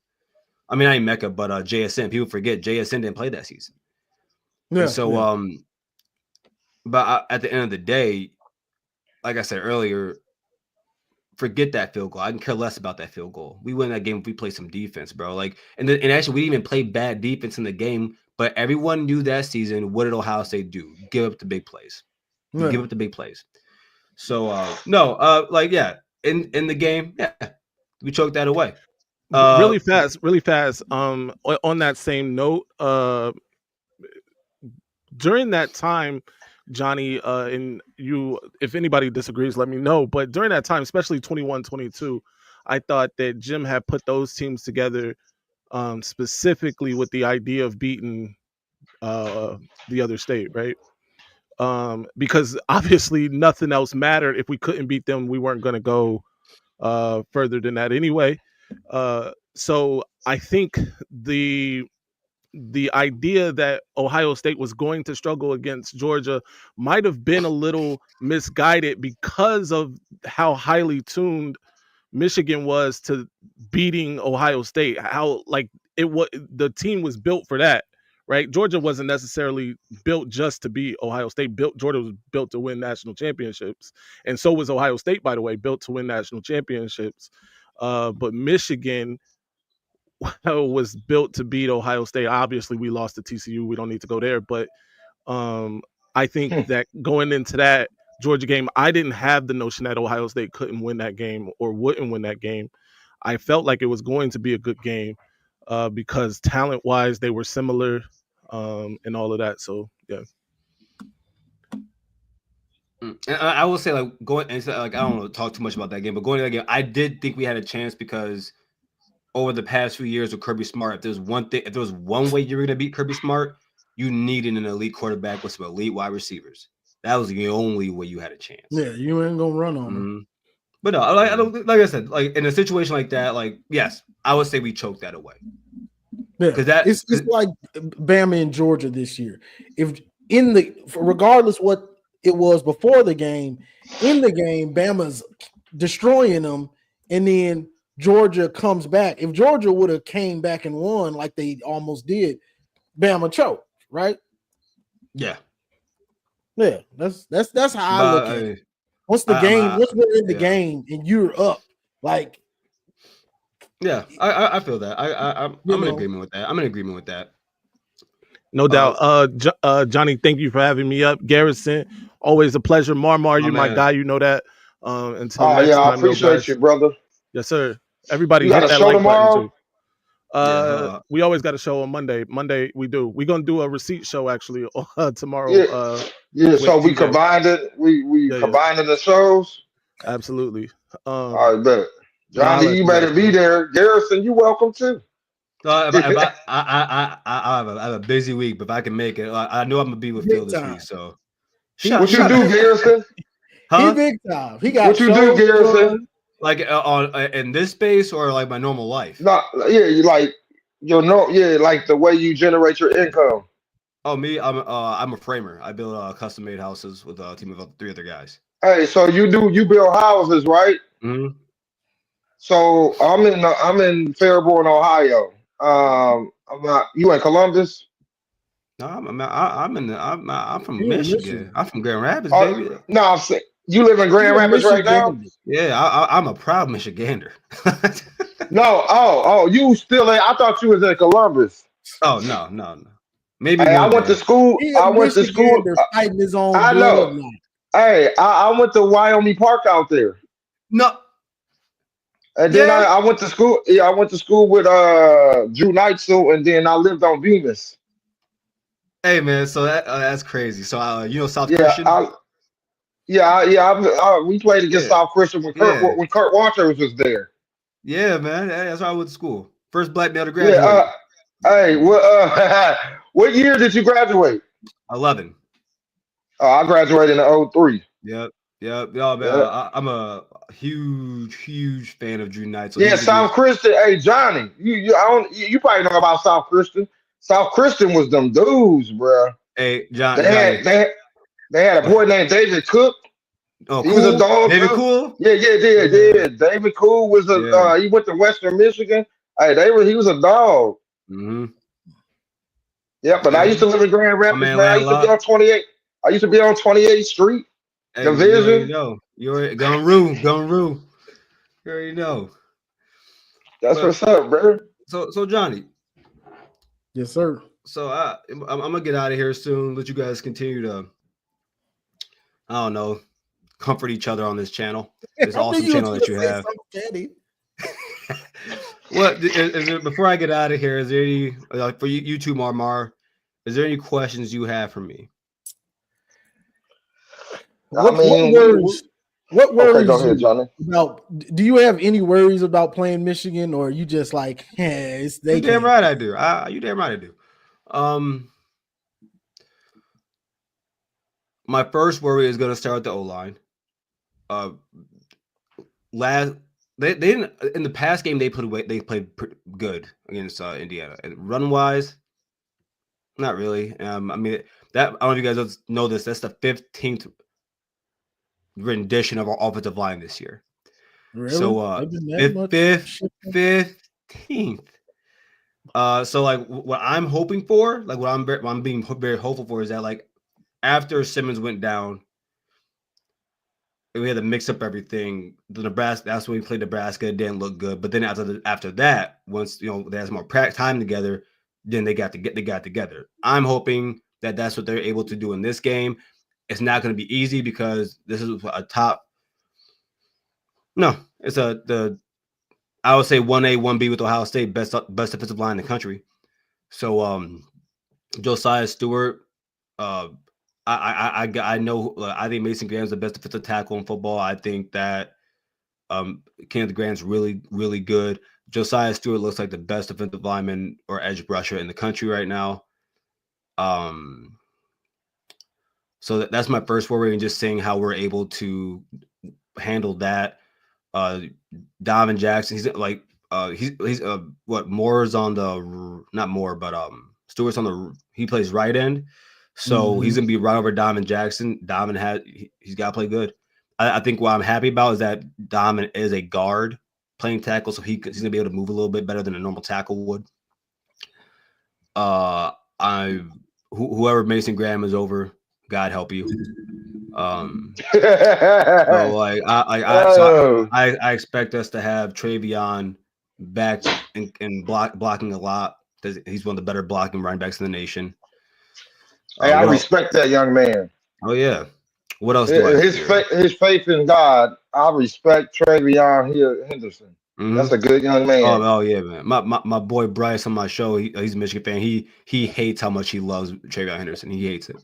I mean, not Mecca, but JSN. People forget JSN didn't play that season. Yeah. And but at the end of the day, like I said earlier, forget that field goal. I can care less about that field goal. We win that game if we play some defense, bro. And actually, we didn't even play bad defense in the game. But everyone knew that season, what did Ohio State do? Give up the big plays. Yeah. Give up the big plays. So in the game, we choked that away.
Really fast. On that same note, during that time, Johnny, and you, if anybody disagrees, let me know. But during that time, especially 21-22, I thought that Jim had put those teams together specifically with the idea of beating the other state, right? because obviously nothing else mattered. If we couldn't beat them, we weren't going to go further than that anyway. So I think the idea that Ohio State was going to struggle against Georgia might have been a little misguided because of how highly tuned Michigan was to beating Ohio State. How like it was, the team was built for that, right? Georgia wasn't necessarily built just to beat Ohio State. Georgia was built to win national championships, and so was Ohio State, by the way, built to win national championships. But Michigan was built to beat Ohio State. Obviously, we lost to TCU. We don't need to go there, but I think that going into that Georgia game, I didn't have the notion that Ohio State couldn't win that game or wouldn't win that game. I felt like it was going to be a good game because talent-wise, they were similar and all of that. So, yeah.
And I will say, like, going and like I don't want to talk too much about that game, but going to that game, I did think we had a chance because over the past few years with Kirby Smart, if there was one way you were going to beat Kirby Smart, you needed an elite quarterback with some elite wide receivers. That was the only way you had a chance.
Yeah, you ain't gonna run on them.
But no, I don't, like I said, like in a situation like that, like yes, I would say we choked that away.
Yeah, because it's like Bama and Georgia this year. If regardless what it was before the game, in the game, Bama's destroying them, and then Georgia comes back. If Georgia would have came back and won like they almost did, Bama choked, right?
Yeah.
Yeah, that's how I look at it. Once we're in the game and you're up, like
yeah, I feel that. I'm in agreement with that. I'm in agreement with that.
No doubt. Johnny, thank you for having me up. Garrison, always a pleasure. Marmar, you're my guy. You know that. Until next time,
I appreciate you, brother.
Yes, sir. Everybody
hit
that
show
like
tomorrow?
Button too. We always got a show on Monday. Monday we do. We're gonna do a receipt show actually tomorrow.
Yeah. So we combined it. We combined the shows.
Absolutely.
All right, bet. Johnny, you better be there. Garrison, you welcome too.
I have a busy week, but if I can make it, I know I'm gonna be with Phil this week. So
what you do, Garrison?
He big time. He got
what you do, Garrison?
Like in this space or like my normal life?
No, yeah, you like like the way you generate your income.
Oh, me, I'm a framer. I build custom made houses with a team of 3 other guys.
Hey, so you build houses, right?
Mm-hmm.
So I'm in Fairborn, Ohio. You in Columbus?
No, I'm from Michigan. I'm from Grand Rapids, baby.
No, I'm saying you live in Grand Rapids right now.
Yeah, I'm a proud Michigander.
No, you still in? I thought you was in Columbus.
Oh no. Maybe
I went to school.
Fighting his own
I know. Hey, I went to Wyoming Park out there.
No.
And then I went to school. Yeah, I went to school with Drew Neitzel, and then I lived on Venus.
Hey man, so that's crazy. So you know South Christian?
We played against South Christian when Kurt Waters was there.
Yeah, man. That's why I went to school. First black male to graduate.
What year did you graduate?
11.
I graduated in 03.
Yep. Y'all, man, I'm a huge fan of Drew Knight. So
yeah, South Christian. Hey, Johnny, you probably know about South Christian. South Christian was them dudes, bro.
Hey, John.
They had a boy named David Cook.
Oh,
he was a dog.
David Cool?
Yeah. David Cool was he went to Western Michigan. Hey, he was a dog.
Mm-hmm.
Yeah, but I used to live in Grand Rapids, man. I used to be on 28. I used to be on 28th Street.
Hey,
Division.
You're gonna rule. You already know.
That's what's up, bro.
So Johnny.
Yes, sir.
So I'm gonna get out of here soon. Let you guys continue to, I don't know, comfort each other on this channel. This awesome channel that you have. What before I get out of here, is there any for you two, Marmar? Is there any questions you have for me?
What worries
okay, go ahead, Johnny.
Do you have any worries about playing Michigan, or are you just like, hey,
you damn right I do. You damn right I do. my first worry is going to start with the O-line. They didn't in the past game they played good against Indiana. Run wise, not really. I mean that I don't know if you guys know this. That's the 15th rendition of our offensive line this year.
Really?
So 15th. So like what I'm hoping for, like what I'm being very hopeful for is that like after Simmons went down, we had to mix up everything. The Nebraska, that's when we played Nebraska. It didn't look good. But then after that, once they had some more time together, then they got together. I'm hoping that that's what they're able to do in this game. It's not going to be easy because this is a top. No, it's I would say 1A, 1B with Ohio State, best defensive line in the country. So Josiah Stewart, I know I think Mason Graham's the best defensive tackle in football. I think that Kenneth Graham's really, really good. Josiah Stewart looks like the best defensive lineman or edge rusher in the country right now. So that's my first worry, and just seeing how we're able to handle that. Donovan Jackson, he's like he's what Moore's on the not Moore, but Stewart's on he plays right end. So he's gonna be right over Donovan Jackson. He's got to play good. I think what I'm happy about is that Donovan is a guard playing tackle, so he's gonna be able to move a little bit better than a normal tackle would. Whoever Mason Graham is over, God help you. So like I expect us to have Travion back and blocking a lot. He's one of the better blocking running backs in the nation.
Hey, I respect that young man.
Oh yeah. What else?
His faith in God. I respect Travion Henderson. Mm-hmm. That's a good young man.
Oh yeah, man. My boy Bryce on my show. He's a Michigan fan. He hates how much he loves Travion Henderson. He hates it.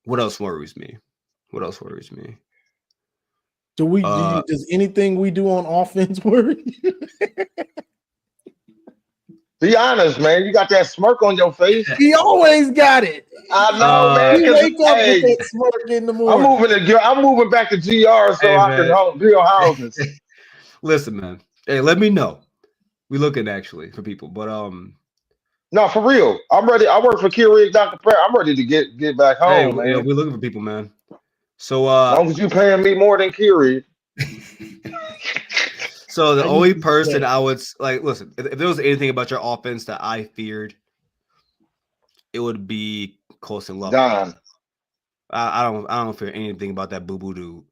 What else worries me?
Does anything we do on offense worry you?
Be honest, man. You got that smirk on your face.
He always got it.
I know, man.
He wake up with that smirk in the morning.
I'm moving back to GR so I can build houses.
Listen, man. Hey, let me know. We looking actually for people, but
no, for real. I'm ready. I work for Keurig, Dr. Pratt. I'm ready to get back home, man.
Yeah, we're looking for people, man. So
as long as you paying me more than Keurig.
So the only person I would like, listen, if there was anything about your offense that I feared, it would be Colson Love.
Don.
I don't fear anything about that boo-boo dude.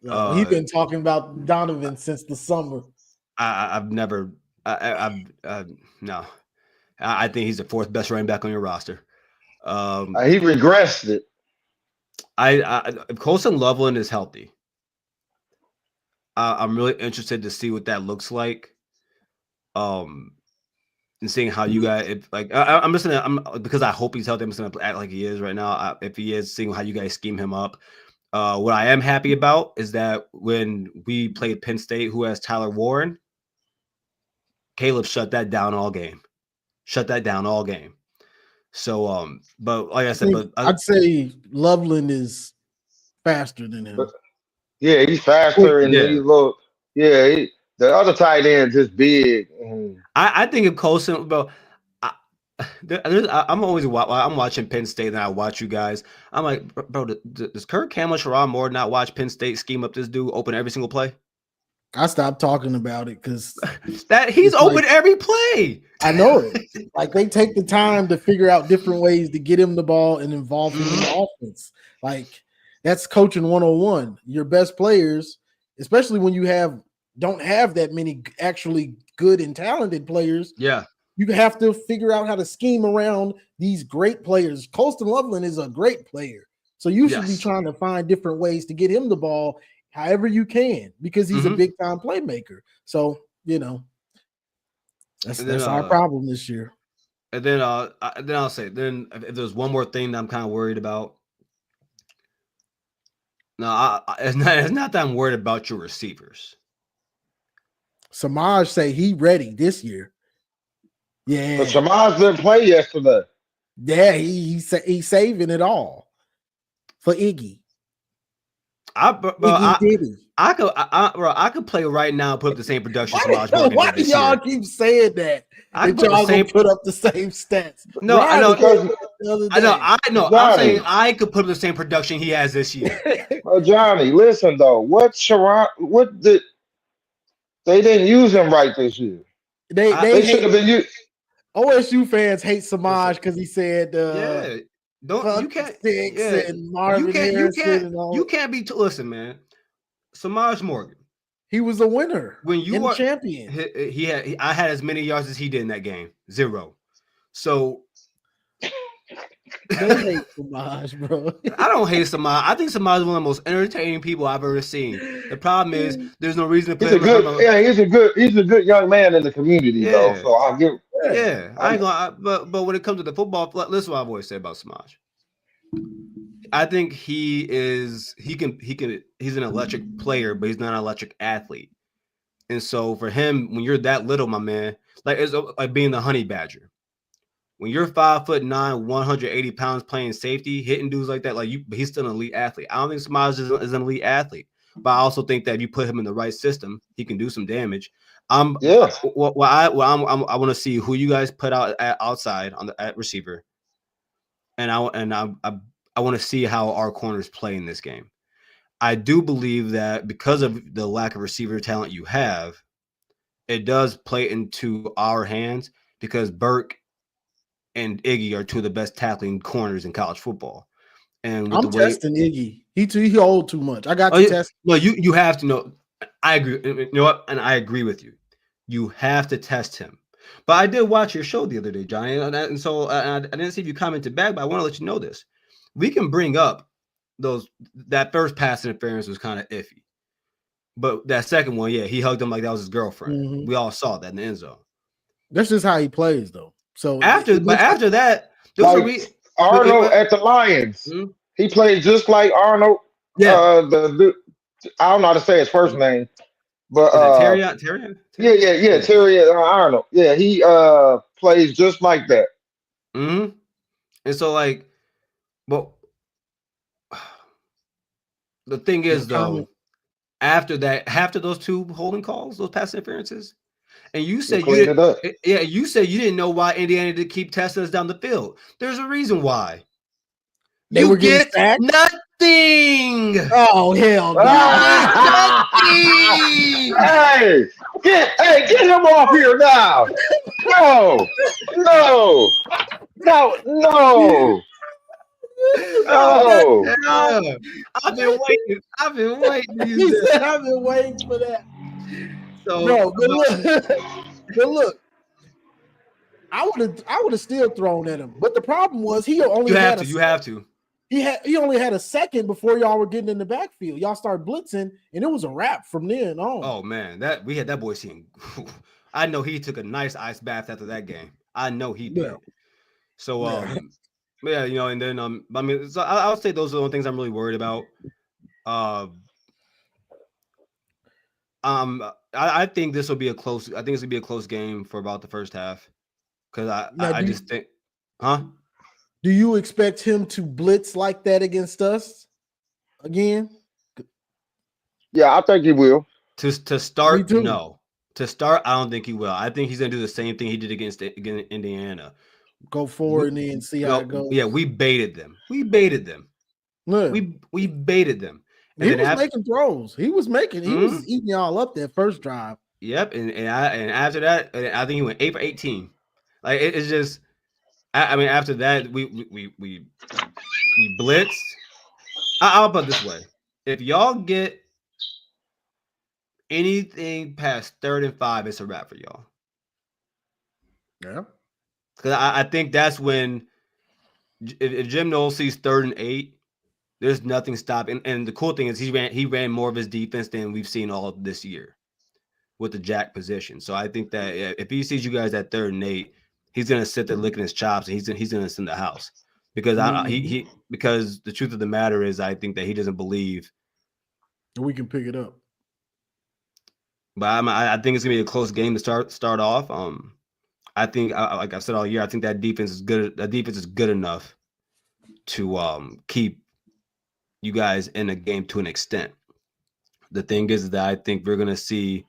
No, he's been talking about Donovan since the summer.
No. I think he's the fourth best running back on your roster.
He regressed it.
If Colson Loveland is healthy, I'm really interested to see what that looks like. And seeing how you guys, I'm just gonna, because I hope he's healthy, I'm just gonna act like he is right now. If he is, seeing how you guys scheme him up. What I am happy about is that when we played Penn State, who has Tyler Warren, Caleb shut that down all game. So, but like I said,
I'd say Loveland is faster than him.
Yeah, he's faster and he's low. Yeah, the other tight end is big.
I think if Colson, bro, I'm watching Penn State, and I watch you guys. I'm like, bro, does Kirk Campbell, Sherrod Moore not watch Penn State scheme up this dude, open every single play?
I stopped talking about it because
he's open every play.
I know it. Like they take the time to figure out different ways to get him the ball and involve him in the offense. Like that's coaching 101. Your best players, especially when you don't have that many actually good and talented players.
Yeah.
You have to figure out how to scheme around these great players. Colston Loveland is a great player. So you should be trying to find different ways to get him the ball however you can, because he's a big time playmaker. So, that's our problem this year.
And then I'll say, if there's one more thing that I'm kind of worried about. No, it's not that I'm worried about your receivers.
Samaj say he ready this year. Yeah.
But Samaj didn't play yesterday.
Yeah, he's saving it all. for Iggy.
I could play right now and put up the same production.
Why do y'all keep saying that? That y'all gonna put up the same stats?
No, I know. I know.
Johnny.
I'm saying I could put up the same production he has this year.
Johnny, listen though. They didn't use him right this year.
They
should have been used.
OSU fans hate Samaj because he said
you can't
and Marvin Harrison.
You can't be listen, man. Samaj Morgan.
He was a winner.
When you
were champion,
I had as many yards as he did in that game. 0. So
they hate Samaj, bro.
I don't hate Samaj. I think Samaj is one of the most entertaining people I've ever seen. The problem is there's no reason to play.
He's a good young man in the community, though. So I'll give.
Yeah, I ain't gonna. But when it comes to the football, listen, what I've always said about Samaj. I think he's an electric player, but he's not an electric athlete. And so for him, when you're that little, my man, like it's like being the honey badger. When you're 5'9", 180 pounds playing safety, hitting dudes like that, he's still an elite athlete. I don't think Samaj is an elite athlete, but I also think that if you put him in the right system, he can do some damage. I want to see who you guys put out outside at receiver, and I want to see how our corners play in this game. I do believe that because of the lack of receiver talent you have, it does play into our hands because Burke and Iggy are two of the best tackling corners in college football. And
I'm testing Iggy. He old too much. I got to test.
No, you have to know. I agree. You know what? And I agree with you. You have to test him. But I did watch your show the other day, Johnny, and so I didn't see if you commented back, but I want to let you know this. We can bring up that first pass interference was kind of iffy, but that second one, yeah, he hugged him like that was his girlfriend. Mm-hmm. We all saw that in the end zone.
That's just how he plays, though. So
after that,
Arnold at the Lions, he played just like Arnold.
Yeah,
I don't know how to say his first name, but
Terry?
Yeah, Terry Arnold. Yeah, he plays just like that.
Mm-hmm. And so, but the thing is, though, after those two holding calls, those pass interferences, and you said you didn't know why Indiana did keep testing us down the field. There's a reason why.
They were getting sacked?
Nothing.
Oh hell no!
Hey, get him off here now! No!
I've been waiting.
He said, "I've been waiting for that." So, bro, but look, I would have still thrown at him. But the problem was he only
you have to.
He only had a second before y'all were getting in the backfield. Y'all started blitzing, and it was a wrap from then on.
Oh man, we had that boy seeing. I know he took a nice ice bath after that game. I know he did.
Yeah.
So yeah, and then I mean, so I'll say those are the only things I'm really worried about. I think this will be a close. I think it's gonna be a close game for about the first half, because I just think,
Do you expect him to blitz like that against us again?
Yeah, I think he will.
To start, no. To start, I don't think he will. I think he's gonna do the same thing he did against Indiana.
Go forward and then see how it goes.
Yeah, we baited them. Yeah. We baited them. And
he was making throws. He was eating y'all up that first drive.
Yep, and after that, I think he went 8 for 18. Like it's just, I mean, after that, we blitzed. I'll put it this way: if y'all get anything past 3rd and 5, it's a wrap for y'all.
Yeah,
because I think that's when, if Jim Knowles sees 3rd and 8. There's nothing stopping. And the cool thing is he ran more of his defense than we've seen all of this year with the jack position. So I think that if he sees you guys at 3rd and 8, he's gonna sit there licking his chops and he's gonna send the house, because because the truth of the matter is I think that he doesn't believe
we can pick it up.
But I think it's gonna be a close game to start off. I think like I've said all year, I think that defense is good. That defense is good enough to keep you guys in a game to an extent. The thing is that I think we're gonna see.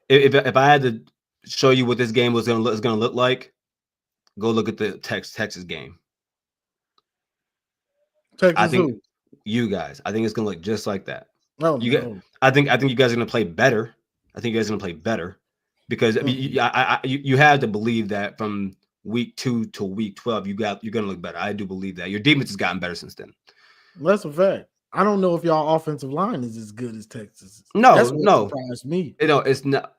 If I had to show you what this game is gonna look like, go look at the Texas game.
Texas
I think
who?
you guys. I think it's gonna look just like that.
Oh,
You
no.
get. I think you guys are gonna play better. I think you guys are gonna play better because I mean, you have to believe that from week 2 to week 12, you're gonna look better. I do believe that your defense has gotten better since then.
That's a fact. I don't know if y'all offensive line is as good as Texas.
No,
That's what
no,
surprised me.
you know, it's not.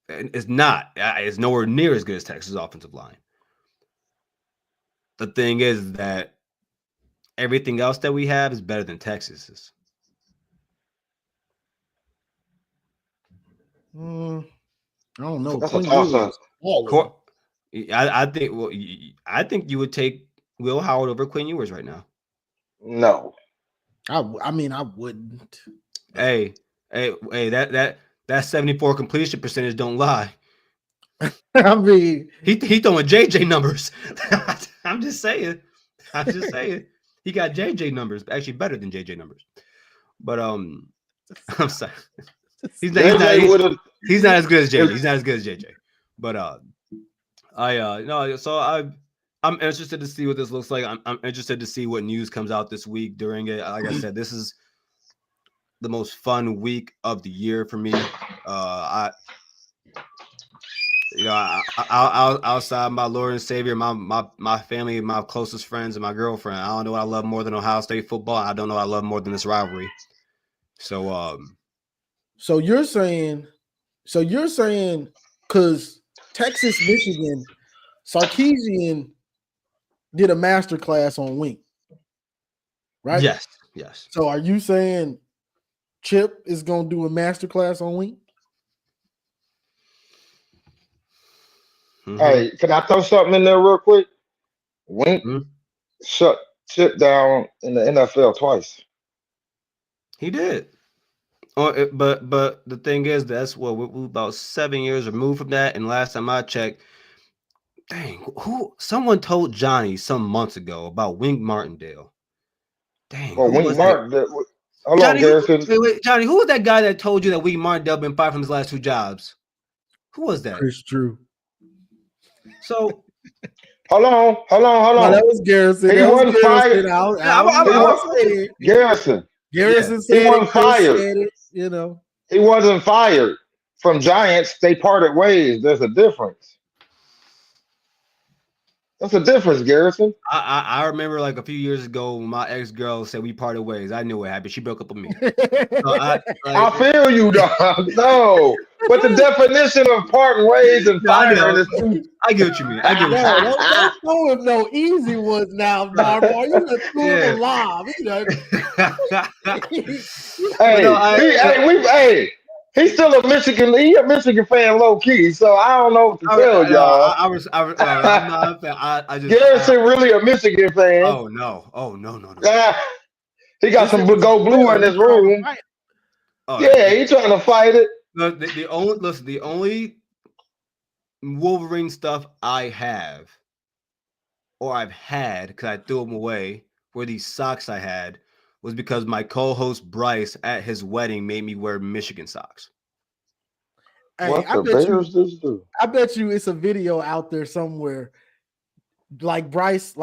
It's not. It's nowhere near as good as Texas' offensive line. The thing is that everything else that we have is better than Texas's.
I don't know.
That's a
Quinn
toss
Ewers
up.
is baller.
Cor- I think. Well, I think you would take Will Howard over Quinn Ewers right now.
No.
I mean, I wouldn't.
Hey, that 74 completion percentage don't lie.
I mean,
He throwing JJ numbers. I'm just saying. He got JJ numbers, actually better than JJ numbers. But I'm sorry. He's not as good as JJ. He's not as good as JJ. But I'm interested to see what this looks like. I'm interested to see what news comes out this week during it. Like I said, this is the most fun week of the year for me. Outside my Lord and Savior, my family, my closest friends, and my girlfriend, I don't know what I love more than Ohio State football. I don't know what I love more than this rivalry. So
you're saying because Texas, Michigan, Sarkisian did a master class on Wink, right?
Yes.
So are you saying Chip is going to do a master class on Wink?
Mm-hmm.
Hey, can I throw something in there real quick? Wink shut Chip down in the NFL twice.
He did. But the thing is, that's what we're about 7 years removed from that. And last time I checked, someone told Johnny some months ago about Wink Martindale. Dang.
Well, Wink Martindale. Hold
Johnny,
on, Garrison.
wait, Johnny, who was that guy that told you that Wink Martindale been fired from his last 2 jobs? Who was that?
Chris Drew.
So
hold on.
No, that was Garrison.
He wasn't fired.
Garrison said
he wasn't fired.
You know,
he wasn't fired from Giants. They parted ways. There's a difference. That's a difference, Garrison.
I remember like a few years ago when my ex-girl said we parted ways. I knew what happened. She broke up with me. So
I feel you, dog. No. But the definition of parting ways and firing is
I get what you mean. I get what you mean.
Don't throw him no easy ones now, Narmore. You just threw him a lob. You know.
He's still a Michigan. He's a Michigan fan, low key. So I don't know what to tell y'all.
I'm not a fan. I just
Garrison really a Michigan fan.
Oh no.
He got some go blue in his room. He's trying to fight it.
The only Wolverine stuff I have, or I've had, because I threw them away, were these socks I had. Was because my co-host Bryce at his wedding made me wear Michigan socks.
Hey, I bet you it's a video out there somewhere, like Bryce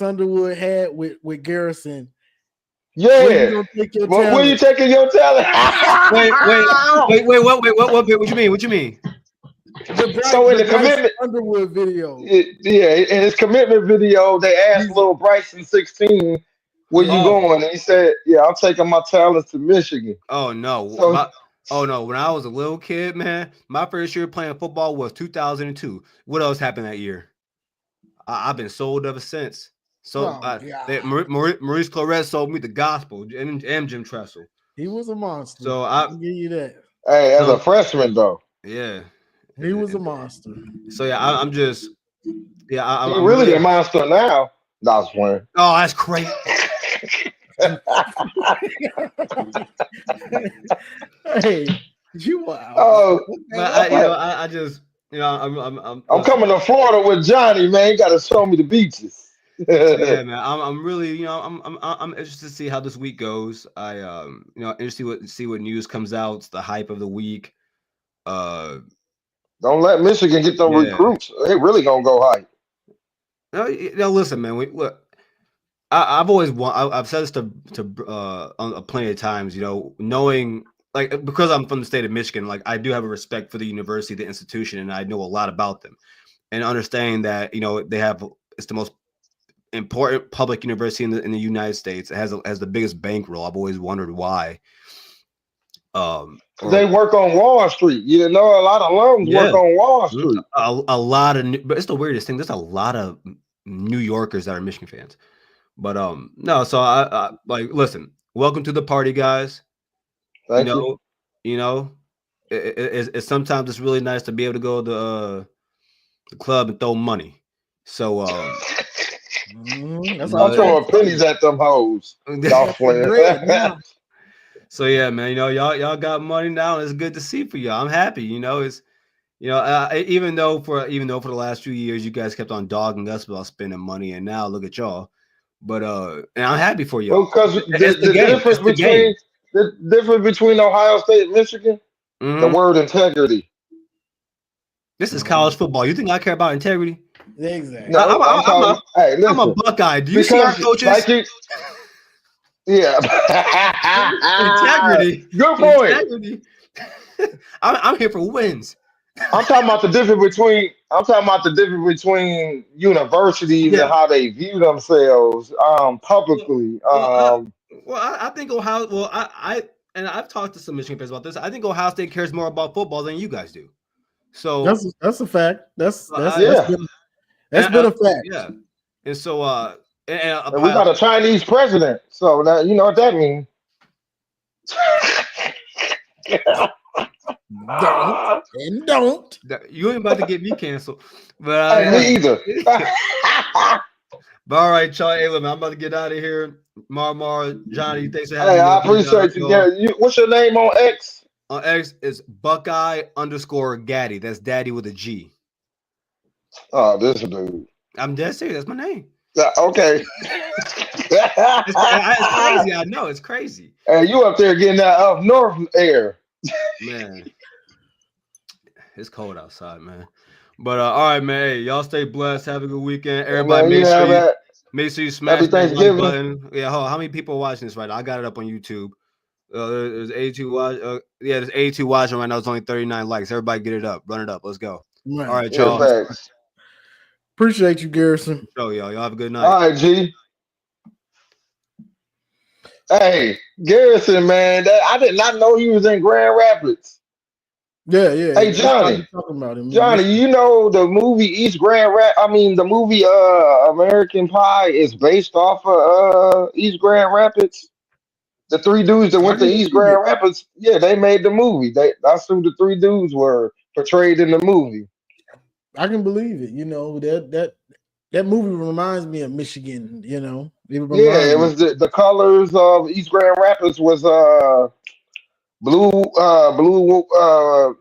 Underwood had with Garrison.
Yeah. Where you taking your talent?
Wait. What you mean?
So in the commitment
Underwood video,
in his commitment video, they asked little Bryson 16. Where you going? And he said, "Yeah, I'm taking my talents to Michigan."
Oh no! When I was a little kid, man, my first year playing football was 2002. What else happened that year? I've been sold ever since. So Maurice Claret sold me the gospel and Jim Tressel.
He was a monster.
So I
give you that.
Hey, as a freshman though.
Yeah.
He was a monster.
So I'm just. Yeah,
I'm really a monster now. That's playing.
Oh, that's crazy.
Hey, you are.
Oh,
I just, I'm
coming to Florida with Johnny, man. You got to show me the beaches.
Yeah, man. I'm really, I'm interested to see how this week goes. Interested to see what news comes out. It's the hype of the week.
Don't let Michigan get them
Yeah.
recruits. They really gonna go high.
No, listen, man. I've always I've said this to plenty of times. Knowing because I'm from the state of Michigan, I do have a respect for the university, the institution, and I know a lot about them, and understanding that it's the most important public university in the United States. It has the biggest bankroll. I've always wondered why.
They work on Wall Street. A lot of alums work on Wall Street.
A lot of, but it's the weirdest thing. There's a lot of New Yorkers that are Michigan fans. But no. So I listen. Welcome to the party, guys.
Thank you.
It's sometimes it's really nice to be able to go to the club and throw money. So
I'm throwing pennies at them hoes. Y'all playing.
So yeah, man. Y'all got money now, and it's good to see for y'all. I'm happy. It's even though for the last few years you guys kept on dogging us about spending money, and now look at y'all. But and I'm happy for you.
Well, because the difference between Ohio State and Michigan, the word integrity.
This is college football. You think I care about integrity?
Exactly.
No,
I'm a Buckeye. Do you see our coaches?
Yeah.
Integrity.
Good point.
Integrity. I'm here for wins.
I'm talking about the difference between universities and how they view themselves publicly.
I think Ohio. Well, I've talked to some Michigan fans about this. I think Ohio State cares more about football than you guys do. So
that's a fact. That's been a fact.
Yeah, and so
and we got a Chinese president, so now you know what that means.
Don't.
You ain't about to get me canceled, but
me either.
But all right, Charlie. Hey, look, man, I'm about to get out of here. Mar, Johnny, thanks for having me.
Hey, I appreciate you, Gary. What's your name on X?
On X is Buckeye_Gaddy. That's Daddy with a G.
Oh, this dude.
I'm dead serious. That's my name.
Okay.
It's crazy. I know it's crazy.
Hey, you up there getting that up north air?
Man, it's cold outside, man. But all right, man. Hey, y'all stay blessed. Have a good weekend. Everybody, make sure you smash that like button. Yeah, hold on. How many people are watching this right now? I got it up on YouTube. There's 82 watch. There's 82 watching right now. It's only 39 likes. Everybody, get it up. Run it up. Let's go.
Right.
All right, y'all.
Appreciate you, Garrison.
Y'all have a good night.
All right, G. Hey, Garrison, man, I did not know he was in Grand Rapids.
Yeah.
Hey, Johnny.
Talking about him.
Johnny, you know the movie the movie American Pie is based off of East Grand Rapids. The three dudes that went to East Grand Rapids, yeah, they made the movie. That's who the three dudes were portrayed in the movie.
I can believe it. That movie reminds me of Michigan. It
was the colors of East Grand Rapids was blue,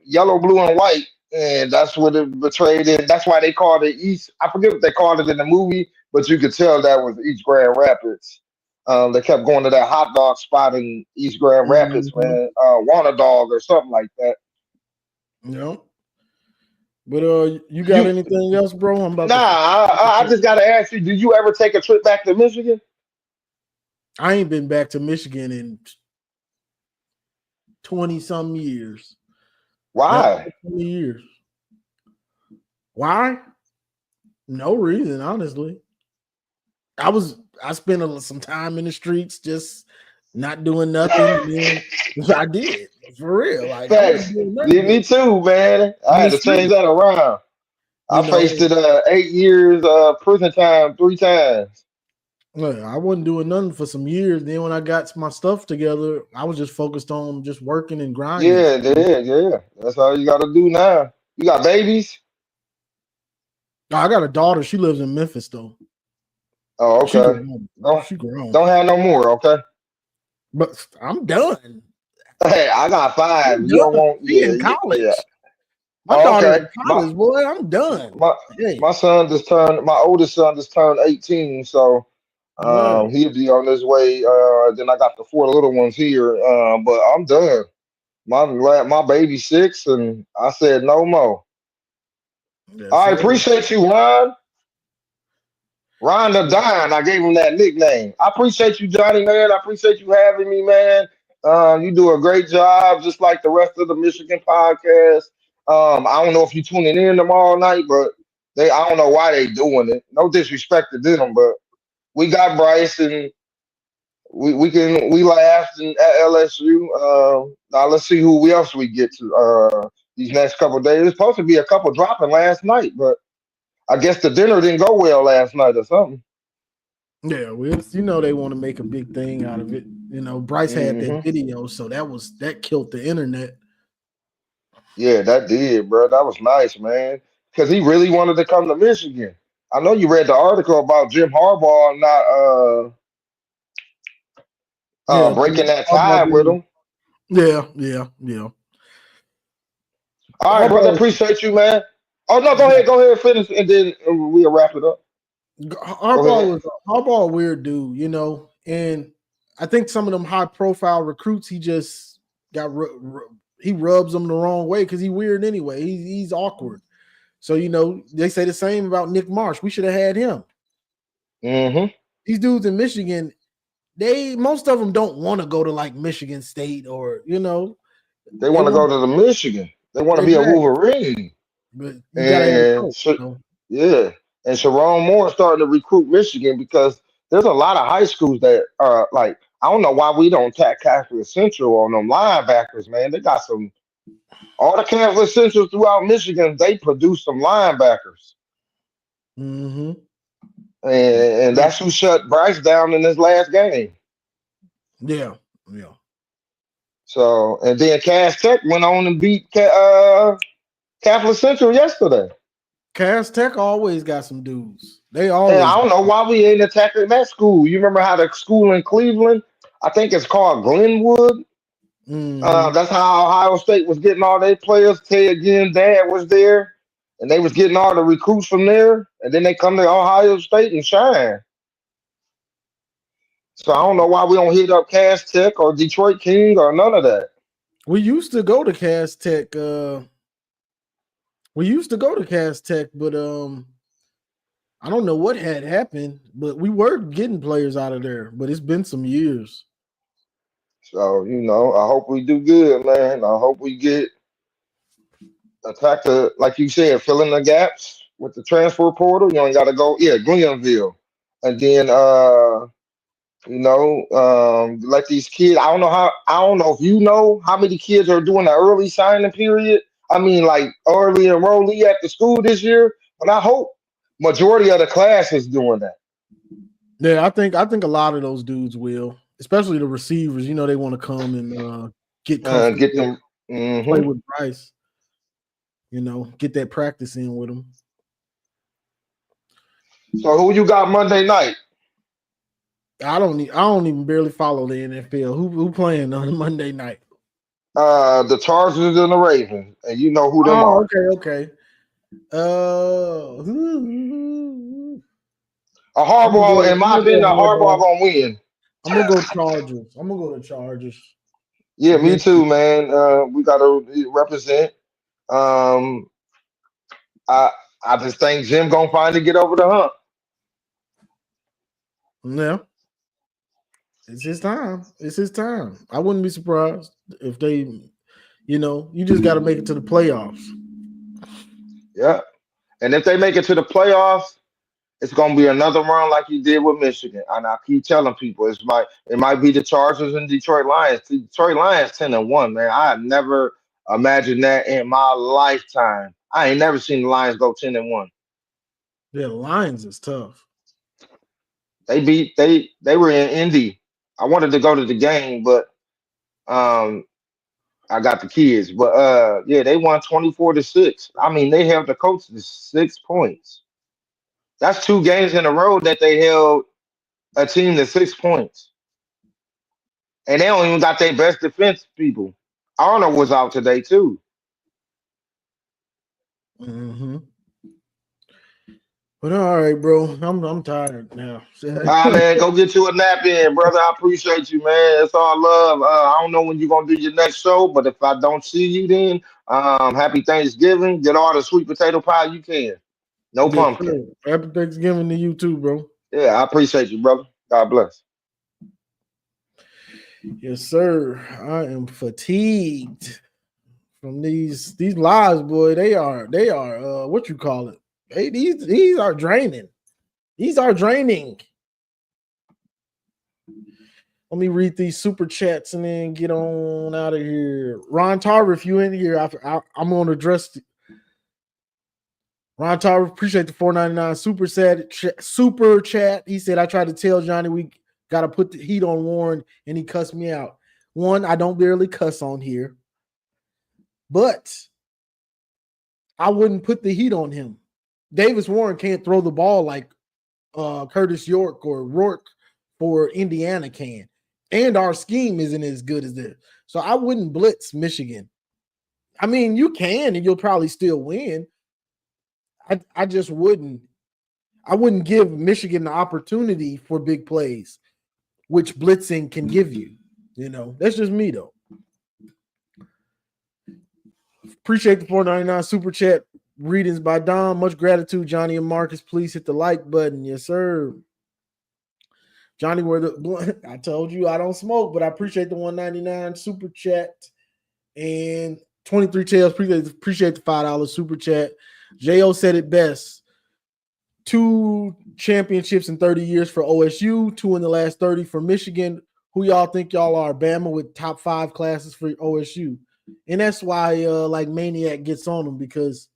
yellow, blue, and white, and that's what it portrayed in. That's why they called it East. I forget what they called it in the movie, but you could tell that was East Grand Rapids. They kept going to that hot dog spot in East Grand Rapids, man. Want a dog or something like that.
But you got anything else, bro?
I just gotta ask you, did you ever take a trip back to Michigan?
I ain't been back to Michigan in 20-some years.
Why?
20 years. Why? No reason, honestly. I spent some time in the streets just not doing nothing. I did. For real.
Me too, man. I had to change that around. I faced it 8 years prison time 3 times.
I wasn't doing nothing for some years. Then when I got my stuff together, I was just focused on just working and grinding.
Yeah. That's all you got to do now. You got babies?
No, I got a daughter. She lives in Memphis, though.
Oh, okay.
She grown.
Don't have no more, okay?
But I'm done.
Hey, I got 5. You don't want
in college. My
Oh,
daughter's
okay.
in college, boy. I'm done.
My
Hey,
my oldest son just turned 18, so
yeah.
he'll be on his way. Then I got the 4 little ones here, but I'm done. My baby's 6, and I said no more.
Yes,
I
sir.
appreciate you, Ron. Ron the Don. I gave him that nickname. I appreciate you, Johnny, man. I appreciate you having me, man. You do a great job, just like the rest of the Michigan podcast. I don't know if you're tuning in tomorrow night, but I don't know why they doing it. No disrespect to them, but we got Bryce and we laughed at LSU. Now let's see who else we get to these next couple of days. There's supposed to be a couple dropping last night, but I guess the dinner didn't go well last night or something.
Yeah, they want to make a big thing out of it. Bryce had that video, so that killed the internet.
Yeah, that did, bro. That was nice, man. Because he really wanted to come to Michigan. I know you read the article about Jim Harbaugh not
Yeah,
breaking that
Harbaugh
tie with him.
Yeah.
All right, brother.
Harbaugh,
Appreciate you, man. Oh no, go ahead, finish, and then we'll wrap it up.
Harbaugh was a weird dude, and I think some of them high profile recruits, he just got he rubs them the wrong way because he's weird anyway. He's awkward. So they say the same about Nick Marsh. We should have had him. These dudes in Michigan, most of them don't want to go to like Michigan State or
they want to go to the Michigan. They want to be a Wolverine.
But you gotta
yeah. And Sharon Moore starting to recruit Michigan because there's a lot of high schools that are like, I don't know why we don't tap Catholic Central on them linebackers, man. They got all the Catholic Centrals throughout Michigan, they produce some linebackers.
Mm-hmm.
And that's who shut Bryce down in his last game.
Yeah.
So, and then Cass Tech went on and beat Catholic Central yesterday.
Cass Tech always got some dudes. They always.
And I don't know why we ain't attacking that school. You remember how the school in Cleveland, I think it's called Glenwood. That's how Ohio State was getting all their players. Ted Ginn dad was there, and they was getting all the recruits from there, and then they come to Ohio State and shine. So I don't know why we don't hit up Cass Tech or Detroit King or none of that.
We used to go to Cass Tech. But I don't know what had happened, but we were getting players out of there. But it's been some years.
So I hope we do good, man. I hope we get attack like you said, fill in the gaps with the transfer portal. You ain't got to go, Glenville, and then let these kids. I don't know if you know how many kids are doing the early signing period. I mean, like early enrollee at the school this year, but I hope majority of the class is doing that.
Yeah, I think a lot of those dudes will, especially the receivers. They want to come and get
them
play with Bryce. Get that practice in with them.
So who you got Monday night?
I don't even barely follow the NFL. Who playing on Monday night?
The Chargers and the Ravens, and you know who them are.
Okay.
A Harbaugh, in my opinion, Harbaugh gonna win.
I'm gonna go Chargers. I'm gonna go to Chargers.
Yeah, me too, man. We gotta represent. I just think Jim gonna finally get over the hump.
Yeah. It's his time. I wouldn't be surprised if they, you just got to make it to the playoffs.
Yeah. And if they make it to the playoffs, it's going to be another run like he did with Michigan. And I keep telling people it might be the Chargers and Detroit Lions. The Detroit Lions 10-1, man. I have never imagined that in my lifetime. I ain't never seen the Lions go 10-1.
Yeah, the Lions is tough.
They were in Indy. I wanted to go to the game, but I got the kids. But they won 24-6. I mean, they held the coach to 6 points. That's 2 games in a row that they held a team to 6 points. And they don't even got their best defense people. Arnold was out today too.
Mm-hmm. But all right, bro. I'm tired now.
All right, man, go get you a nap in, brother. I appreciate you, man. It's all love. I don't know when you're gonna do your next show, but if I don't see you then, happy Thanksgiving. Get all the sweet potato pie you can. No
Yes,
pumpkin.
sir. Happy Thanksgiving to you too, bro.
Yeah, I appreciate you, brother. God bless.
Yes, sir. I am fatigued from these lives, boy. They are what you call it? Hey, these are draining. These are draining. Let me read these super chats and then get on out of here. Ron Tarver, if you in here, I'm going to address Ron Tarver. Appreciate the $4.99 super chat. He said, I tried to tell Johnny we got to put the heat on Warren, and he cussed me out. One, I don't barely cuss on here, but I wouldn't put the heat on him. Davis Warren can't throw the ball like Curtis York or Rourke for Indiana can. And our scheme isn't as good as this. So I wouldn't blitz Michigan. I mean, you can, and you'll probably still win. I just wouldn't. I wouldn't give Michigan the opportunity for big plays, which blitzing can give you. You know, that's just me, though. Appreciate the $4.99 super chat. Readings by Dom. Much gratitude, Johnny and Marcus. Please hit the like button. Yes, sir. Johnny, I told you I don't smoke, but I appreciate the $1.99 super chat. And 23 Tails, appreciate the $5 super chat. J.O. said it best. 2 championships in 30 years for OSU, 2 in the last 30 for Michigan. Who y'all think y'all are? Bama with top 5 classes for OSU. And that's why like Maniac gets on them, because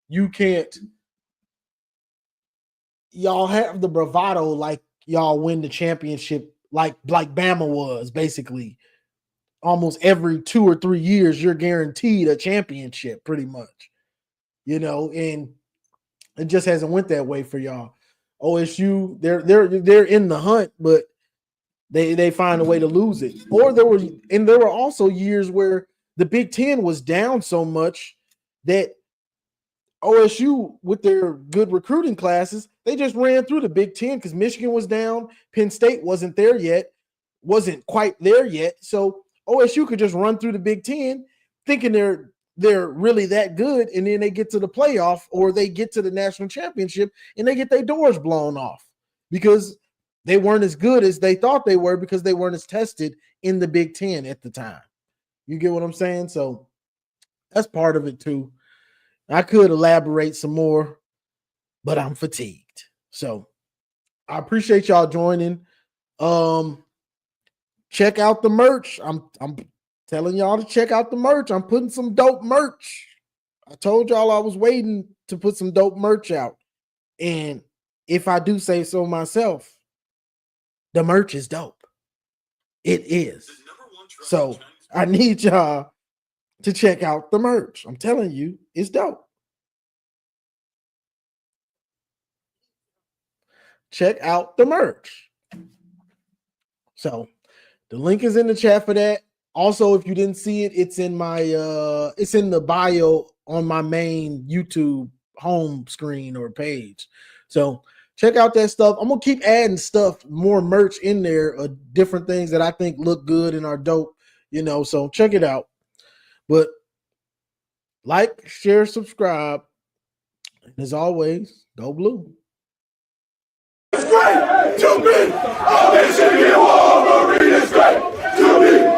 you can't – y'all have the bravado like y'all win the championship like Bama was, basically. Almost every 2 or 3 years, you're guaranteed a championship pretty much. You know, and it just hasn't went that way for y'all. OSU, they're in the hunt, but they find a way to lose it. Or there were also years where the Big Ten was down so much that OSU, with their good recruiting classes, they just ran through the Big Ten because Michigan was down. Penn State wasn't quite there yet. So OSU could just run through the Big Ten thinking they're really that good, and then they get to the playoff or they get to the national championship and they get their doors blown off because they weren't as good as they thought they were, because they weren't as tested in the Big Ten at the time. You get what I'm saying? So that's part of it too. I could elaborate some more, but I'm fatigued. So I appreciate y'all joining. Check out the merch. I'm telling y'all to check out the merch. I'm putting some dope merch. I told y'all I was waiting to put some dope merch out. And if I do say so myself, the merch is dope. It is. So I need y'all to check out the merch. I'm telling you, it's dope. Check out the merch. So the link is in the chat for that. Also, if you didn't see it, it's in my it's in the bio on my main YouTube home screen or page. So check out that stuff. I'm gonna keep adding stuff, more merch in there, different things that I think look good and are dope, you know. So check it out. But like, share, subscribe, and as always, go blue.
It's great to be a Michigan Wolverine. It's great to be